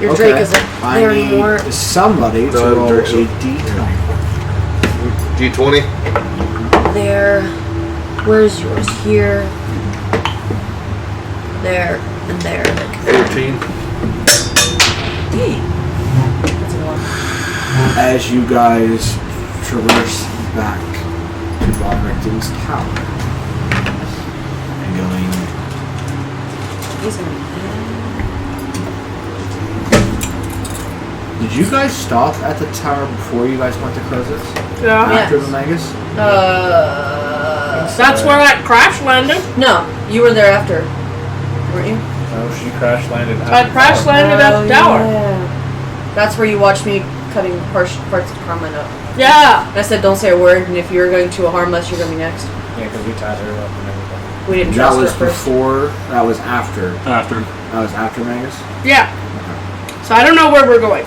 H: Your Drake isn't
B: I
H: there
B: need
H: anymore.
B: somebody to
D: No,
B: roll a
D: Drake's a-
B: d20.
D: D20.
H: There. Where's yours? Here. There. And there.
D: 14.
H: That's a one.
B: As you guys traverse back to Von Richten's tower and going.
H: He's gonna be
B: Did you guys stop at the tower before you guys went to Crozis?
E: Yeah.
B: After
H: Yes.
B: the Magus?
E: That's where that crash landed.
H: No, you were there after, weren't you?
C: No, she crash landed.
E: I crash landed at the tower.
H: Yeah. That's where you watched me cutting parts of Carmine up.
E: Yeah.
H: And I said, don't say a word, and if you're going to harm us, you're going to be next.
C: Yeah, because we tied her up and everything.
H: We didn't
B: That
H: trust
B: was
H: her first.
B: before. That was after.
I: After.
B: That was after Magus.
E: Yeah. So I don't know where we're going.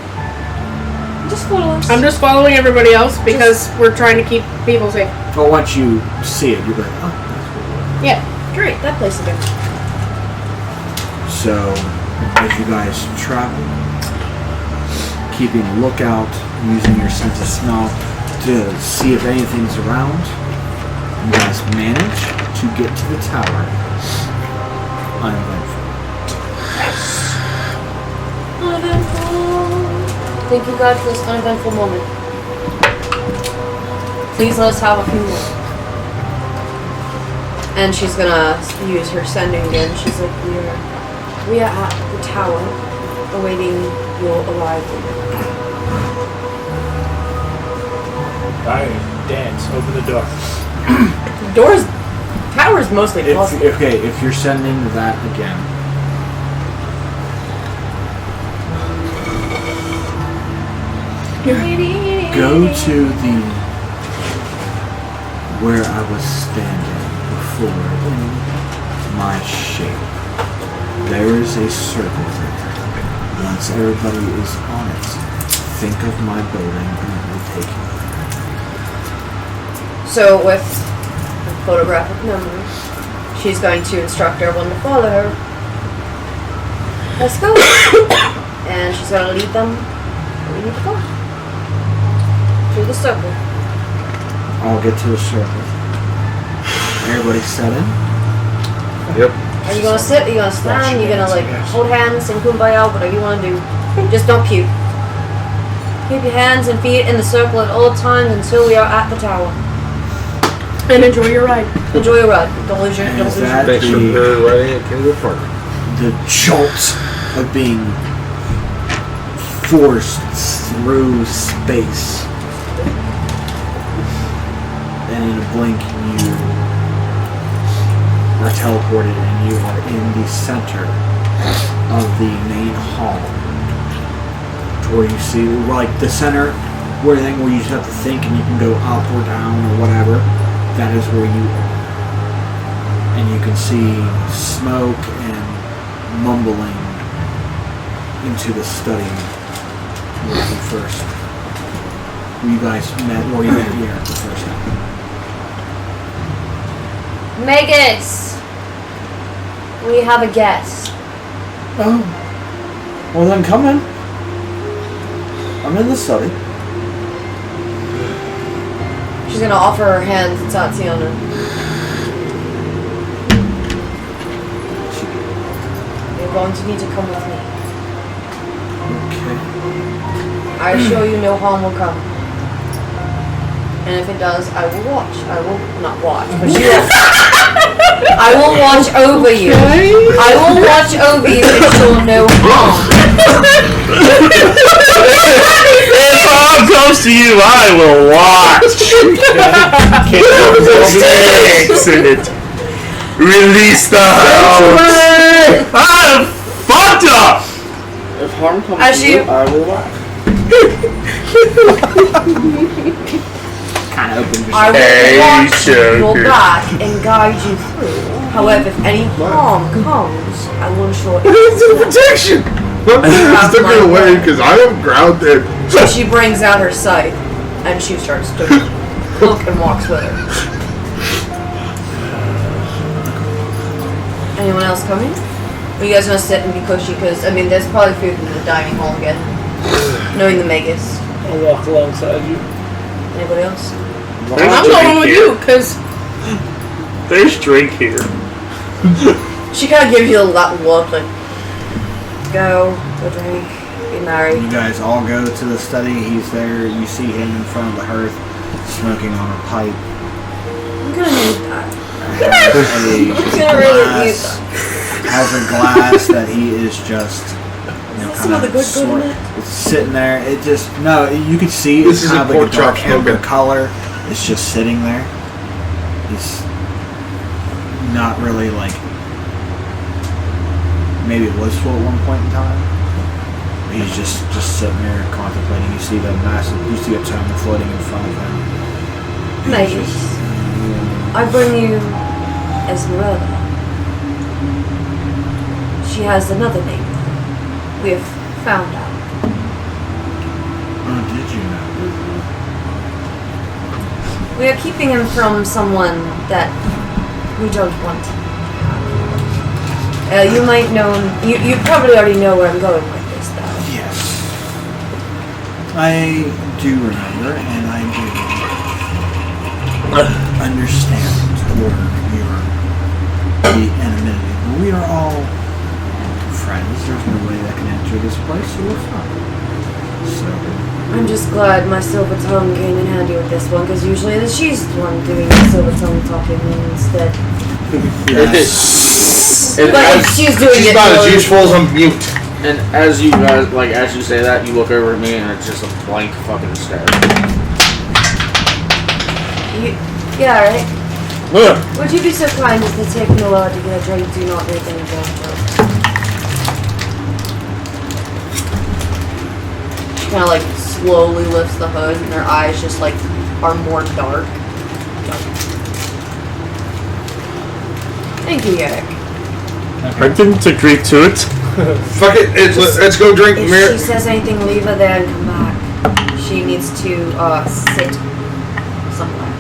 H: Just follow us.
E: I'm just following everybody else because we're trying to keep people safe.
B: But once you see it, you're like, oh.
E: Yeah.
H: Great, that place again.
B: So, as you guys travel, keeping a lookout, using your sense of smell to see if anything's around, you guys manage to get to the tower uneventful.
H: Uneventful. Thank you, God, for this uneventful moment. Please let us have a few more. And she's gonna use her sending again. She's like, we are at the tower, awaiting your arrival.
C: Fire, dance, open the door.
H: Tower's mostly closed.
B: If you're sending that again, go to the where I was standing before in my shape. There is a circle there. Once everybody is on it, think of my building and it will take you there.
H: So with a photographic memory, she's going to instruct everyone to follow her. Let's go. And she's going to lead them where we need to go. Through the circle.
B: I'll get to the circle. Everybody set in?
D: Yep.
H: Are you gonna sit? Are you gonna stand? Are you gonna like hold hands, sing kumbaya, whatever you wanna do. Just don't puke. Keep your hands and feet in the circle at all times until we are at the tower.
E: And enjoy your ride.
H: Enjoy your ride. Don't lose your
B: Is that
D: Thanks for writing it, King of Park.
B: the jolt of being forced through space? And in a blink, you are teleported and you are in the center of the main hall. Where you see, like, the center, where you just have to think and you can go up or down or whatever. That is where you are. And you can see smoke and mumbling into the study where you first, where you guys met, where you met here the first time.
H: Magus! We have a guest.
B: Oh. Well then come in. I'm in the study.
H: She's gonna offer her hand to Tatiana. You're going to need to come with me.
B: Okay.
H: I assure you no harm will come. And if it does, I will watch. I will not watch, but you will. I will watch over you. I will watch over you and ensure no harm.
I: If harm comes to you, I will watch. Excellent. Release the house. I'm fucked up.
A: If harm comes
H: As
A: to
H: you-
A: you, I will laugh.
B: Kind of opened
H: I will
I: Hey,
H: watch your
I: Joker.
H: back and guide you through. However, if any harm comes, I will ensure
D: It's a protection! I'm
H: Have
D: took
H: my
D: it away
H: word.
D: because I am grounded.
H: So she brings out her scythe and she starts to look and walks with her. Anyone else coming? Are you guys gonna sit and be cushy? Because, I mean, there's probably food in the dining hall again. Knowing the Magus.
C: I'll walk alongside you.
H: Anybody else?
E: I'm going with you, because
I: There's drink here.
H: She kind of gives you that look like, go drink, be married.
B: You guys all go to the study. He's there. You see him in front of the hearth, smoking on a pipe.
H: I'm gonna need that.
B: Has
H: gonna really need
B: has a glass that he is just,
H: Some of the good in it?
B: It's sitting there. It just you can see
D: This
B: it's
D: is
B: kind
D: a
B: of like
D: pork
B: a dark
D: chop
B: amber
D: smoking.
B: color. It's just sitting there. It's not really like. Maybe it was full at one point in time. He's just sitting there contemplating. You see the massive. You see a tome floating in front of him. He's
H: Magus.
B: just-
H: I bring you Esmeralda. She has another name. We have found out.
B: Oh, did you know?
H: We are keeping him from someone that we don't want. You might know. You probably already know where I'm going with this, though.
B: Yes. I do remember, and I do understand where your anonymity. We are all friends. There's no way that can enter this place, so we're fine. So,
H: I'm just glad my silver tongue came in handy with this one, because usually she's the one doing the silver tongue talking instead.
B: yes.
A: And
H: But
A: as,
H: if she's doing
D: She's
H: it,
D: not as
H: really-
D: useful as a mute.
A: and as you guys, as you say that, you look over at me and it's just a blank fucking stare.
H: Yeah, right.
D: Look.
H: Would you be so kind as to take Noah to get a drink? Do not make any jokes. She kind of like slowly lifts the hood, and her eyes just like are more dark. Thank you, Eric.
I: I didn't agree to it.
D: Fuck it. Let's go drink.
H: If she says anything, leave her there and come back. She needs to sit somewhere.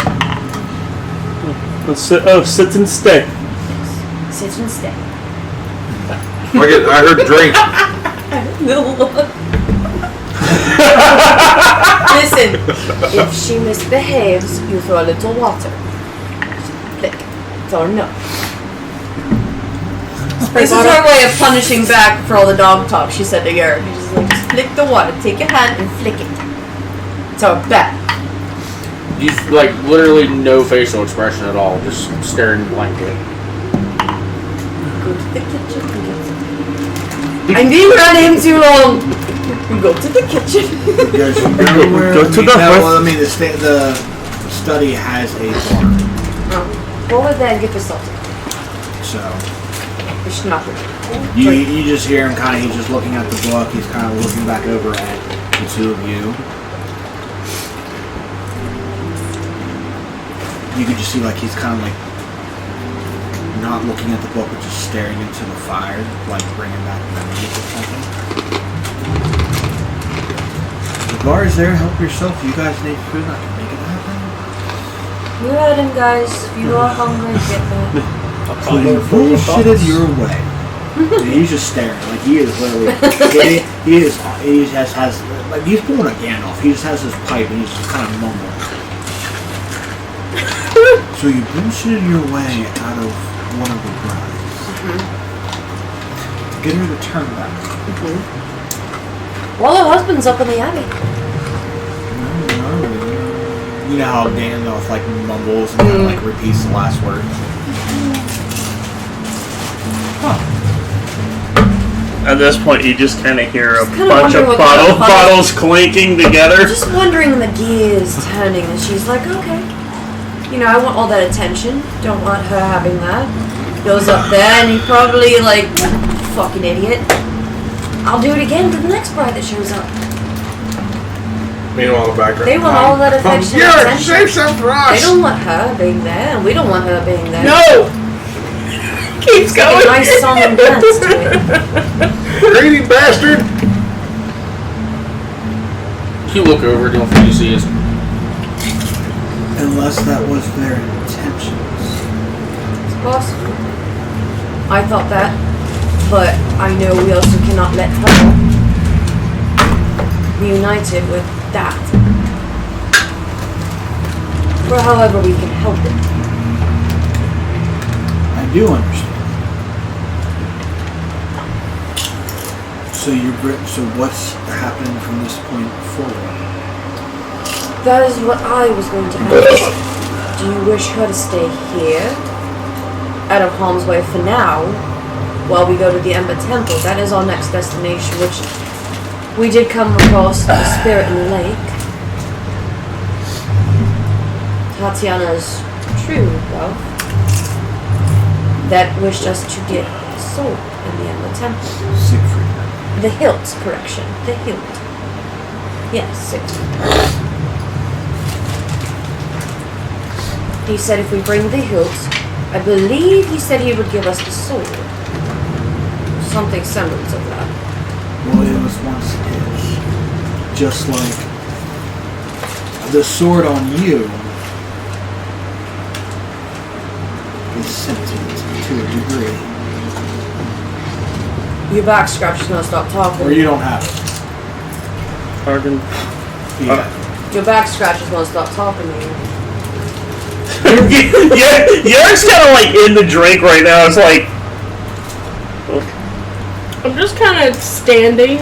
I: Let's sit. Oh, sit and stay.
H: Sit and stay.
D: Fuck it. I heard drink.
H: Listen, if she misbehaves, you throw a little water. Flick. Tell her no. This is her way of punishing back for all the dog talk she said to Garrett. She's just like, just flick the water. Take your hand and flick it. So back.
A: You like literally no facial expression at all, just staring blankly.
H: Go to the kitchen and get something. I'm being around him too long. Go to the kitchen.
B: Go
I: to the
B: well, I mean, the study has a bar,
H: Go over there and get yourself.
B: so
H: It's not.
B: you just hear him kind of. He's just looking at the book. He's kind of looking back over at the two of you. You could just see like he's kind of like not looking at the book, but just staring into the fire, like bringing back memories or something. The bar is there. Help yourself. You guys need food. I can make it happen.
H: You heard him, guys. If you are hungry, get there.
B: So you bullshitted your way. And he's just staring. Like he is literally. He has like he's pulling a Gandalf. He just has his pipe and he's just kind of mumbling. So you bullshitted your way out of one of the brides to get her to turn back.
H: Well, her husband's up in the abbey.
B: You know how Gandalf like mumbles and kind of like repeats the last word.
F: At this point, you just kind of hear a
H: Just kinda
F: bunch of
H: wonder what kind of
F: bottles clinking together.
H: Just wondering the gears turning, and she's like, okay. You know, I want all that attention. Don't want her having that. Goes up there, and he probably like, fucking idiot. I'll do it again for the next bride that shows up.
D: Meanwhile, in the background.
H: They want all that affection and
D: Yeah,
H: attention.
D: save some for us.
H: They don't want her being there, and we don't want her being there.
E: No! Keeps
H: Like a
E: going.
H: nice song and dance to it.
D: Greedy bastard.
A: You look over, the only thing you see is
B: Unless that was their intentions.
H: It's possible. I thought that, but I know we also cannot let her be united with that. For however we can help it.
B: I do understand. So what's happening from this point forward?
H: That is what I was going to ask. Do you wish her to stay here, out of harm's way for now, while we go to the Ember Temple? That is our next destination, which we did come across the spirit in the lake. Tatiana's true love that wished us to get the soul in the Ember Temple.
B: Siegfried.
H: The hilt, correction. The hilt. Yes, Siegfried. He said if we bring the hilt, I believe he said he would give us the sword. Something semblance of that.
B: Well, it was once his. Just like the sword on you is sentient to a degree.
H: Your back scratch is gonna stop talking.
B: Or you don't have it.
F: Pardon?
B: Yeah.
H: Your back scratch is gonna stop talking to you.
F: Yeah, Yerk's kind of like in the drink right now. It's like,
E: I'm just kind of standing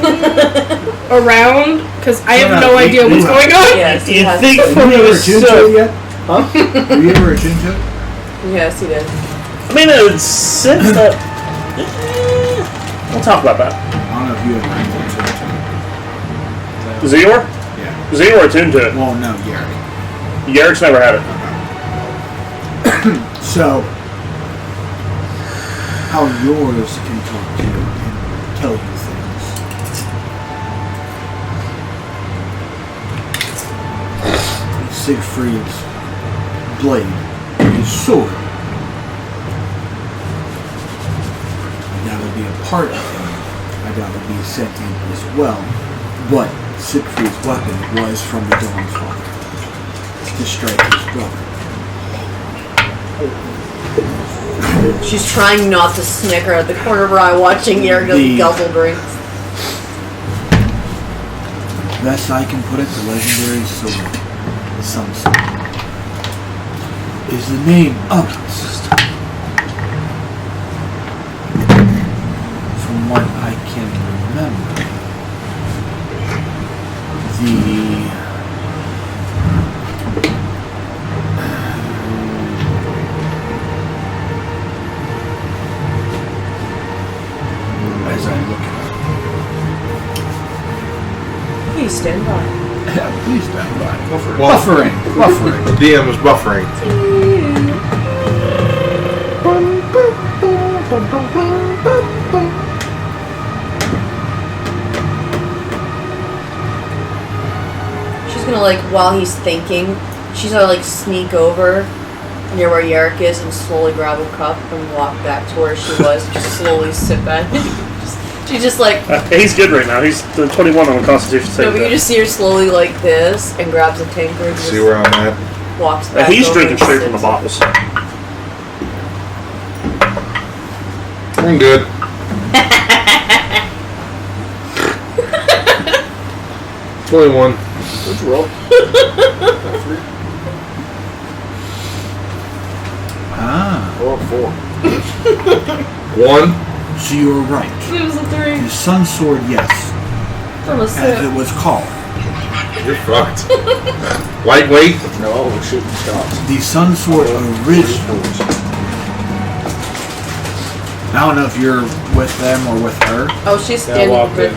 E: around because I have no idea what's going on.
H: Yes, he
F: you
H: has.
F: think
B: Have
F: from
B: you ever
F: the
B: attuned to
F: so.
B: it yet? Huh? Have you ever attuned to it?
H: Yes, he did.
F: I mean, it's since that. We'll talk about that.
B: I don't know if you have attuned to it.
F: Zor?
B: Yeah.
F: Zor attuned to it.
B: Well, no, Yerk.
F: Yerk's never had it.
B: So, how yours can talk to you and tell you things. Siegfried's blade, his sword, part of him, I doubt would be sentient as well. But Siegfried's weapon was from the Dawn Father to strike his brother.
H: She's trying not to snicker at the corner of her eye watching Yerga guzzle drinks.
B: Best I can put it, the legendary sword, the Sun Sword, is the name of it. From what I can remember, as I look at
H: Please stand by.
B: it. Yeah, please stand by.
D: Well,
B: Buffering.
D: the DM is buffering.
H: She's gonna like while he's thinking, she's gonna like sneak over near where Yerrick is and slowly grab a cup and walk back to where she was. Just slowly sit back. She's just like
F: He's good right now. He's the 21 on the Constitution save.
H: no, but you just see her slowly like this and grabs a tankard and
D: See where I'm at?
H: walks back.
F: He's
H: over
F: drinking
H: and
F: straight from the
H: sits.
F: bottles.
D: I'm good. $21.
A: What'd you roll?
B: Ah,
A: Roll 4.
D: 1.
B: so you were right.
H: It was a 3
B: The Sun Sword, yes,
H: from a
B: as
H: sip.
B: it was called.
D: You're fucked. Lightweight.
A: No, we're shooting shots.
B: The Sun Sword original. I don't know if you're with them or with her.
H: Oh, she's
C: Yeah, I
H: standing.
C: walked in.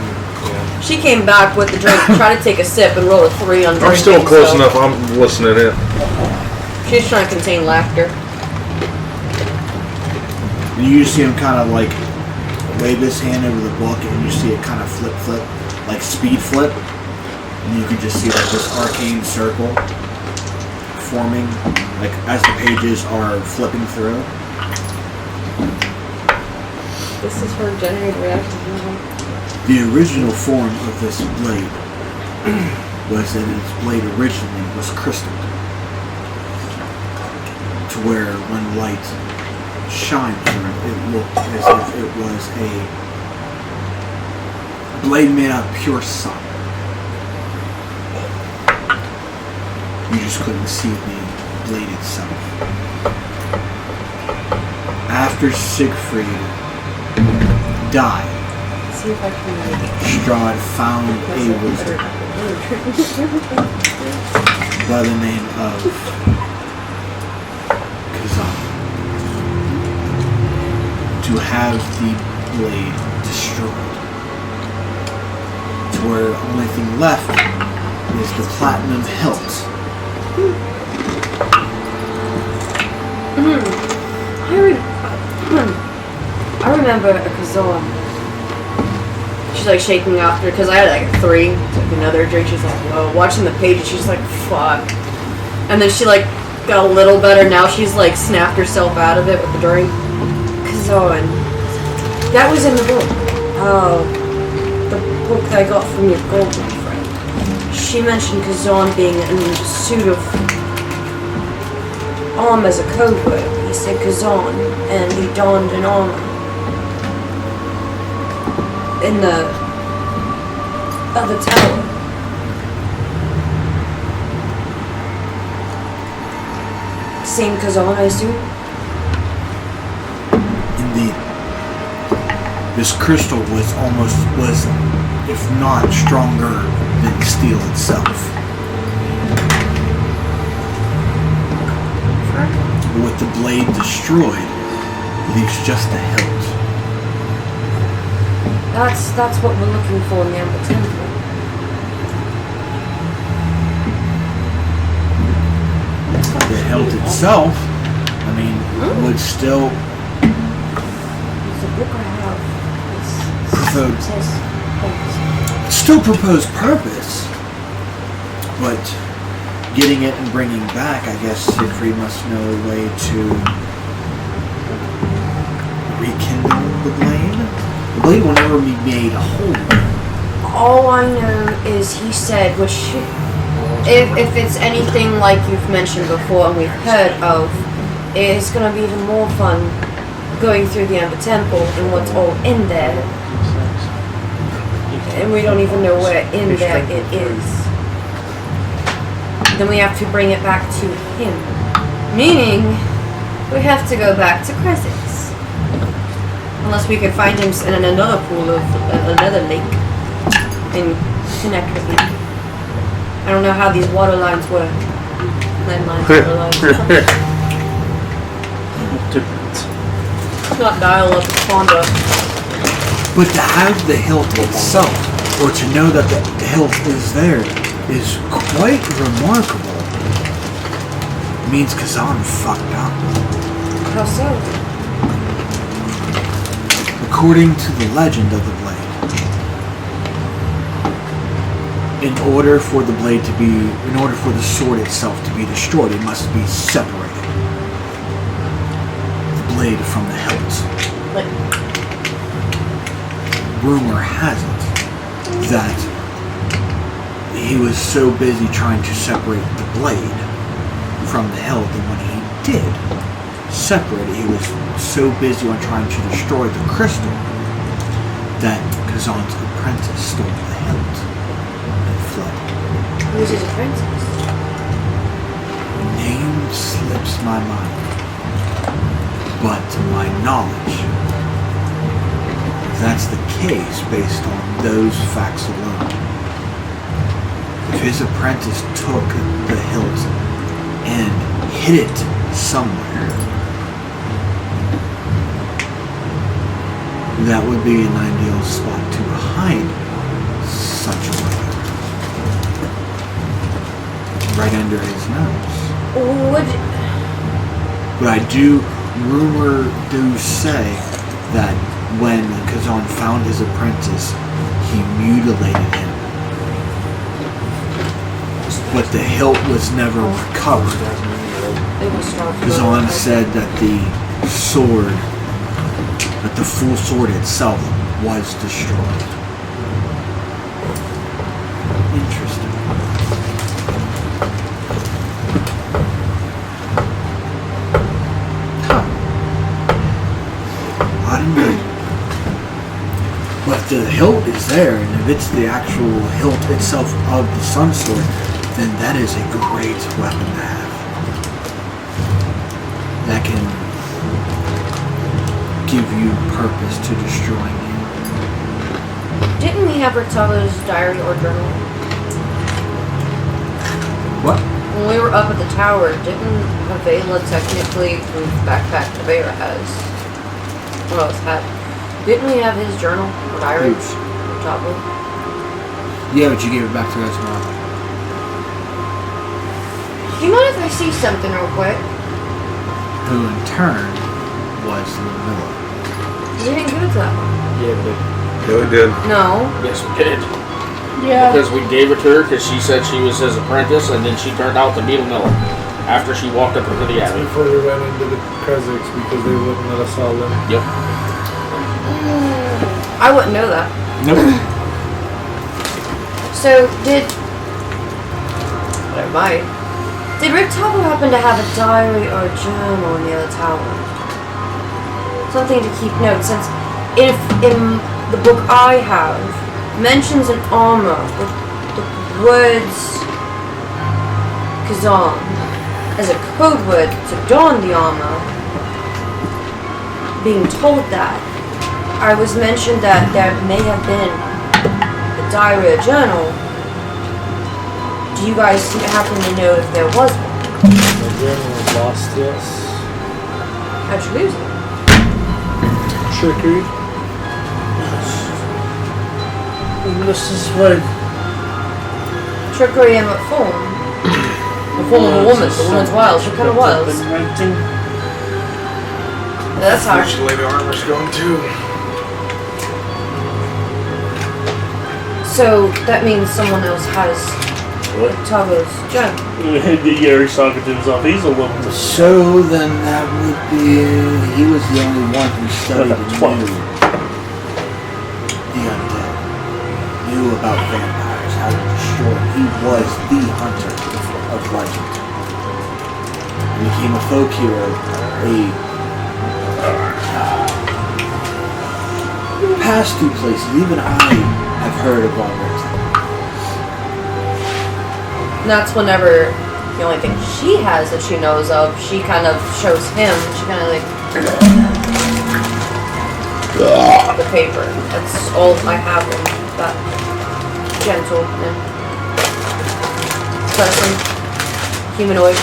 H: She came back with the drink, tried to take a sip, and rolled a 3 on drinking.
D: I'm still close
H: so
D: enough. I'm listening in.
H: She's trying to contain laughter.
B: And you see him kind of like wave his hand over the book, and you see it kind of flip, like speed flip. And you can just see like this arcane circle forming, like as the pages are flipping through.
H: This is her generated reaction.
B: The original form of this blade was that its blade originally was crystal, to where when light shined through it, it looked as if it was a blade made out of pure sun. You just couldn't see the blade itself. After Siegfried died,
H: See if I can make it.
B: Strahd found a wizard by the name of Kazan to have the blade destroyed, to where the only thing left is the platinum hilt.
H: I remember a Kazan. She's like shaking after because I had like a 3, took another drink. She's like, whoa. Watching the pages, she's like, fuck. And then she like got a little better. Now she's like snapped herself out of it with the drink. Kazan. That was in the book. Oh, the book that I got from your golden friend. She mentioned Kazan being in a suit of armor as a code word. He said Kazan, and he donned an armor. In the other tower. Same Kazan, I assume?
B: Indeed. This crystal was if not stronger than steel itself. But with the blade destroyed, leaves just a hilt.
H: That's what we're looking for in the Amber Temple.
B: The hilt itself, I mean, would still
H: It's a book I have.
B: So-
H: It says
B: still propose purpose, but getting it and bringing back, I guess Siegfried must know a way to rekindle the blade. The blade will never be made whole.
H: All I know is he said, which if it's anything like you've mentioned before and we've heard of, it's going to be even more fun going through the Amber Temple and what's all in there. And we don't even know where in there it is. Then we have to bring it back to him. Meaning, we have to go back to Crescents. Unless we could find him in another pool of another lake and connect with him. I don't know how these water lines work. Landlines, water lines. Not dial up, it's ponder.
B: But to have the hilt itself, or to know that the hilt is there, is quite remarkable. It means Kazan fucked up.
H: How so?
B: According to the legend of the blade, in order for the sword itself to be destroyed, it must be separated. The blade from the hilt. Rumor has it that he was so busy trying to separate the blade from the hilt that when he did separate it, he was so busy on trying to destroy the crystal that Kazan's apprentice stole the hilt and fled.
H: Who's his apprentice?
B: Name slips my mind, but to my knowledge, that's the case based on those facts alone. If his apprentice took the hilt and hid it somewhere, that would be an ideal spot to hide such a weapon. Right under his nose. But I do, rumor do say that when Kazan found his apprentice, he mutilated him. But the hilt was never recovered. Kazan said that the sword, that the full sword itself was destroyed. Interesting. Huh. I don't know. But the hilt is there, and if it's the actual hilt itself of the Sun Sword, then that is a great weapon to have. That can give you purpose to destroying you.
H: Didn't we have Rictado's diary or journal?
B: What?
H: When we were up at the tower, didn't Avela technically, whose backpack Avela has, well, it's had, didn't we have his journal or diary? Rictado?
B: Yeah, but you gave it back to us tomorrow.
H: Do you mind if I see something real quick?
B: Who in turn was Lamilla.
H: You didn't give it to that one.
A: Yeah, we did.
D: Yeah, we did.
H: No.
A: Yes, we did.
E: Yeah.
A: Because we gave it to her because she said she was his apprentice, and then she turned out to be Lamilla after she walked up into the abbey.
C: Before we went into the Kreziks because they wouldn't let us all in.
A: Yep.
H: I wouldn't know that.
B: Nope.
H: So, Never mind. Did Rictado happen to have a diary or a journal near the tower? Something to keep note, since if in the book I have mentions an armor with the words Kazan as a code word to don the armor, being told that, I was mentioned that there may have been a diary or journal. Do you guys happen to know if there was one?
C: The journal was lost to us.
H: How'd you lose it?
C: Trickery. And this is like
H: Trickery in what form? The form of a woman. The woman's wiles. What kind of wiles? That's hard.
D: Actually, the armor's going too.
H: So that means someone else has Tago's journal.
F: Yuri's talking to himself. He's a woman.
B: So then that would be, he was the only one who studied
F: Like a 12.
B: and knew. about vampires, how to destroy them. He was the hunter of legend. He became a folk hero, passed through places. Even I have heard of Barbar's.
H: That's whenever the only thing she has that she knows of, she kind of shows him. She kind of like the paper. That's all I have in that gentle person, humanoid.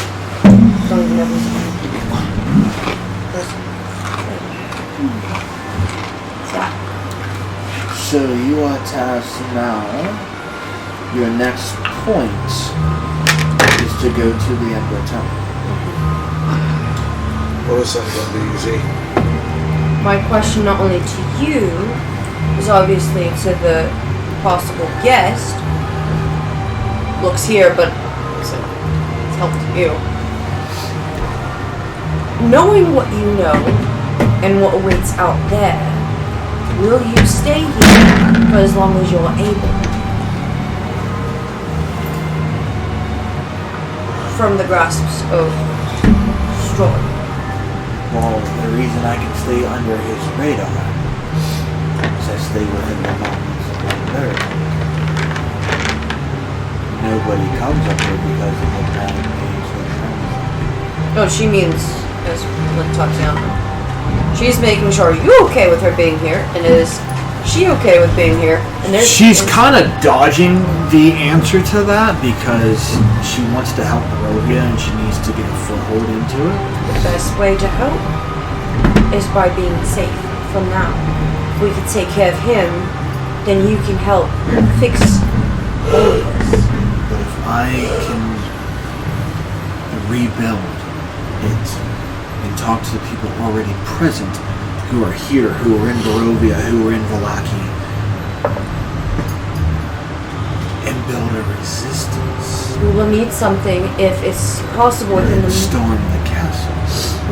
H: Don't even know who's
B: So you are tasked now. Your next point is to go to the Ember Temple.
D: Well, this ain't gonna be easy.
H: My question not only to you, is obviously to the possible guest. Looks here, but it's helped you. Knowing what you know and what awaits out there, will you stay here for as long as you're able? From the grasps of Straw.
B: Well, the reason I can stay under his radar is I stay within the mountains of Earth. Nobody comes up here because of the bad names and
H: No, she means as Tatiana. She's making sure you're okay with her being here, and is she okay with being here? And
B: she's kind of dodging the answer to that because she wants to help Barovia and she needs to get a foothold into it.
H: The best way to help is by being safe from now. If we can take care of him, then you can help fix all of this.
B: But if I can rebuild it and talk to the people already present who are here, who are in Barovia, who are in Vallaki, and build a resistance.
H: We will need something if it's possible within the...
B: Storm the castle.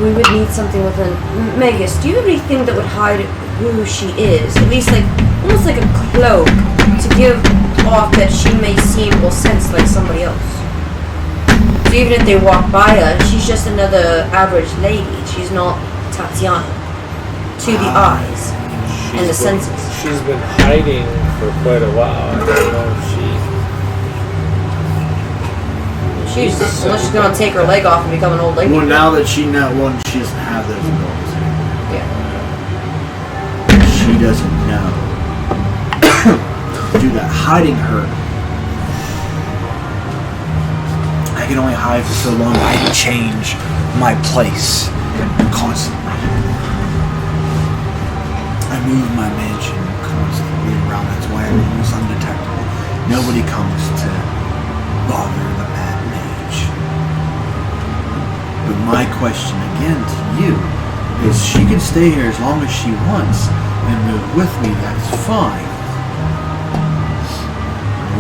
H: We would need something within... Magus, do you have anything that would hide who she is? At least like, almost like a cloak to give off that she may seem or sense like somebody else. So even if they walk by her, she's just another average lady. She's not Tatiana. To the eyes and the senses.
C: She's been hiding for quite a while. I don't know if
H: She's unless she's gonna take her leg off and become an old lady.
B: Well, now that she knows, well, she doesn't have those abilities anymore.
H: Yeah.
B: She doesn't know. Do that. Hiding her. I can only hide for so long. I can change my place constantly. I move my mansion constantly around. That's why everyone's undetectable. Nobody comes to bother the mad mage. But my question again to you is she can stay here as long as she wants and move with me, that's fine.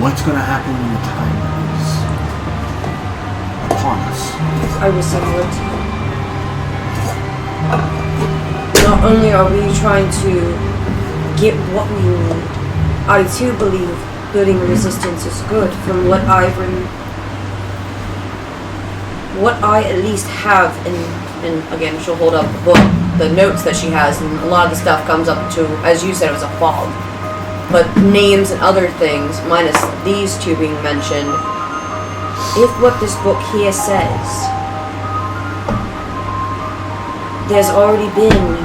B: What's going to happen when the time is upon us?
H: I was similar to you. Not only are we trying to get what we need, I too believe building a resistance is good. From what I at least have, and again, she'll hold up the book, the notes that she has, and a lot of the stuff comes up to, as you said, it was a fog. But names and other things, minus these two being mentioned, if what this book here says, there's already been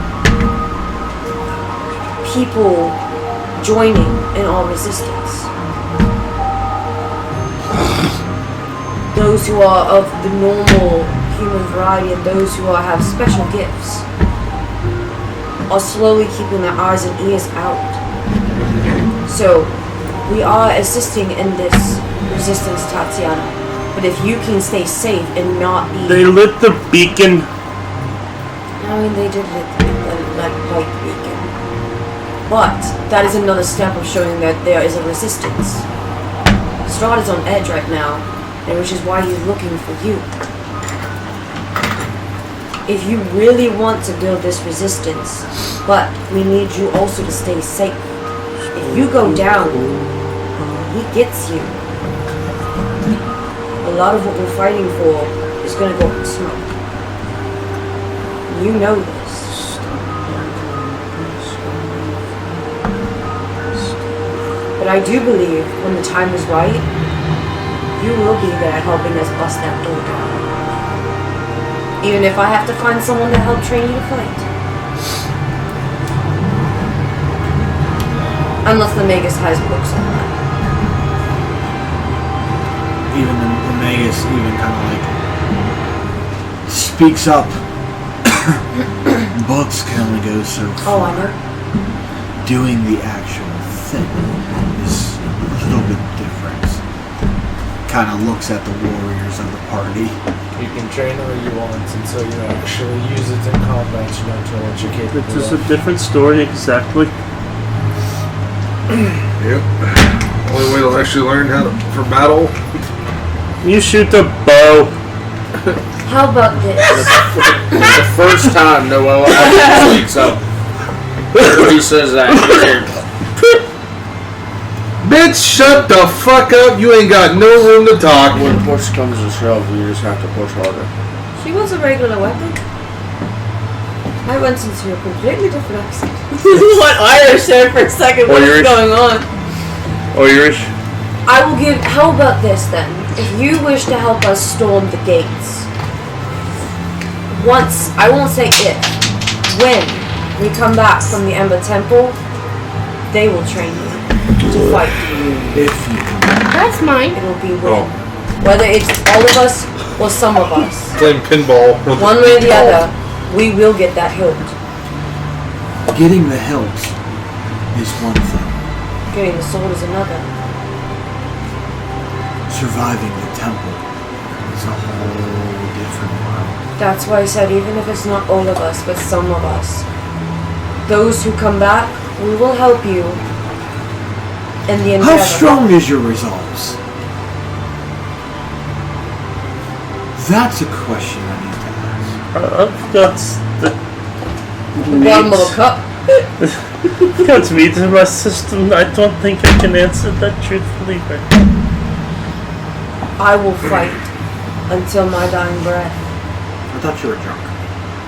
H: people joining in our resistance. Those who are of the normal human variety and those who have special gifts are slowly keeping their eyes and ears out. So, we are assisting in this resistance, Tatiana. But if you can stay safe and not be...
F: They lit the beacon.
H: I mean, they did lit the light beacon. But that is another step of showing that there is a resistance. Strahd is on edge right now, and which is why he's looking for you. If you really want to build this resistance, but we need you also to stay safe. If you go down, he gets you, a lot of what we're fighting for is going to go up in smoke. You know this. But I do believe when the time is right, you will be there helping us bust that door down. Even if I have to find someone to help train you to fight. Unless the Magus has books on that.
B: Even the Magus even kind of like speaks up. Books can only go so far.
H: Oh, I know.
B: Doing the actual thing is a little bit different. Kind of looks at the warriors of the party.
C: You can train all you want until you actually use it in combat. You don't know what you're capable
F: It's just
C: of.
F: a different story, exactly.
D: Yep. Only way to actually learn how to, for battle.
F: You shoot the bow.
H: How about this?
A: The first time Noella speaks up, he says that.
D: Bitch, shut the fuck up. You ain't got no room to talk.
A: When push comes to shove, you just have to push harder.
H: She was a regular weapon. I went into a completely different accent. What Irish there for a second? What is
I: Irish?
H: going on?
I: Irish?
H: I will give. How about this then? If you wish to help us storm the gates, once, I won't say if, when we come back from the Ember Temple, they will train you to fight.
B: If you
E: That's mine.
H: It'll be when. Whether it's all of us or some of us.
D: Playing pinball. with
H: One way or the other, we will get that hilt.
B: getting the hilt is one thing.
H: Getting the sword is another.
B: Surviving the temple is a whole different world.
H: That's why I said even if it's not all of us, but some of us, those who come back, we will help you in the endeavor.
B: How strong is your resolves? That's a question I need to ask.
F: That's the
H: Bottom of a cup.
F: Got meat in my system. I don't think I can answer that truthfully. But
H: I will fight until my dying breath.
B: I thought you were drunk.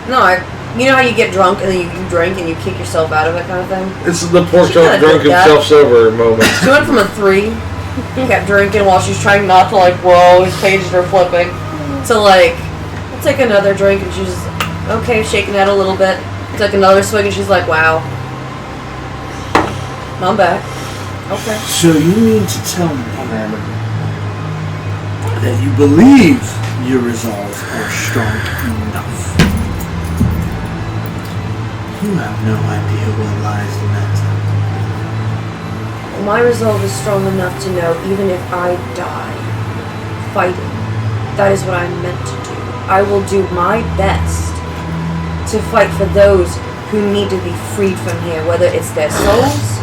H: No, you know how you get drunk and then you drink and you kick yourself out of it kind of thing?
D: It's the poor
H: She
D: chunk
H: kinda
D: drunk
H: did that.
D: himself sober moment.
H: She went from a 3, kept drinking while she's trying not to like, whoa, his pages are flipping, to like, I'll take another drink, and she's okay, shaking that a little bit. Took another swig and she's like, wow. I'm back. Okay.
B: So you mean to tell me that you believe your resolve are strong enough? You have no idea what lies in that temple.
H: My resolve is strong enough to know even if I die fighting, that is what I'm meant to do. I will do my best to fight for those who need to be freed from here, whether it's their souls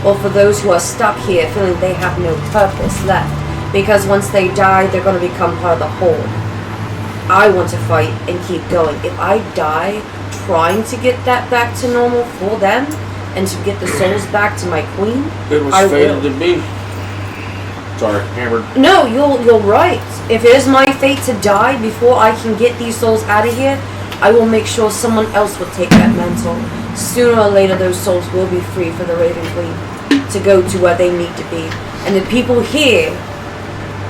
H: or for those who are stuck here feeling they have no purpose left. Because once they die, they're going to become part of the Horde. I want to fight and keep going. If I die trying to get that back to normal for them and to get the souls back to my queen,
A: It was
H: I
A: fated
H: will.
A: to be. Sorry, hammered.
H: No, you're right. If it is my fate to die before I can get these souls out of here, I will make sure someone else will take that mantle. Sooner or later, those souls will be free for the Raven Queen to go to where they need to be. And the people here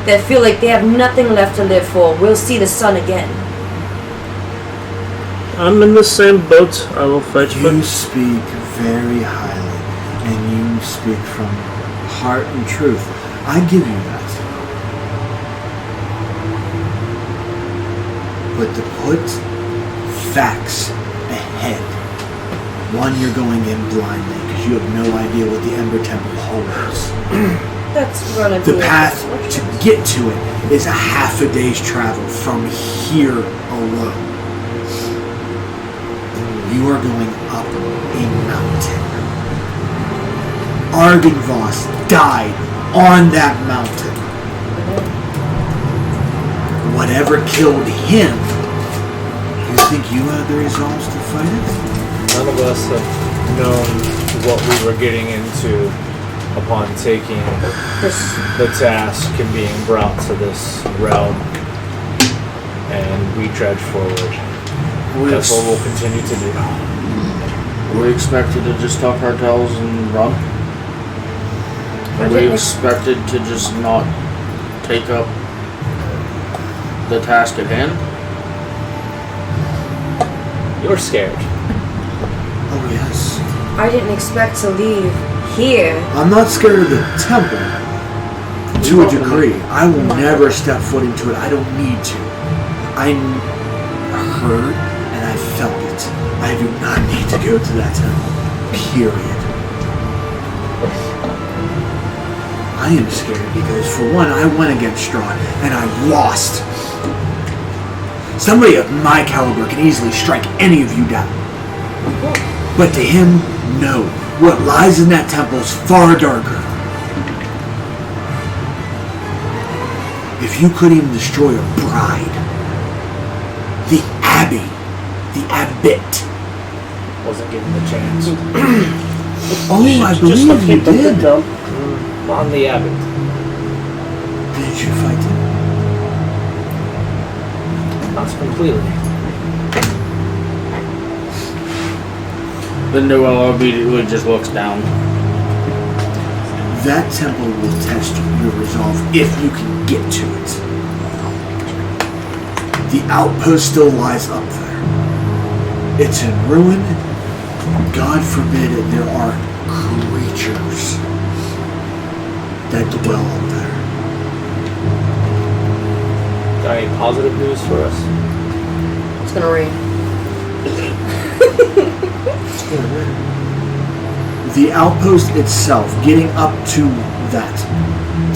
H: that feel like they have nothing left to live for will see the sun again.
F: I'm in the same boat. I will fight for.
B: You speak very highly, and you speak from heart and truth. I give you that. But to put facts ahead, one, you're going in blindly because you have no idea what the Ember Temple holds.
H: That's gonna be
B: The path to get to it is a half a day's travel from here alone. You are going up a mountain. Ardenvoss died on that mountain. Whatever killed him, you think you had the resolves to fight it?
C: None of us have known what we were getting into upon taking
H: This
C: the task and being brought to this realm, and we trudge forward. That's what we'll continue to do.
A: We expected to just tuck our tails and run. Are we expected to just not take up the task at hand?
C: You're scared.
B: Oh yes.
H: I didn't expect to leave here.
B: I'm not scared of the temple. To a degree. I will never step foot into it. I don't need to. I heard and I felt it. I do not need to go to that temple. Period. I am scared because, for one, I went against Strahd and I lost. Somebody of my caliber can easily strike any of you down. But to him, no. What lies in that temple is far darker. If you couldn't even destroy a bride, the abbey, the abbot.
C: Wasn't given the chance.
B: Oh, I
F: Just
B: believe you
F: locate the
B: did.
F: dump.
C: On the abbot.
B: Did you fight him?
C: Not completely.
A: The Noella immediately just looks down.
B: That temple will test your resolve if you can get to it. The outpost still lies up there. It's in ruin. God forbid there are creatures that dwell up there.
C: Got any positive news for us?
H: It's gonna rain.
B: The outpost itself, getting up to that,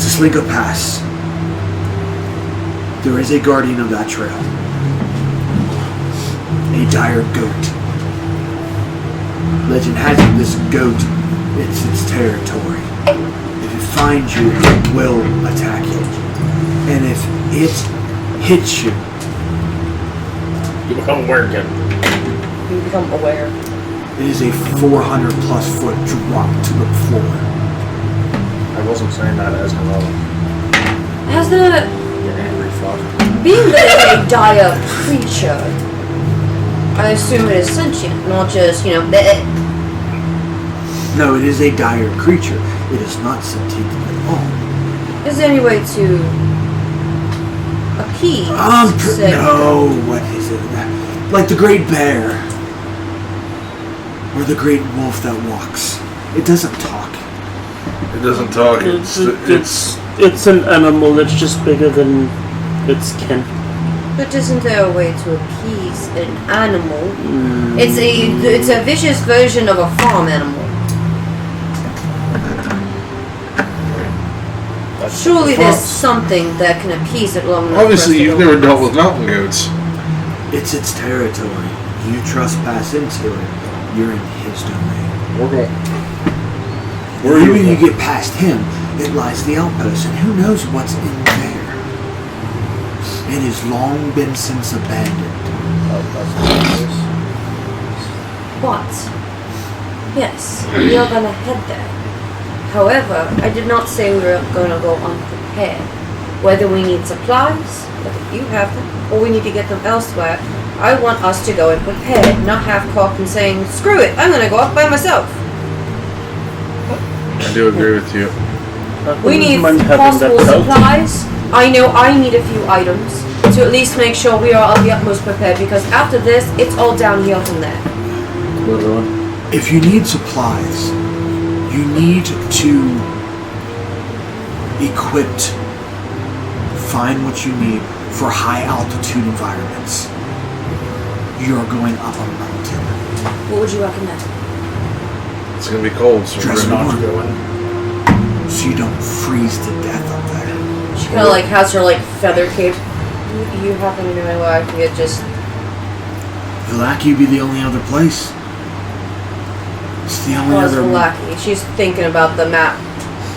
B: to Slinko Pass, there is a guardian of that trail. A dire goat. Legend has it this goat, it's its territory. If it finds you, it will attack you. And if it hits you,
A: You become working.
H: You become aware.
B: it is a 400 plus foot drop to the floor.
A: I wasn't saying that as Noella.
H: As the
A: You're angry fuck.
H: being that it's a dire creature, I assume it is sentient, not just, bleh.
B: No, it is a dire creature. It is not sentient at all.
H: Is there any way to appease? said-
B: No, what is it? Like the great bear. Or the great wolf that walks. It doesn't talk.
D: It doesn't talk.
F: It's an animal that's just bigger than its kin.
H: But isn't there a way to appease an animal? It's a vicious version of a farm animal. Surely there's something that can appease it long enough.
D: Obviously, you've never dealt with mountain goats.
B: It's its territory. You trespass into it, you're in his domain.
D: We're going.
B: Or even you get past him, it lies the outpost, and who knows what's in there. It has long been since abandoned.
H: But, yes, we are gonna head there. However, I did not say we were gonna go unprepared. Whether we need supplies, whether you have them, or we need to get them elsewhere, I want us to go in prepared, not half-cocked and saying, screw it, I'm gonna go off by myself.
D: I do agree with you.
H: We need
F: Mind having
H: possible
F: that belt?
H: supplies. I know I need a few items to at least make sure we are at the utmost prepared, because after this, it's all downhill from there.
B: If you need supplies, you need to find what you need for high altitude environments. You are going up a mountain.
H: What would you recommend?
D: It's gonna be cold, so
B: Dress
D: we're gonna
B: warm.
A: Going.
B: So you don't freeze to death up there.
H: She kind of has her feather cape. You happen to be my wife. You just
B: Vallaki would be the only other place. It's the only
H: was
B: other.
H: lucky. She's thinking about the map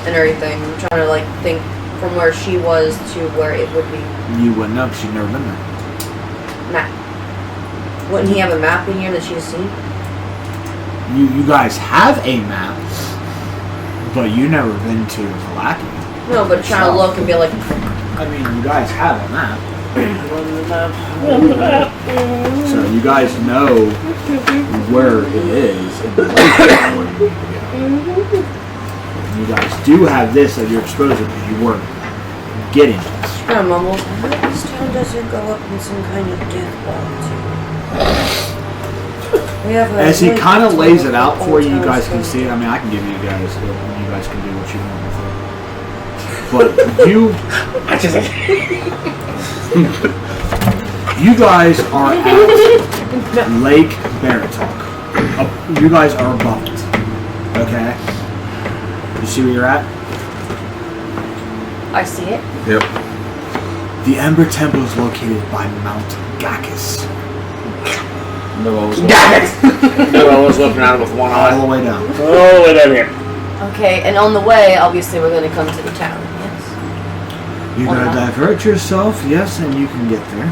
H: and everything. I'm trying to think from where she was to where it would be.
B: You wouldn't know because you've never been there.
H: Map. Wouldn't he have a map in here that she's seen?
B: You guys have a map, But you've never been to Galactica.
H: No, but trying to look and be like,
B: I mean, you guys have a map.
F: On the map.
B: So you guys know where it is in the lake. You guys do have this at your disposal because you weren't getting this.
H: kind of mumbles. I hope this town doesn't go up in some kind of death ball. We have a
B: As he
H: really
B: kind of
H: good
B: lays
H: tour
B: it out
H: of
B: for you, you
H: old
B: guys
H: towns
B: can
H: to
B: see it. I mean, I can give you guys, you guys can do what you want with it. But you guys are at Lake Baratok. You guys are above it. Okay? You see where you're at?
H: I see it.
D: Yep.
B: The Ember Temple is located by Mount Gakis.
A: Noah was looking at it with one
B: All
A: eye.
B: the way down.
F: Oh, wait down here.
H: Okay, and on the way, obviously, we're going to come to the town. Yes.
B: You're
H: Why
B: going to
H: not?
B: divert yourself, yes, and you can get there.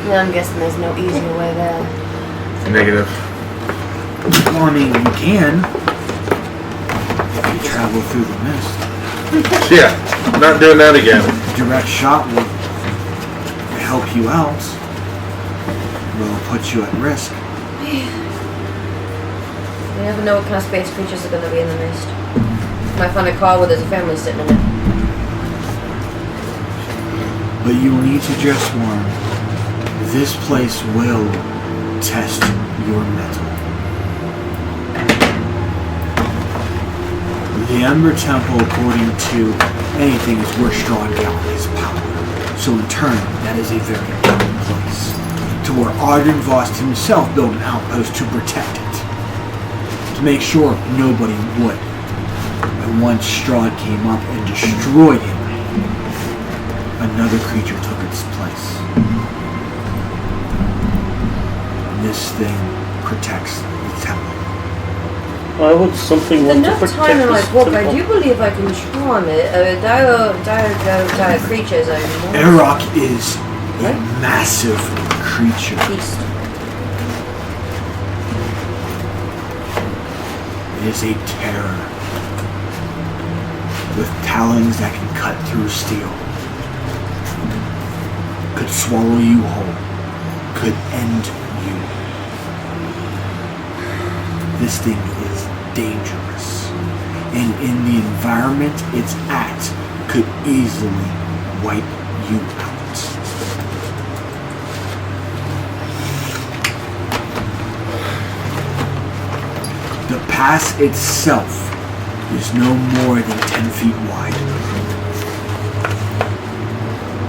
H: Yeah, I'm guessing there's no easier way there.
D: Negative.
B: Well, I mean, you can. If you travel through the mist.
D: Yeah, not doing that again.
B: Direct shot will help you out. Will put you at risk.
H: You never know what kind of space creatures are going to be in the mist. Might find a car where there's a family sitting in it.
B: But you will need to just warn. This place will test your mettle. The Ember Temple, according to anything, is where Strahd got his power. So in turn, that is a very important place. To where Ardenvost himself built an outpost to protect it. To make sure nobody would. And once Strahd came up and destroyed him, another creature took its place. This thing protects the temple.
F: Why would something want to
H: Enough
F: protect
H: time in my
F: this
H: book, I
F: temple?
H: do believe I can charm it. Dire creatures are more
B: Arok is a
H: What?
B: massive creature.
H: beast.
B: It is a terror. With talons that can cut through steel. Could swallow you whole. Could end you. This thing is dangerous. And in the environment it's at, could easily wipe you out. The pass itself is no more than 10 feet wide.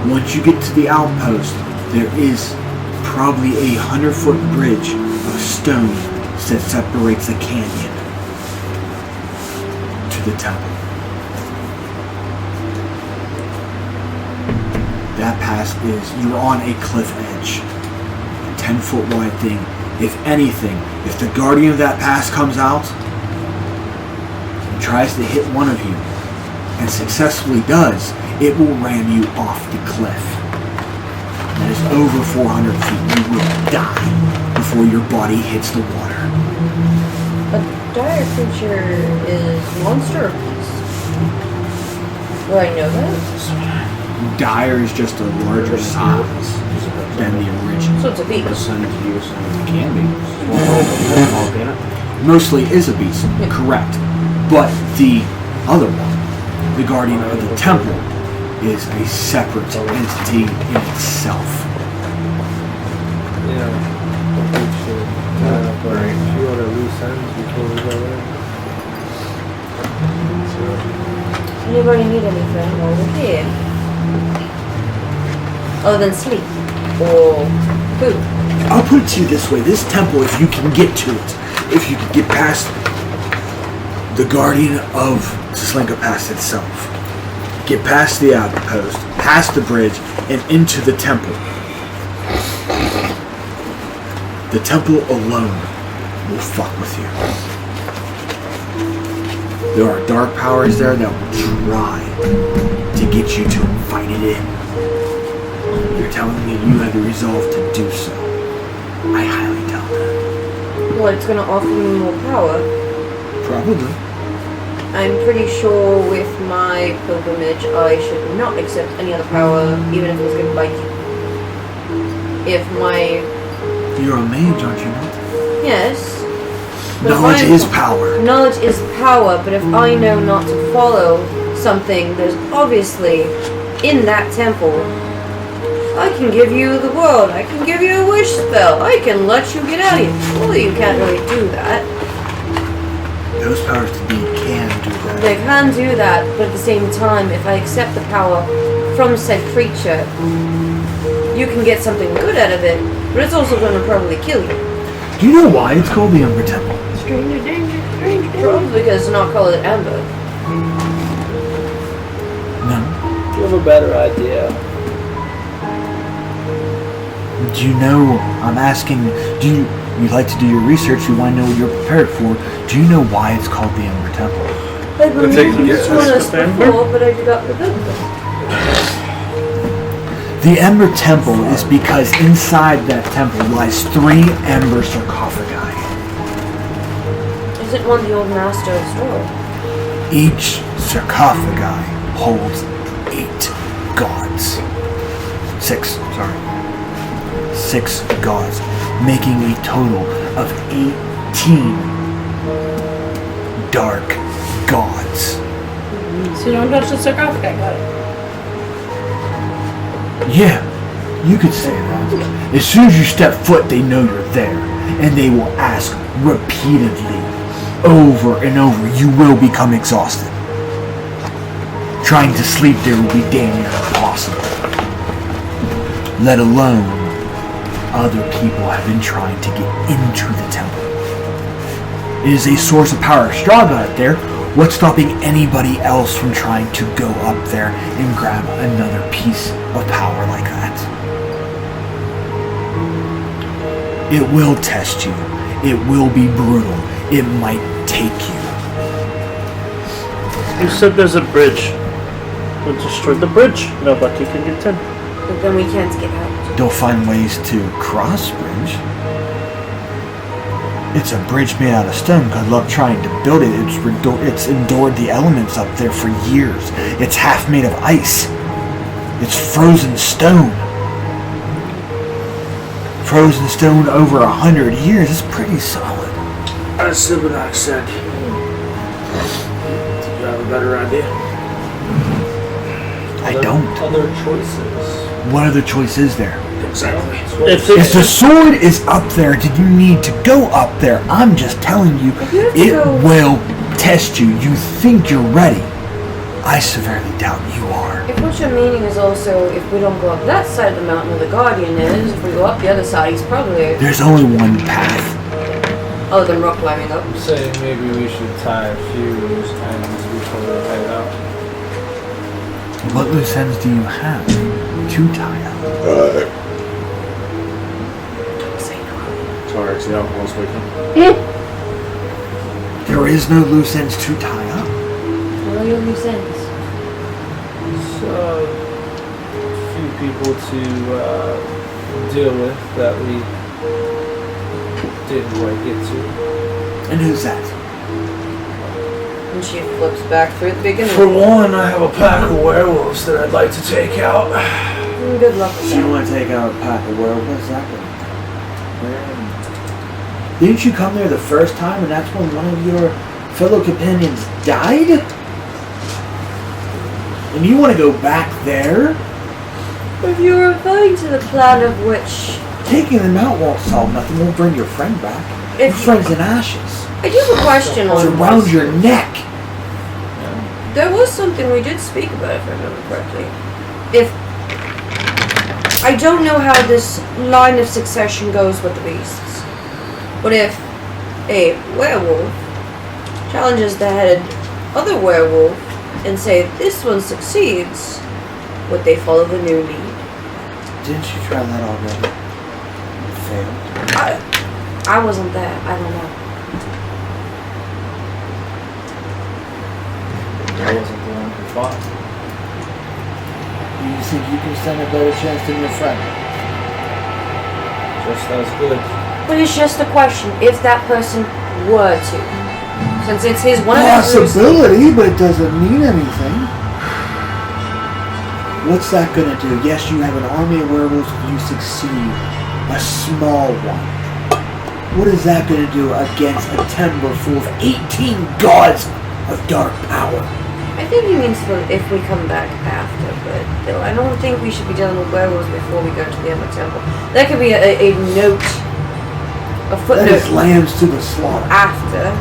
B: Once you get to the outpost, there is probably a 100-foot bridge of stone that separates the canyon to the temple. That pass is, you're on a cliff edge. A 10-foot wide thing. If anything, if the guardian of that pass comes out and tries to hit one of you, and successfully does, it will ram you off the cliff. That is over 400 feet. You will die before your body hits the water.
H: A dire creature is monster or beast? Will I know that?
B: Dire is just a larger size than the original.
H: So it's a beast.
B: It can be. Mostly is a beast, correct. But the other one, the guardian of the temple, is a separate entity in itself.
H: Anybody need anything over here? Other than sleep or food?
B: I'll put it to you this way. This temple, if you can get to it, if you can get past the guardian of Slinka Pass itself, get past the outpost, past the bridge, and into the temple. The temple alone will fuck with you. There are dark powers there that will try to get you to fight it in. You're telling me you have the resolve to do so. I highly doubt that.
H: Well, it's going to offer me more power.
B: Probably.
H: I'm pretty sure with my pilgrimage, I should not accept any other power, even if it was going to bite you. If my...
B: You're a mage, aren't you not?
H: Yes. But if
B: Knowledge
H: I'm-
B: is power.
H: Knowledge is power, but if I know not to follow something, there's obviously, in that temple, I can give you the world, I can give you a wish spell, I can let you get out of here. Well, you can't really do that.
B: Those powers to be can do that.
H: They can do that, but at the same time, if I accept the power from said creature, you can get something good out of it, but it's also going to probably kill you.
B: Do you know why it's called the Umber Temple?
E: Stranger danger, stranger danger.
H: Probably because it's not called an amber.
B: No.
J: Do you have a better idea?
B: Do you know, I'm asking, you like to do your research, you want to know what you're prepared for. Do you know why it's called the Umber Temple?
H: I believe
D: take
H: you
D: it,
H: told us
C: December?
H: before, but I do not remember.
B: The Ember Temple is because inside that temple lies 3 ember sarcophagi.
H: Isn't one the old master as well?
B: Each sarcophagi holds 8 gods. 6, sorry. 6 gods, making a total of 18 dark gods.
E: So don't touch the sarcophagi, got it.
B: Yeah, you could say that. As soon as you step foot, they know you're there, and they will ask repeatedly, over and over. You will become exhausted. Trying to sleep there will be damn near impossible. Let alone, other people have been trying to get into the temple. It is a source of power. Strong out there. What's stopping anybody else from trying to go up there and grab another piece of power like that? It will test you. It will be brutal. It might take you.
F: You said there's a bridge. We'll destroy the bridge. Nobody can get in.
H: But then we can't get out.
B: They'll find ways to cross bridge. It's a bridge made out of stone. Good luck trying to build it. It's endured the elements up there for years. It's half made of ice. It's frozen stone. Frozen stone over 100 years. It's pretty solid.
A: As Sibinak said, do you have a better idea?
B: I don't.
J: Other choices.
B: What other choice is there?
A: Exactly.
F: If
B: If
F: it's
B: the sword is up there, did you need to go up there? I'm just telling you,
H: If you have to
B: it
H: go-
B: will test you. You think you're ready. I severely doubt you are.
H: If what you're meaning is also, if we don't go up that side of the mountain where the Guardian is, if we go up the other side, he's probably
B: There's only one path.
H: other than rock climbing up.
J: I'm saying maybe we should tie a few loose ends before we head out.
B: What loose ends do you have to tie up?
A: Sorry, it's the alcohol's waking.
B: There is no loose ends to tie up.
H: What are your loose ends?
J: So, a few people to deal with that we didn't quite get to.
B: And who's that?
H: And she flips back through the beginning.
J: For one, I have a pack of werewolves that I'd like to take out.
H: Good luck with
B: So you
H: that.
B: want to take out a pack of werewolves? That one? Didn't you come there the first time and that's when one of your fellow companions died? And you want to go back there?
H: If you're referring to the plan of which
B: Taking them out won't solve nothing. Won't bring your friend back. Your
H: If-
B: friend's in ashes.
H: I do have a question
B: It's
H: on
B: around your neck.
H: There was something we did speak about, if I remember correctly. If I don't know how this line of succession goes with the beasts, but if a werewolf challenges the head other werewolf and say this one succeeds, would they follow the new lead?
B: Didn't you try that already? It failed.
H: I wasn't there. I don't know.
J: I wasn't the one who fought.
B: Do you think you can stand a better chance than your friend?
J: Just as good.
H: But it's just a question if that person were to. Since it's his one of his
B: possibility, but it doesn't mean anything. What's that gonna do? Yes, you have an army of werewolves if you succeed. A small one. What is that gonna do against a temple full of 18 gods of dark power?
H: I think he means for if we come back after, but I don't think we should be dealing with werewolves before we go to the other temple. That could be a note, a footnote.
B: That is lambs to the slaughter.
H: After.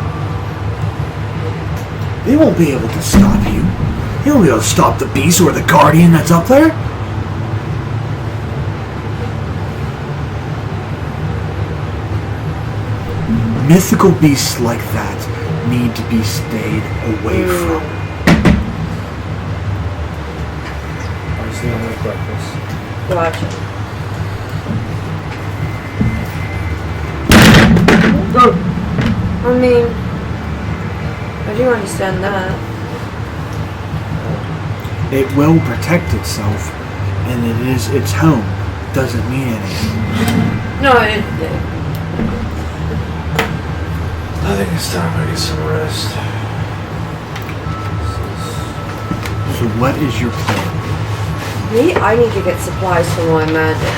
B: They won't be able to stop you. They won't be able to stop the beast or the guardian that's up there. Mythical beasts like that need to be stayed away from.
C: I was dealing with breakfast.
H: Gotcha. I mean, I do understand that.
B: It will protect itself, and it is its home. Doesn't mean anything.
H: No,
C: I think it's time I get some rest.
B: So what is your plan?
H: I need to get supplies for my magic.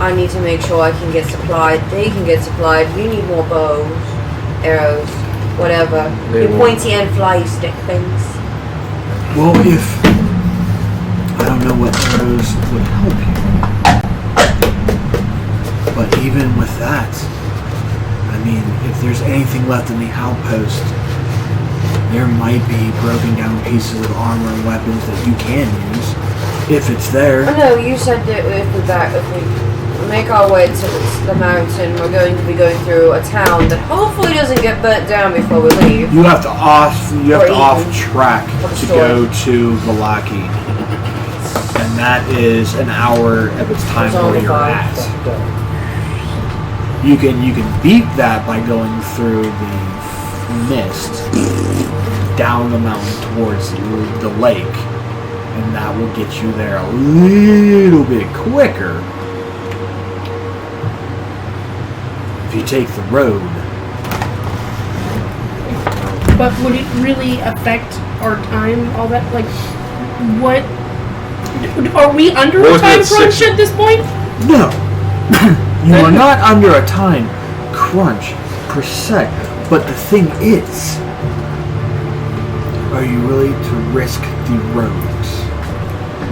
H: I need to make sure I can get supplied. They can get supplied. We need more bows, arrows, whatever. Your pointy end fly stick things.
B: Well, if I don't know what arrows would help you, but even with that, I mean, if there's anything left in the outpost, there might be broken down pieces of armor and weapons that you can use if it's there.
H: Oh no, you said that if we make our way to the mountain, we're going to be going through a town that hopefully doesn't get burnt down before we leave.
B: You have to off track to go to Valaki, and that is an hour of its time where you're at. You can beat that by going through the mist down the mountain towards the lake, and that will get you there a little bit quicker. If you take the road.
E: But would it really affect our time? All that, like, what? Are we under a time crunch at this point?
B: No. You are not under a time crunch per se, but the thing is, are you really to risk the roads,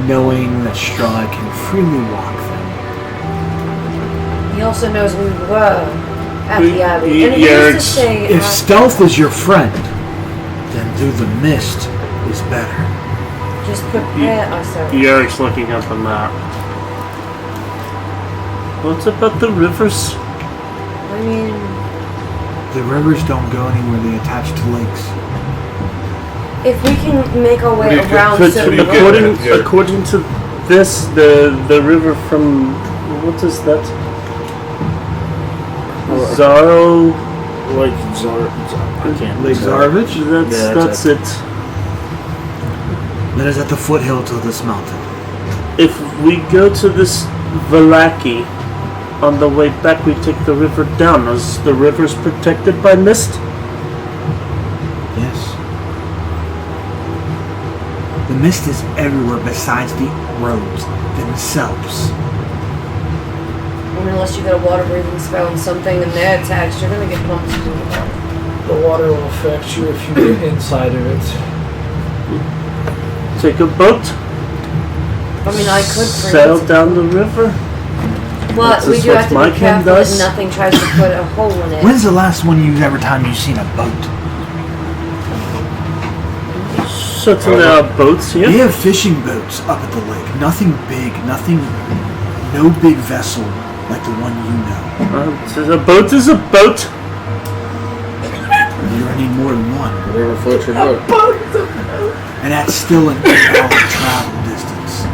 B: knowing that Strahd can freely walk them?
H: He also knows we were at the Abbey. And he used to say,
B: if stealth is your friend, then through the mist is better.
H: just prepare ourselves.
F: Eric's looking at the map. What about the rivers?
H: I mean,
B: The rivers don't go anywhere, they attach to lakes.
H: if we can make our way around
F: But
H: certain
F: according to this, the river from what is that? Zaro.
C: Like I can't.
B: Lake Zarvich?
F: That's it.
B: That is at the foothill to this mountain.
F: If we go to this Valaki, on the way back we take the river down. Is the rivers protected by mist?
B: Yes. The mist is everywhere besides the roads themselves.
H: And unless you got a water breathing spell and something and they're attached, you're gonna get pumped into the water.
C: The water will affect you if you get inside of it.
F: Take a boat.
H: I mean, I could
F: sail down the river.
H: But
F: Is
H: we
F: this
H: do
F: what
H: have to
F: my
H: be
F: king
H: careful that
F: does?
H: nothing tries to put a hole in it.
B: When's the last time you've seen a boat?
F: Certainly there are boats here.
B: They have fishing boats up at the lake. Nothing big, no big vessel like the one you know.
F: A boat is a boat.
B: You're gonna need more than one.
D: Whatever floats your boat.
B: And that's still an 8-hour travel distance.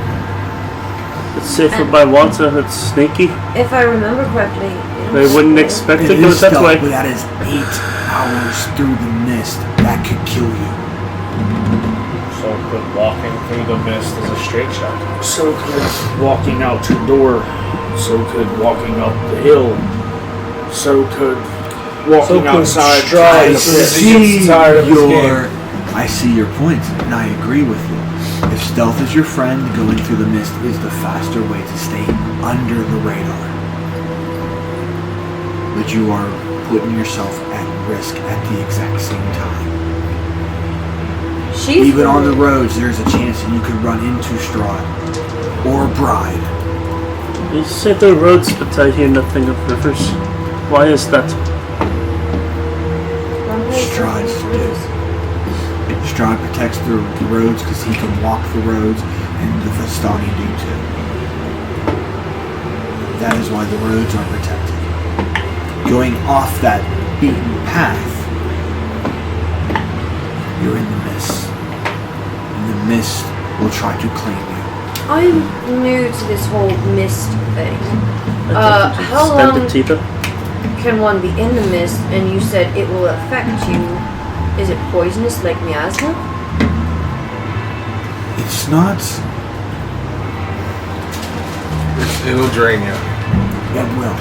F: It's safer by water. It's sneaky.
H: If I remember correctly,
F: They wouldn't expect to
B: It
F: go
B: is
F: that
B: stealth,
F: way.
B: but that is 8 hours through the mist. That could kill you.
C: So good walking through the mist is a straight shot.
A: So could walking out your door. So could walking up the hill. So could walking outside.
C: Stride as soon as he gets tired of his game.
B: I see your point, and I agree with you. If stealth is your friend, going through the mist is the faster way to stay under the radar. But you are putting yourself at risk at the exact same time. Even on the roads, there's a chance that you could run into Strahd or Bride.
F: You say the roads, but I hear nothing of rivers. Why is that?
B: Strahd's do. Strahd protects the roads because he can walk the roads, and the Vistani do too. That is why the roads are protected. Going off that beaten path, you're in the mist. And the mist will try to claim you.
H: I'm new to this whole mist thing. How long can one be in the mist? And you said it will affect you. Is it poisonous like miasma?
B: It's not.
D: It'll drain you.
B: It will.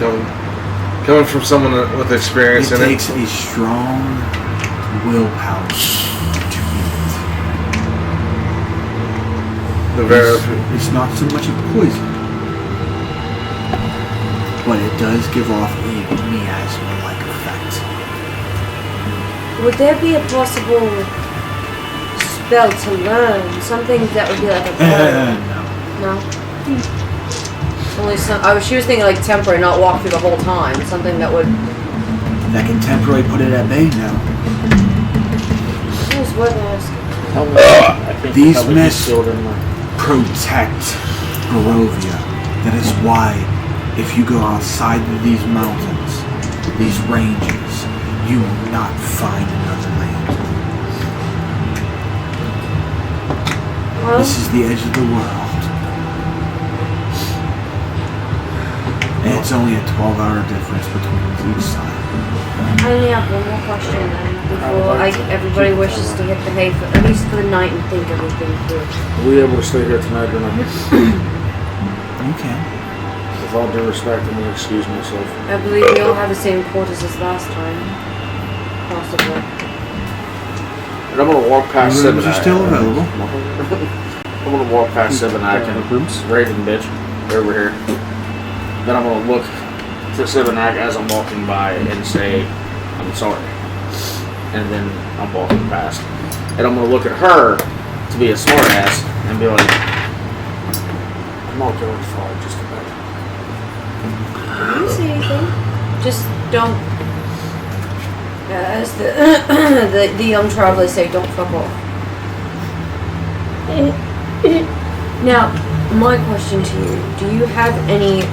D: Coming from someone with experience in it.
B: It takes a strong willpower to beat it. It's not so much a poison, but it does give off a miasma-like effect.
H: Would there be a possible spell to learn? Something that would be like a No? Only some. She was thinking like temporary, not walk through the whole time. Something that would.
B: That can temporarily put it at bay now.
H: Here's what I ask.
B: These mists protect Barovia. That is why, if you go outside of these mountains, these ranges, you will not find another land.
H: Well,
B: this is the edge of the world. And it's only a 12-hour difference between each side.
H: I only have one more question then, before everybody wishes to hit the hay, for, at least for the night, and think everything through.
A: Are we able to stay here tonight or not?
B: You can.
A: With all due respect, I'm going to excuse myself.
H: I believe we all have the same quarters as last time. Possibly.
A: And I'm going to walk past
B: Rooms are still available.
A: I'm going to walk past Sevenak and Raven bitch over here. Then I'm going to look to Sevenak as I'm walking by and say, I'm sorry. And then I'm walking past. And I'm going to look at her to be a smartass and be like, I'm not going far, just a bit.
H: I don't see anything. Just don't, as the young travelers say, don't fuck off. Now, my question to you, do you have any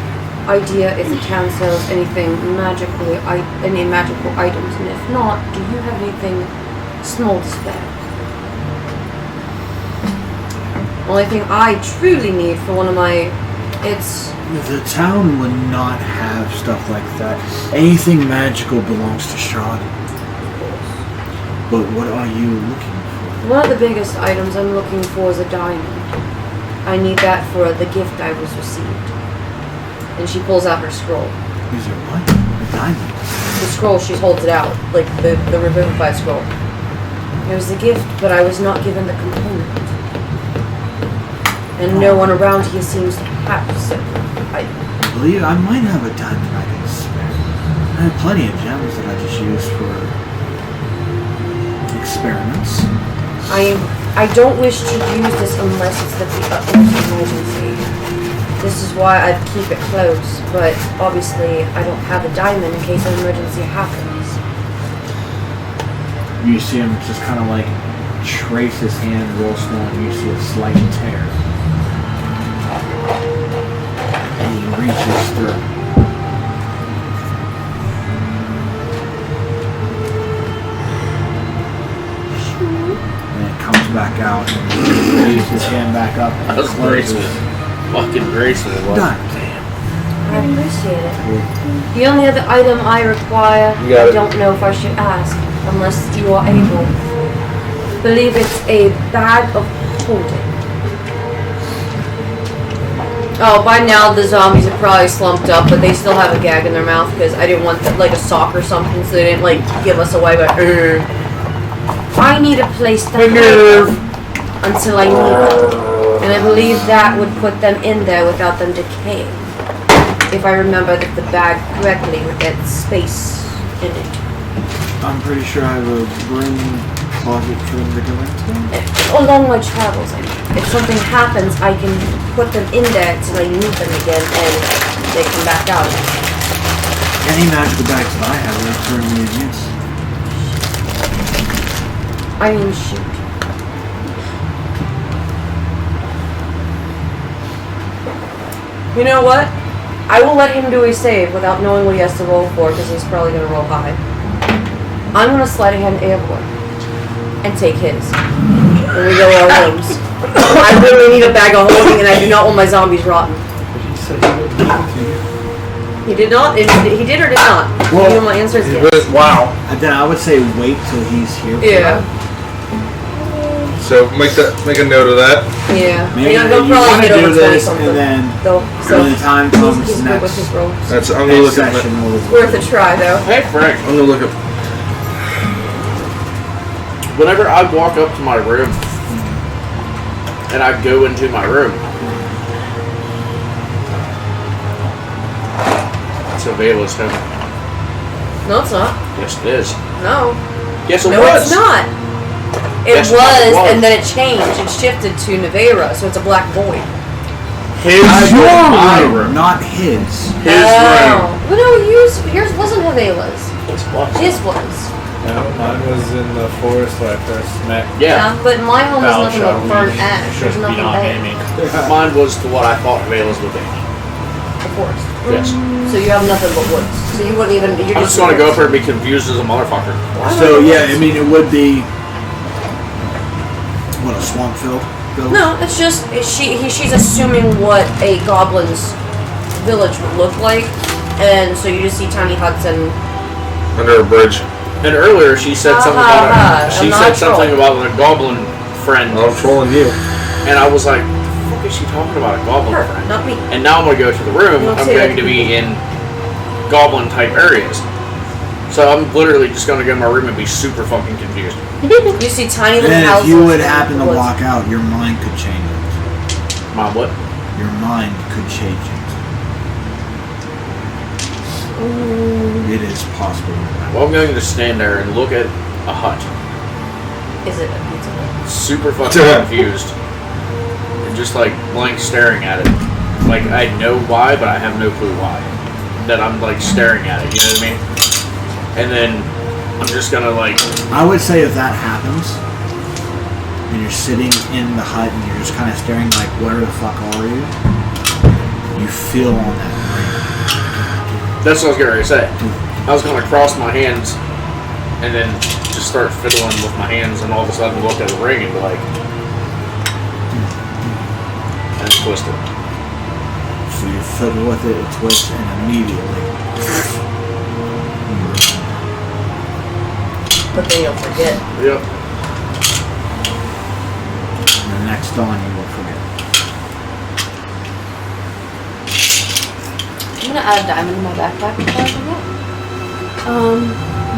H: idea if the town sells anything any magical items, and if not, do you have anything small to spare? Only thing I truly need for one of my,
B: the town would not have stuff like that. Anything magical belongs to Strahd. But what are you looking for?
H: One of the biggest items I'm looking for is a diamond. I need that for the gift I was received. And she pulls out her scroll.
B: Is it what? A diamond?
H: The scroll, she holds it out, like the revivified scroll. It was the gift, but I was not given the component. And no one around here seems to have so.
B: I believe I might have a diamond I can spare. I have plenty of gems that I just use for experiments.
H: I don't wish to use this unless it's the utmost emergency. This is why I keep it close, but obviously I don't have a diamond in case an emergency happens.
B: You see him just kind of like trace his hand real small, and you see a slight tear. And he reaches through. And it comes back out, and he raises his hand back up and
A: That's graceful. Fucking graceful.
B: Done.
H: I appreciate it. The only other item I require, I don't know if I should ask, unless you are able. I believe it's a bag of holding. Oh, by now the zombies are probably slumped up, but they still have a gag in their mouth because I didn't want like a sock or something, so they didn't like give us away. But I need a place to hide until I need them, and I believe that would put them in there without them decaying. If I remember the bag correctly with that space in it.
B: I'm pretty sure I have a room closet for them to go into.
H: Along my travels, I mean. If something happens, I can put them in there until I need them again, and they come back out.
B: Any magical bags that I have are currently in use.
H: I mean, shoot. You know what? I will let him do a save without knowing what he has to roll for, because he's probably going to roll high. I'm going to slide a hand airborne and take his when we go to our rooms. I really need a bag of holding, and I do not want my zombies rotten.
J: He said he would give it to you.
H: He did not? He did or did not?
B: Well,
H: You know my answer is yes.
C: Wow.
B: And then I would say wait till he's here. for
H: Yeah.
B: that.
D: So make a note of that.
H: Yeah.
B: Maybe
H: Yeah,
B: you
H: they'll probably
B: want to
H: get over
B: do
H: 20
B: this,
H: something.
B: and then
H: So
B: when the time comes
H: he's good with his
B: next,
H: rolls.
D: That's I'm gonna
B: next
D: look at.
B: session, we'll
H: Worth a try, though.
A: Hey, Frank.
D: I'm gonna look at.
A: Whenever I walk up to my room and I go into my room, it's Avela's home.
H: No, it's not.
A: Yes, it is.
H: No.
A: Yes, it
H: No,
A: was.
H: it's not. It
A: Yes,
H: was,
A: it was.
H: and then it changed. It shifted to Nevera, so it's a black void.
A: His
B: your
A: my
B: room,
A: room.
B: not his.
A: His room.
H: Well, no, yours wasn't Havela's. His was.
J: No, mine was in the forest where I first met.
A: Yeah.
H: But my home was
J: Thou
H: nothing
J: shalt
H: but burnt
J: leave.
H: ash. There's
J: Should be
H: nothing
J: not
H: there.
J: naming.
A: Mine was to what I thought Avela's would be.
H: The forest.
A: Yes.
H: So you have nothing but woods. So you wouldn't even. You're
A: I'm just gonna go up there and be confused as a motherfucker.
B: So yeah, I mean it would be what, a swamp village?
H: No, it's just she's assuming what a goblin's village would look like, and so you just see tiny huts and.
D: Under a bridge.
A: And earlier she said something about
H: I'm not
A: something
H: trolling.
A: about a goblin friend,
D: I'm trolling you.
A: and I was like, "What the fuck is she talking about? A goblin
H: Her,
A: friend?"
H: not me.
A: And now I'm gonna go to the room.
H: Don't
A: I'm
H: say
A: going
H: that.
A: to be in goblin type areas. So I'm literally just gonna go in my room and be super fucking confused.
H: You see tiny little
B: And if
H: houses.
B: you would
H: in
B: happen
H: the
B: to
H: woods.
B: walk out, your mind could change it.
A: My what?
B: Your mind could change it. It is possible.
A: Well, I'm going to stand there and look at a hut,
H: Is it a pizza hut?
A: super fucking confused, and just like blank staring at it. Like I know why, but I have no clue why. That I'm like staring at it. You know what I mean? And then I'm just gonna like.
B: I would say if that happens, and you're sitting in the hut and you're just kind of staring like, where the fuck are you? You feel on that ring.
A: That's what I was getting ready to say. I was gonna cross my hands and then just start fiddling with my hands, and all of a sudden look at the ring and be like, and twist it.
B: So you fiddle with it, it twists, and immediately.
H: But then you'll forget.
A: Yep.
B: And the next dawn you will forget.
H: I'm gonna add a diamond in my backpack before I forget.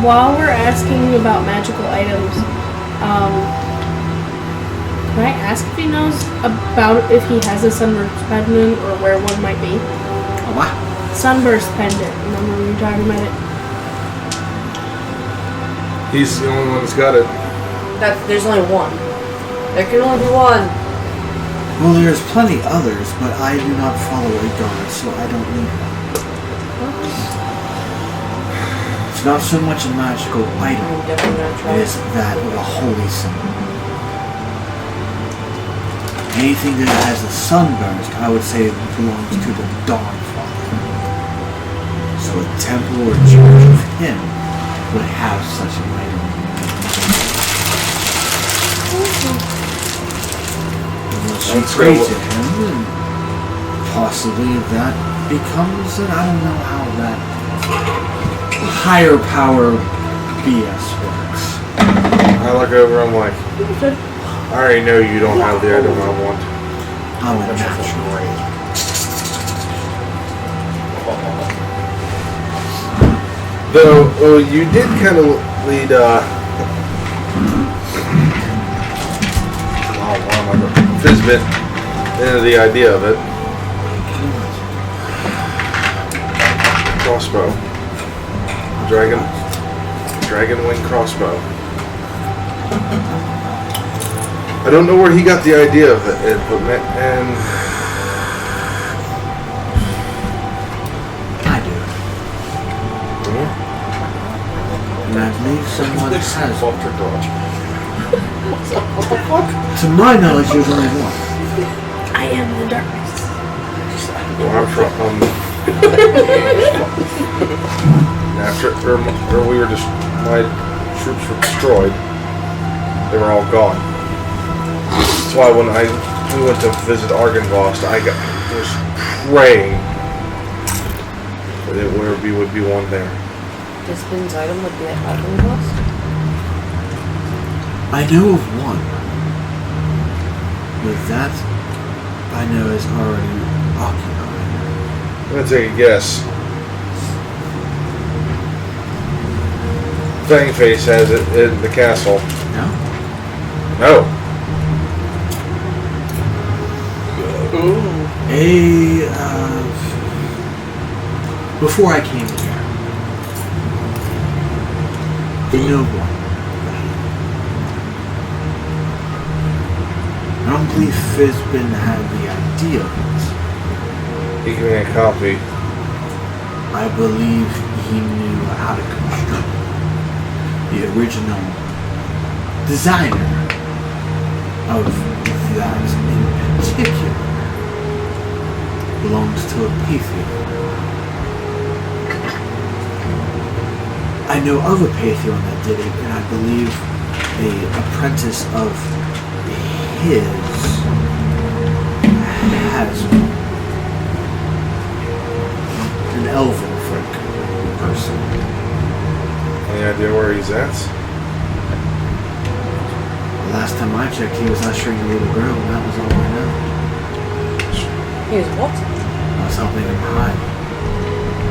E: While we're asking about magical items, can I ask if he knows about if he has a sunburst pendant or where one might be?
B: A what?
E: Sunburst pendant. Remember we were talking about it?
D: He's the only one that's got it.
H: There's only one. There can only be one.
B: Well, there's plenty others, but I do not follow a god, so I don't need one. It's not so much a magical item,
H: I'm definitely gonna try
B: it
H: it.
B: is that of a holy symbol. Anything that has a sunburst, I would say belongs to the Dawn Father. So a temple or church of him would have such an item. Unless you
D: Let's
B: pray
D: go.
B: to him, and possibly that becomes it. I don't know how that higher power BS works.
D: I look over, I'm like, I already know you don't have the item I want.
B: I'm a natural.
D: Though, you did kind of lead, Fizbit into the idea of it. Crossbow. Dragon wing crossbow. I don't know where he got the idea of it, but and
B: I do. And I believe someone has. To my knowledge, there's only one.
E: I am the darkness.
D: well, I'm from after we were just my troops were destroyed. They were all gone. That's why when we went to visit Argynvost, I was praying that there would be one there.
H: This Finn's item would be at Argynvost?
B: I know of one. But that I know is already occupied.
D: I'm gonna take a guess. Fangface has it in the castle.
B: No?
D: No.
B: Before I came here, the noble. I don't believe Fizbin had the idea of it.
D: He gave me a copy.
B: I believe he knew how to construct it. The original designer of that in particular belongs to a Pantheon. I know of a Pantheon that did it, and I believe an apprentice of his has one. An elven folk person.
D: Any idea where he's at?
B: The last time I checked, he was ushering a little girl, and that was all I know.
H: He was what?
B: I was helping him hide,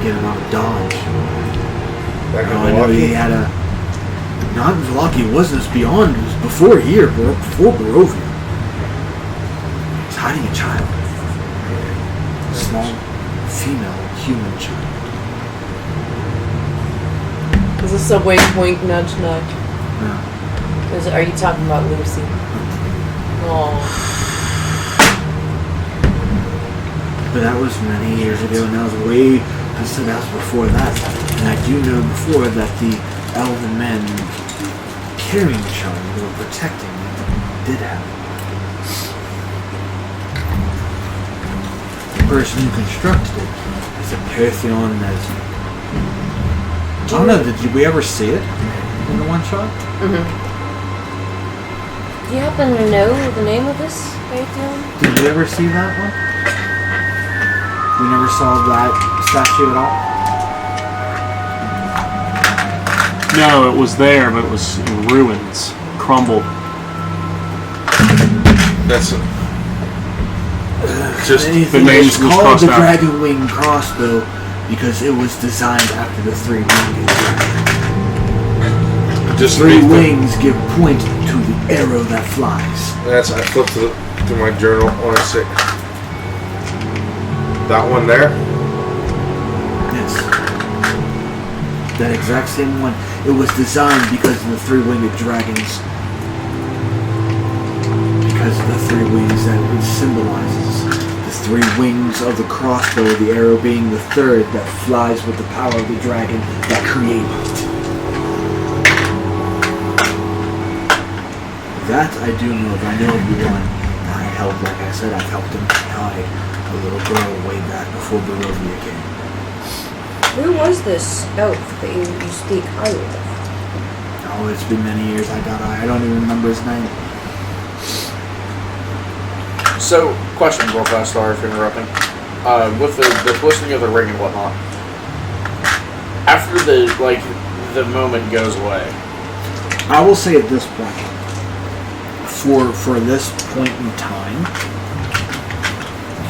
B: get him out of Dodge.
D: Back
B: I
D: in
B: know he
D: Milwaukee?
B: had a. Not Milwaukee, it wasn't as beyond, it was before here, before Barovia. He's hiding a child. A small, female, human child.
H: Is this a wink, wink, nudge, nudge?
B: No.
H: Are you talking about Lucy? Oh.
B: But that was many years ago, and that was way. I said that was before that. And I do know before that the elven men carrying the child who were protecting them did have it. The person who constructed it is a Pantheon as. I don't know, did we ever see it in the one shot?
H: Mm-hmm. Do you happen to know the name of this Pantheon?
B: Did we ever see that one? We never saw that statue at all?
F: No, it was there, but it was in ruins, crumbled.
D: That's just
F: the names
B: It's
F: was
B: called
F: crossed
B: the
F: out.
B: Dragon Wing Crossbow because it was designed after the three winged dragon.
D: just
B: Three
D: read the-
B: wings give point to the arrow that flies.
D: That's I flipped to my journal. I want to say that one there.
B: Yes. That exact same one. It was designed because of the three winged dragons. Because of the three wings that it symbolizes. The three wings of the crossbow, the arrow being the third that flies with the power of the dragon that created it. That I do know of. I know of the one I helped, like I said, I've helped him hide a little girl way back before Barovia came.
H: Who was this elf that you speak highly of?
B: Oh, it's been many years. I don't even remember his name.
A: So, question real fast, sorry for interrupting. With the twisting of the ring and whatnot, after the moment goes away,
B: I will say at this point, for this point in time,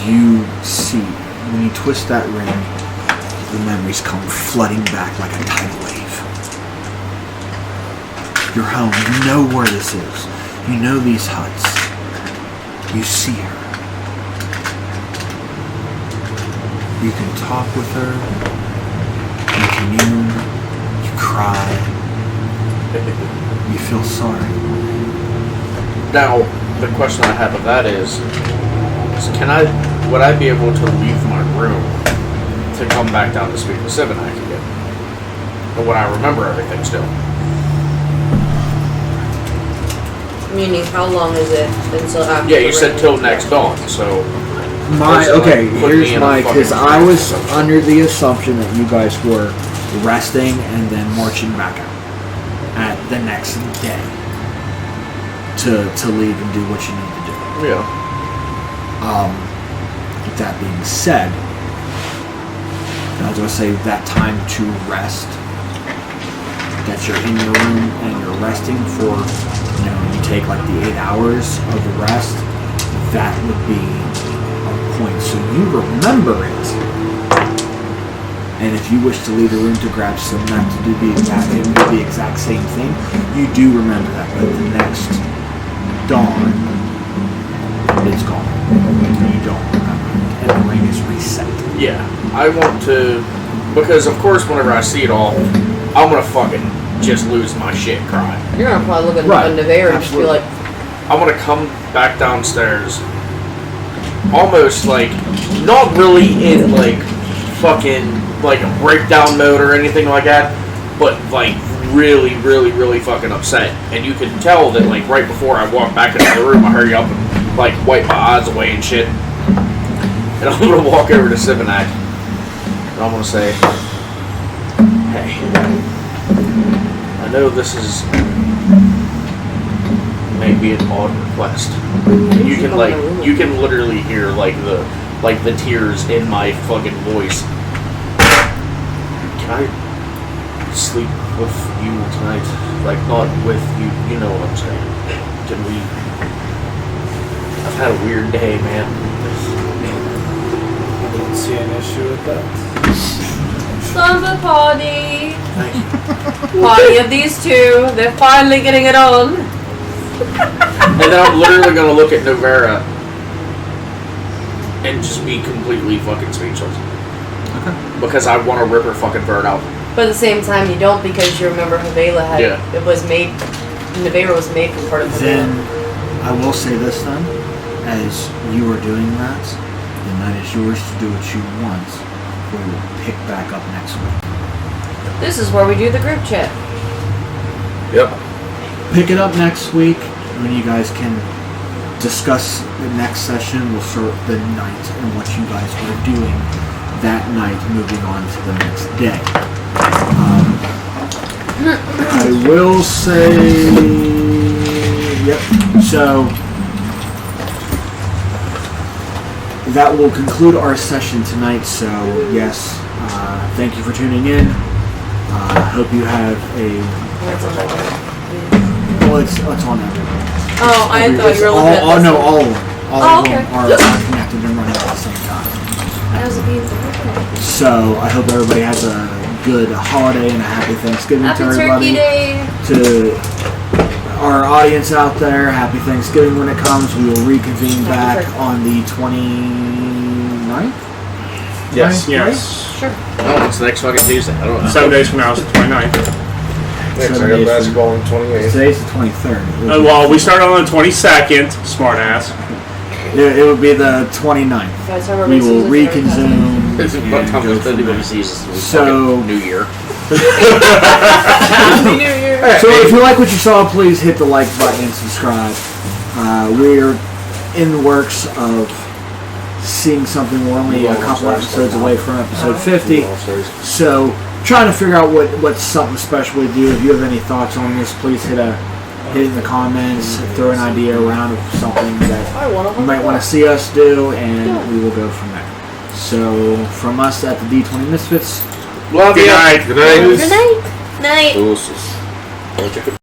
B: you see when you twist that ring, the memories come flooding back like a tidal wave. You're home. You know where this is. You know these huts. You see her. You can talk with her. You commune. You cry. You feel sorry.
A: Now, the question I have of that is would I be able to leave my room to come back down to speak with Sivanak again? Or would I remember everything still?
H: Meaning, how long is it until after?
A: Yeah, you said till next dawn, so...
B: Here's my, because I was under the assumption that you guys were resting and then marching back out at the next day to leave and do what you need to do.
A: Yeah.
B: With that being said, I was going to say that time to rest, that you're in your room and you're resting for, you take like the 8 hours of the rest, that would be a point. So you remember it. And if you wish to leave the room to grab some not to do the exact same thing, you do remember that. But the next dawn, it's gone. You don't remember it. And the ring is reset.
A: Yeah. I want to... Because, of course, whenever I see it all, I'm going to fucking just lose my shit crying.
H: You're gonna probably look at Nevaeh and just be like...
A: I'm going to come back downstairs almost like... Not really in, like, fucking... like a breakdown mode or anything like that, but like really, really, really fucking upset. And you can tell that like right before I walk back into the room, I hurry up and like wipe my eyes away and shit. And I'm gonna walk over to Sivanak and I'm gonna say, "Hey, I know this is maybe an odd request. You can literally hear like the tears in my fucking voice. Can I sleep with you tonight? Like, not with you, you know what I'm saying. Can we... I've had a weird day, man.
J: I don't see an issue with that.
H: Slumber party!
A: Thank you.
H: Party of these two. They're finally getting it on.
A: And then I'm literally gonna look at Novera and just be completely fucking speechless. Because I want to rip her fucking bird out.
H: But at the same time, you don't, because you remember Havela had...
A: Yeah.
H: It was made... Nevaeh was made from part of Havela.
B: Then, I will say this then, as you are doing that, the night is yours to do what you want. We will pick back up next week.
H: This is where we do the group chat.
D: Yep.
B: Pick it up next week when you guys can discuss the next session. We'll start the night and what you guys are doing that night, moving on to the next day. I will say, yep. So that will conclude our session tonight. So yes, thank you for tuning in. I hope you have a. Well, it's on everything.
H: Oh, I thought you were looking at this.
B: Oh no, all of them. All of
H: okay.
B: them are connected and running at the same time. So I hope everybody has a good holiday and a happy Thanksgiving
H: Happy
B: to everybody.
H: Turkey Day.
B: To our audience out there, happy Thanksgiving when it comes. We will reconvene back on the 29th?
D: Yes.
F: Yes.
H: Sure.
A: No, it's next fucking Tuesday. I don't know.
F: 7 days from now is the 29th.
D: Next, I got basketball on the 28th.
B: Today's the 23rd.
F: Well, we started on the 22nd. Smart ass.
B: It would be the 29th.
H: Guys, have a
B: We will
H: racist
B: reconvene.
A: It's
B: and
A: about time
B: go
A: for
B: from there.
A: So New Year.
H: Happy New Year.
B: So if you like what you saw, please hit the like button and subscribe. We're in the works of seeing something. We're only a couple episodes away from episode 50. So trying to figure out what's something special we do. If you have any thoughts on this, please hit in the comments, throw an idea around of something that you might want to see us do, and we will go from there. So from us at the D20 Misfits,
A: Love you.
F: Good night.
D: Good night.
H: Good night. Night.
A: Night.